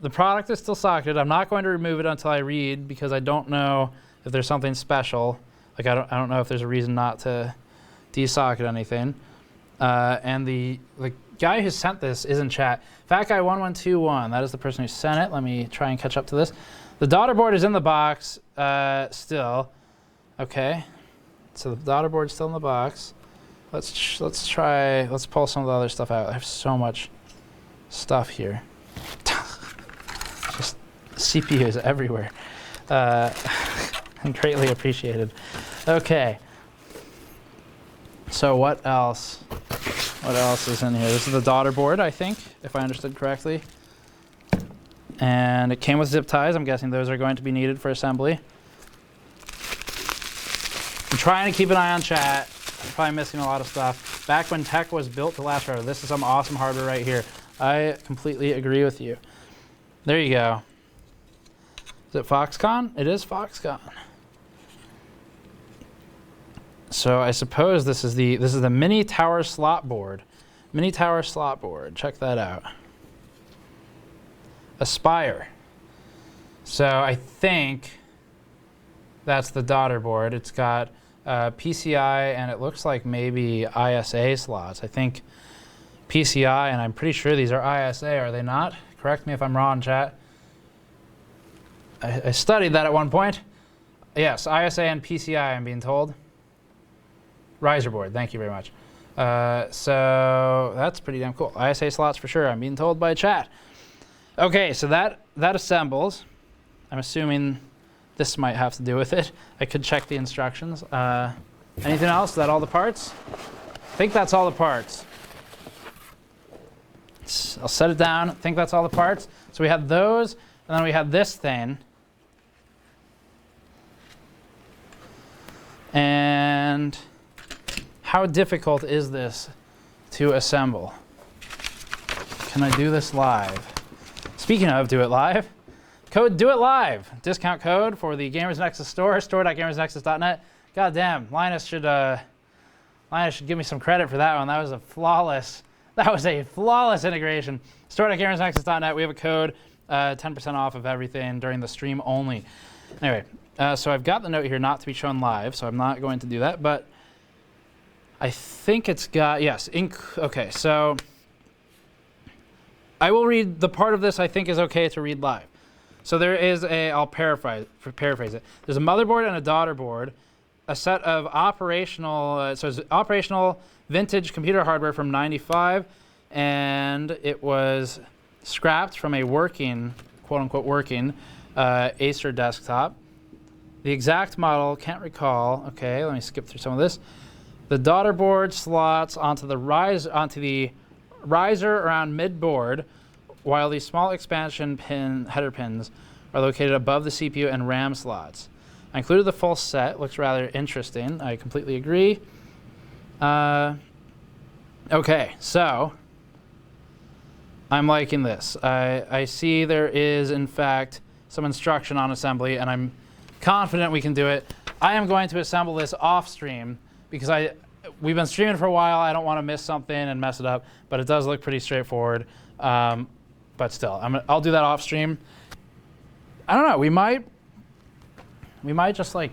The product is still socketed. I'm not going to remove it until I read because I don't know if there's something special. Like I don't know if there's a reason not to desocket anything. And the guy who sent this is in chat. Fat Guy 1121. That is the person who sent it. Let me try and catch up to this. The daughter board is in the box still. Okay. So the daughter board's still in the box. Let's pull some of the other stuff out. I have so much stuff here. Just CPUs everywhere. Greatly appreciated. Okay. So what else? What else is in here? This is the daughter board, I think, if I understood correctly. And it came with zip ties. I'm guessing those are going to be needed for assembly. I'm trying to keep an eye on chat. I'm probably missing a lot of stuff. Back when tech was built to last forever, this is some awesome hardware right here. I completely agree with you. There you go. Is it Foxconn? It is Foxconn. So I suppose this is the mini tower slot board. Mini tower slot board. Check that out. Aspire. So I think that's the daughter board. It's got PCI, and it looks like maybe ISA slots. I think PCI, and I'm pretty sure these are ISA, are they not? Correct me if I'm wrong, chat. I studied that at one point. Yes, ISA and PCI, I'm being told. Riser board, thank you very much. So that's pretty damn cool. ISA slots for sure, I'm being told by chat. Okay, so that assembles. I'm assuming this might have to do with it. I could check the instructions. Anything else? Is that all the parts? I think that's all the parts. I'll set it down. I think that's all the parts. So we had those, and then we had this thing. And how difficult is this to assemble? Can I do this live? Speaking of do it live, code do it live. Discount code for the GamersNexus store, store.gamersnexus.net. God damn, Linus should give me some credit for that one. That was a flawless integration. Store.gamersnexus.net. We have a code, 10% off of everything during the stream only. Anyway, so I've got the note here not to be shown live, so I'm not going to do that, but I think it's got, yes, okay, so I will read the part of this I think is okay to read live. So there is I'll paraphrase it. There's a motherboard and a daughter board, a set of operational, so it's operational vintage computer hardware from '95, and it was scrapped from a working, quote-unquote working, Acer desktop. The exact model, can't recall. Okay, let me skip through some of this. The daughter board slots onto the riser around mid-board, while the small expansion header pins are located above the CPU and RAM slots. I included the full set. Looks rather interesting. I completely agree. Okay, so I'm liking this. I see there is, in fact, some instruction on assembly, and I'm confident we can do it. I am going to assemble this off stream because we've been streaming for a while. I don't want to miss something and mess it up, but it does look pretty straightforward. But still, I'll do that off stream. I don't know. We might just like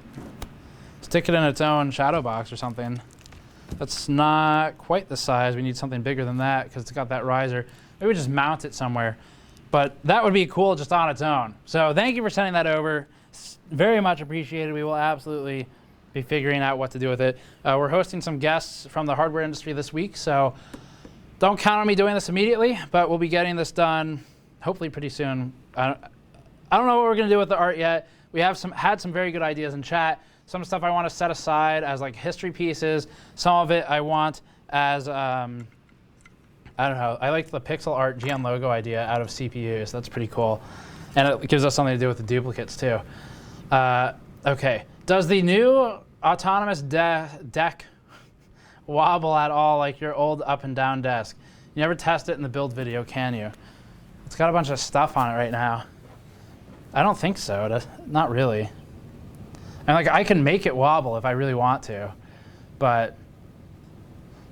stick it in its own shadow box or something. That's not quite the size. We need something bigger than that because it's got that riser. Maybe we just mount it somewhere. But that would be cool just on its own. So thank you for sending that over. It's very much appreciated. We will absolutely be figuring out what to do with it. We're hosting some guests from the hardware industry this week, so don't count on me doing this immediately, but we'll be getting this done hopefully pretty soon. I don't know what we're going to do with the art yet. We have had some very good ideas in chat. Some stuff I want to set aside as like history pieces. Some of it I want as, I don't know, I like the pixel art GN logo idea out of CPUs. That's pretty cool. And it gives us something to do with the duplicates too. Okay, does the new autonomous deck wobble at all like your old up and down desk? You never test it in the build video, can you? It's got a bunch of stuff on it right now. I don't think so, not really. And like I can make it wobble if I really want to, but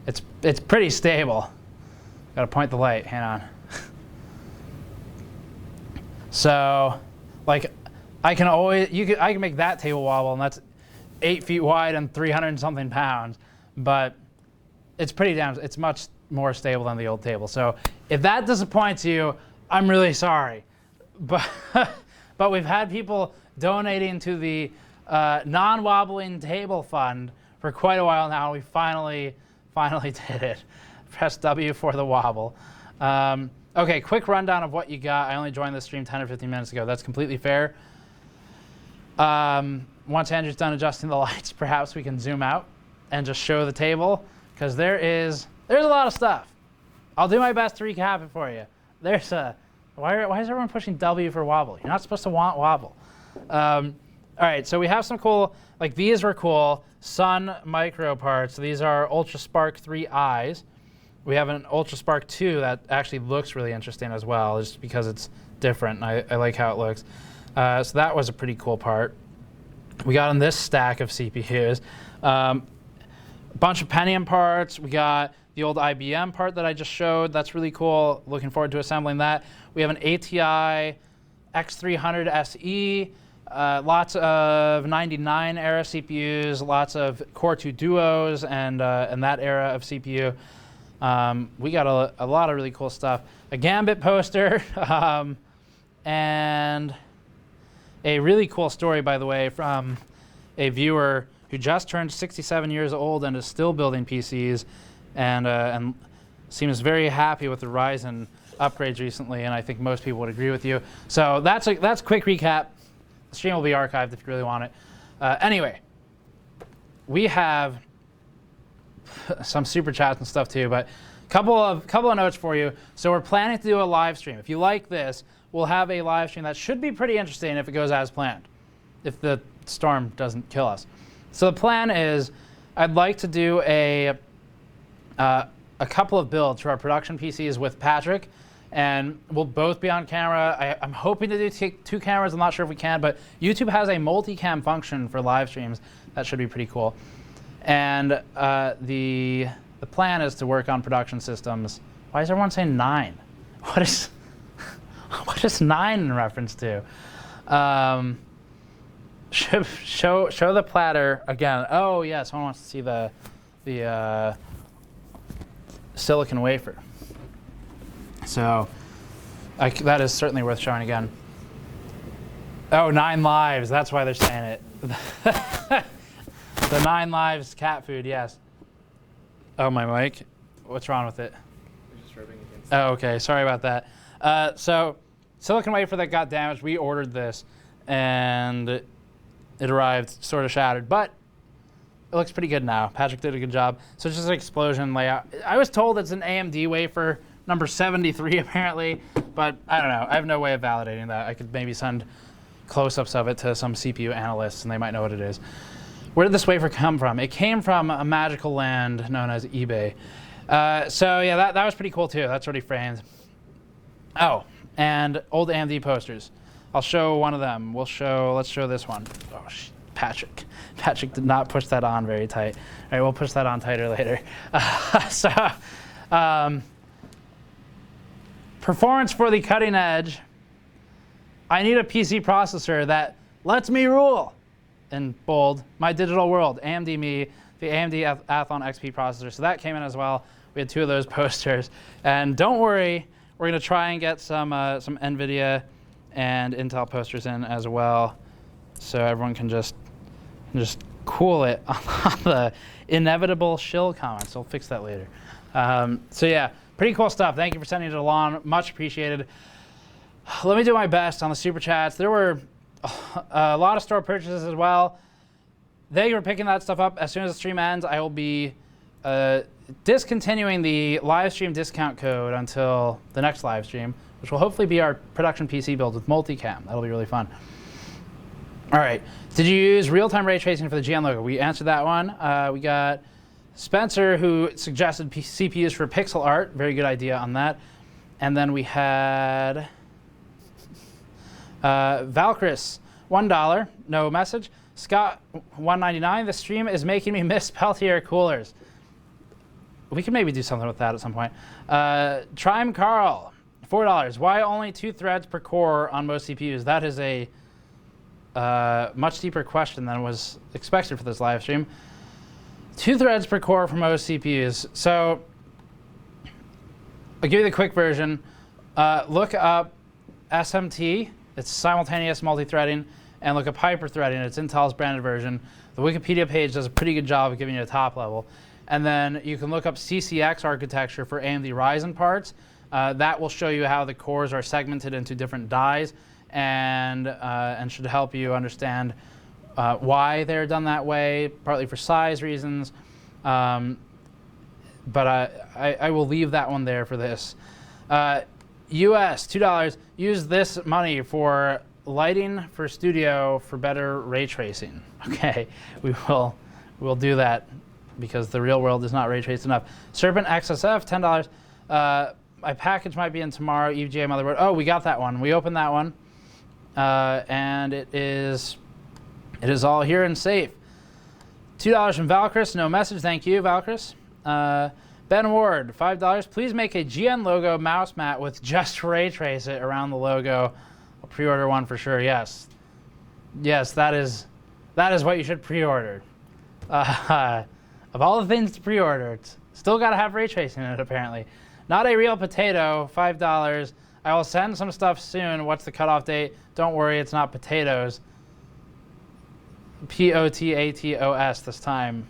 it's pretty stable. Gotta point the light, hang on. So, like, I can make that table wobble, and that's 8 feet wide and 300 and something pounds, but it's much more stable than the old table. So if that disappoints you, I'm really sorry. But we've had people donating to the non-wobbling table fund for quite a while now. We finally did it. Press W for the wobble. Okay, quick rundown of what you got. I only joined the stream 10 or 15 minutes ago. That's completely fair. Once Andrew's done adjusting the lights, perhaps we can zoom out and just show the table, because there's a lot of stuff. I'll do my best to recap it for you. Why is everyone pushing W for wobble? You're not supposed to want wobble. All right, so we have some cool, like these were cool, Sun micro parts. So these are Ultra Spark 3 eyes. We have an Ultra Spark 2 that actually looks really interesting as well, just because it's different. And I like how it looks. So that was a pretty cool part. We got on this stack of CPUs. A bunch of Pentium parts. We got the old IBM part that I just showed. That's really cool. Looking forward to assembling that. We have an ATI X300 SE. Lots of 99 era CPUs, lots of Core 2 Duos, and that era of CPU. We got a lot of really cool stuff. A Gambit poster, and a really cool story, by the way, from a viewer who just turned 67 years old and is still building PCs, and seems very happy with the Ryzen upgrades recently, and I think most people would agree with you. So that's a quick recap. The stream will be archived if you really want it. Anyway, we have some super chats and stuff too, but couple of notes for you. So we're planning to do a live stream. If you like this, we'll have a live stream that should be pretty interesting if it goes as planned, if the storm doesn't kill us. So the plan is, I'd like to do a couple of builds for our production PCs with Patrick, and we'll both be on camera. I'm hoping to do two cameras. I'm not sure if we can, but YouTube has a multicam function for live streams. That should be pretty cool. And the plan is to work on production systems. Why is everyone saying 9? What is 9 in reference to? Show the platter again. Oh yeah, someone wants to see the silicon wafer. So that is certainly worth showing again. Oh, 9 lives. That's why they're saying it. The 9 lives cat food. Yes. Oh, my mic. What's wrong with it? We're just rubbing against Oh, okay. Sorry about that. So silicon wafer that got damaged. We ordered this, and it arrived sort of shattered, but it looks pretty good now. Patrick did a good job. So it's just an explosion layout. I was told it's an AMD wafer, number 73 apparently, but I don't know. I have no way of validating that. I could maybe send close-ups of it to some CPU analysts, and they might know what it is. Where did this wafer come from? It came from a magical land known as eBay. So yeah, that was pretty cool too. That's already framed. Oh, and old AMD posters. I'll show one of them. Let's show this one. Oh, Patrick did not push that on very tight. All right, we'll push that on tighter later. Performance for the cutting edge. I need a PC processor that lets me rule. In bold, my digital world, AMD Me, the AMD Athlon XP processor. So that came in as well. We had 2 of those posters. And don't worry, we're going to try and get some NVIDIA and Intel posters in as well, so everyone can just cool it on the inevitable shill comments. We'll fix that later. So yeah, pretty cool stuff. Thank you for sending it along. Much appreciated. Let me do my best on the super chats. There were a lot of store purchases as well. They were picking that stuff up. As soon as the stream ends, I will be discontinuing the live stream discount code until the next live stream, which will hopefully be our production PC build with multicam. That'll be really fun. All right. Did you use real-time ray tracing for the GN logo? We answered that one. We got Spencer, who suggested CPUs for pixel art. Very good idea on that. And then we had Valkyris, $1, no message. Scott, $1.99. The stream is making me miss Peltier coolers. We can maybe do something with that at some point. Trime Carl, $4. Why only 2 threads per core on most CPUs? That is a much deeper question than was expected for this live stream. 2 threads per core for most CPUs. So I'll give you the quick version. Look up SMT. It's simultaneous multi-threading, and look up hyper-threading. It's Intel's branded version. The Wikipedia page does a pretty good job of giving you a top level. And then you can look up CCX architecture for AMD Ryzen parts. That will show you how the cores are segmented into different dies, and should help you understand why they're done that way, partly for size reasons. But I will leave that one there for this. US, $2. Use this money for lighting for studio for better ray tracing. Okay, we'll do that because the real world is not ray traced enough. Serpent XSF, $10. My package might be in tomorrow. EVGA motherboard. Oh, we got that one. We opened that one, and it is all here and safe. $2 from Valkyris. No message. Thank you, Valkyris. Ben Ward, $5. Please make a GN logo mouse mat with just ray trace it around the logo. I'll pre-order one for sure. Yes, Yes, that is what you should pre-order. Of all the things to pre-order, it's still got to have ray tracing in it, apparently. Not a real potato, $5. I will send some stuff soon. What's the cutoff date? Don't worry, it's not potatoes. P-O-T-A-T-O-S this time.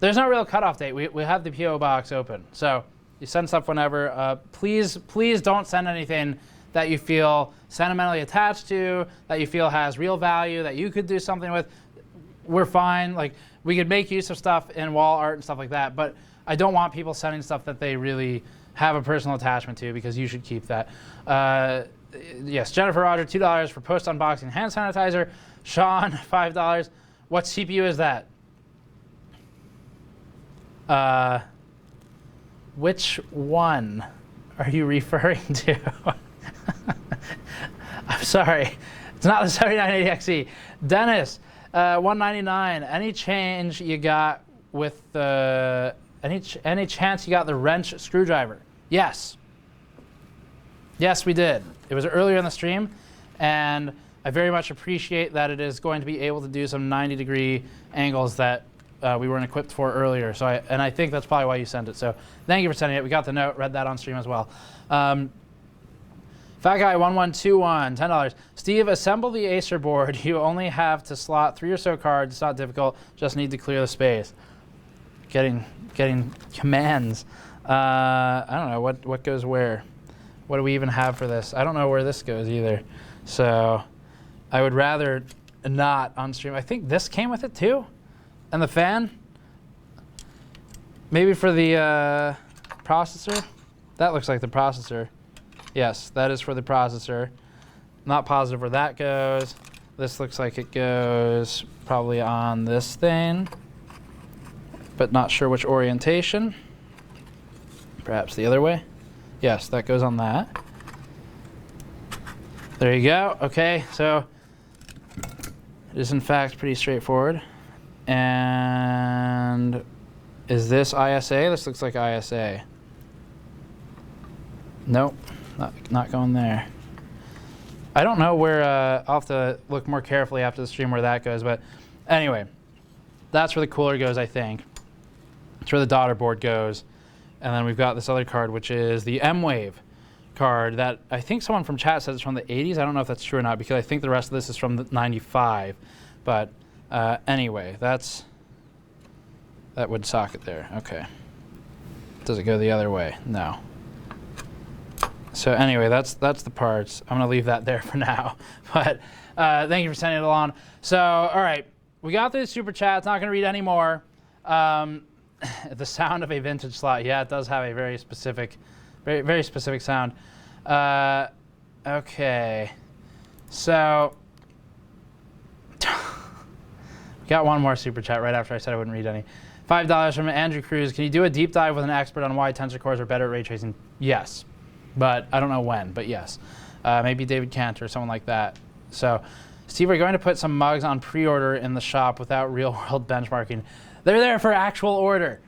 There's no real cutoff date. We have the P.O. box open. So you send stuff whenever. Please don't send anything that you feel sentimentally attached to, that you feel has real value, that you could do something with. We're fine. Like, we could make use of stuff in wall art and stuff like that, but I don't want people sending stuff that they really have a personal attachment to, because you should keep that. Yes, Jennifer Roger, $2 for post-unboxing hand sanitizer. Sean, $5. What CPU is that? Which one are you referring to? I'm sorry. It's not the 7980XE. Dennis, $199. Any change you got with the any chance you got the wrench screwdriver? Yes. Yes, we did. It was earlier in the stream, and I very much appreciate that it is going to be able to do some 90-degree angles that we weren't equipped for earlier. So I think that's probably why you sent it. So thank you for sending it. We got the note, read that on stream as well. Fat Guy 1121, $10. Steve, assemble the Acer board. You only have to slot 3 or so cards. It's not difficult. Just need to clear the space. Getting commands. I don't know what goes where. What do we even have for this? I don't know where this goes either. So I would rather not on stream. I think this came with it too, and the fan. Maybe for the processor. That looks like the processor. Yes, that is for the processor. Not positive where that goes. This looks like it goes probably on this thing, but not sure which orientation. Perhaps the other way. Yes, that goes on that. There you go. Okay, so it is in fact pretty straightforward. And is this ISA? This looks like ISA. Nope. Not going there. I don't know where, I'll have to look more carefully after the stream where that goes, but anyway, that's where the cooler goes, I think. That's where the daughter board goes. And then we've got this other card, which is the M-Wave card that I think someone from chat says it's from the 80s. I don't know if that's true or not, because I think the rest of this is from the 95. But anyway, that would socket there. Okay. Does it go the other way? No. So anyway, that's the parts. I'm going to leave that there for now. But thank you for sending it along. So, all right. We got through the super chats. Not going to read any more. The sound of a vintage slot. Yeah, it does have a very specific sound. Okay. So, got one more super chat right after I said I wouldn't read any. $5 from Andrew Cruz. Can you do a deep dive with an expert on why tensor cores are better at ray tracing? Yes. But I don't know when, but yes. Maybe David Cantor or someone like that. So, Steve, we're going to put some mugs on pre-order in the shop without real-world benchmarking. They're there for actual order,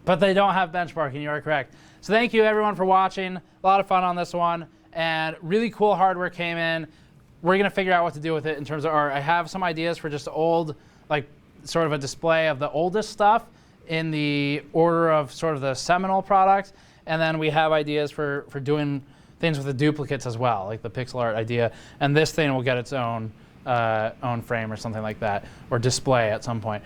but they don't have benchmarking. You are correct. So thank you, everyone, for watching. A lot of fun on this one, and really cool hardware came in. We're going to figure out what to do with it in terms of art. I have some ideas for just old, like sort of a display of the oldest stuff in the order of sort of the seminal products. And then we have ideas for doing things with the duplicates as well, like the pixel art idea. And this thing will get its own frame or something like that, or display at some point.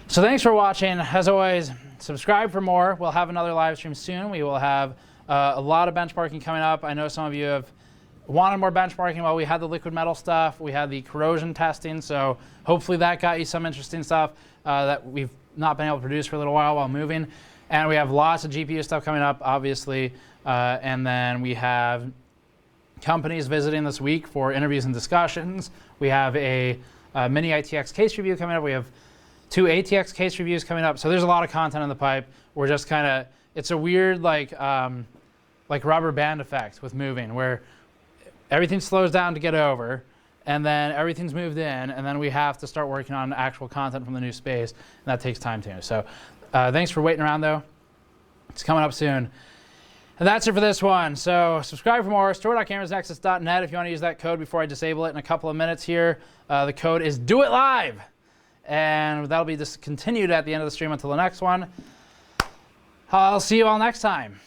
So thanks for watching. As always, subscribe for more. We'll have another live stream soon. We will have a lot of benchmarking coming up. I know some of you have wanted more benchmarking. Well, we had the liquid metal stuff. We had the corrosion testing. So hopefully that got you some interesting stuff that we've not been able to produce for a little while moving. And we have lots of GPU stuff coming up, obviously. And then we have companies visiting this week for interviews and discussions. We have a mini ITX case review coming up. We have 2 ATX case reviews coming up. So there's a lot of content in the pipe. We're just kind of, it's a weird like rubber band effect with moving, where everything slows down to get over, and then everything's moved in, and then we have to start working on actual content from the new space, and that takes time too. So thanks for waiting around, though. It's coming up soon. And that's it for this one. So subscribe for more. Store.gamersnexus.net if you want to use that code before I disable it in a couple of minutes here. The code is Do It Live. And that'll be discontinued at the end of the stream until the next one. I'll see you all next time.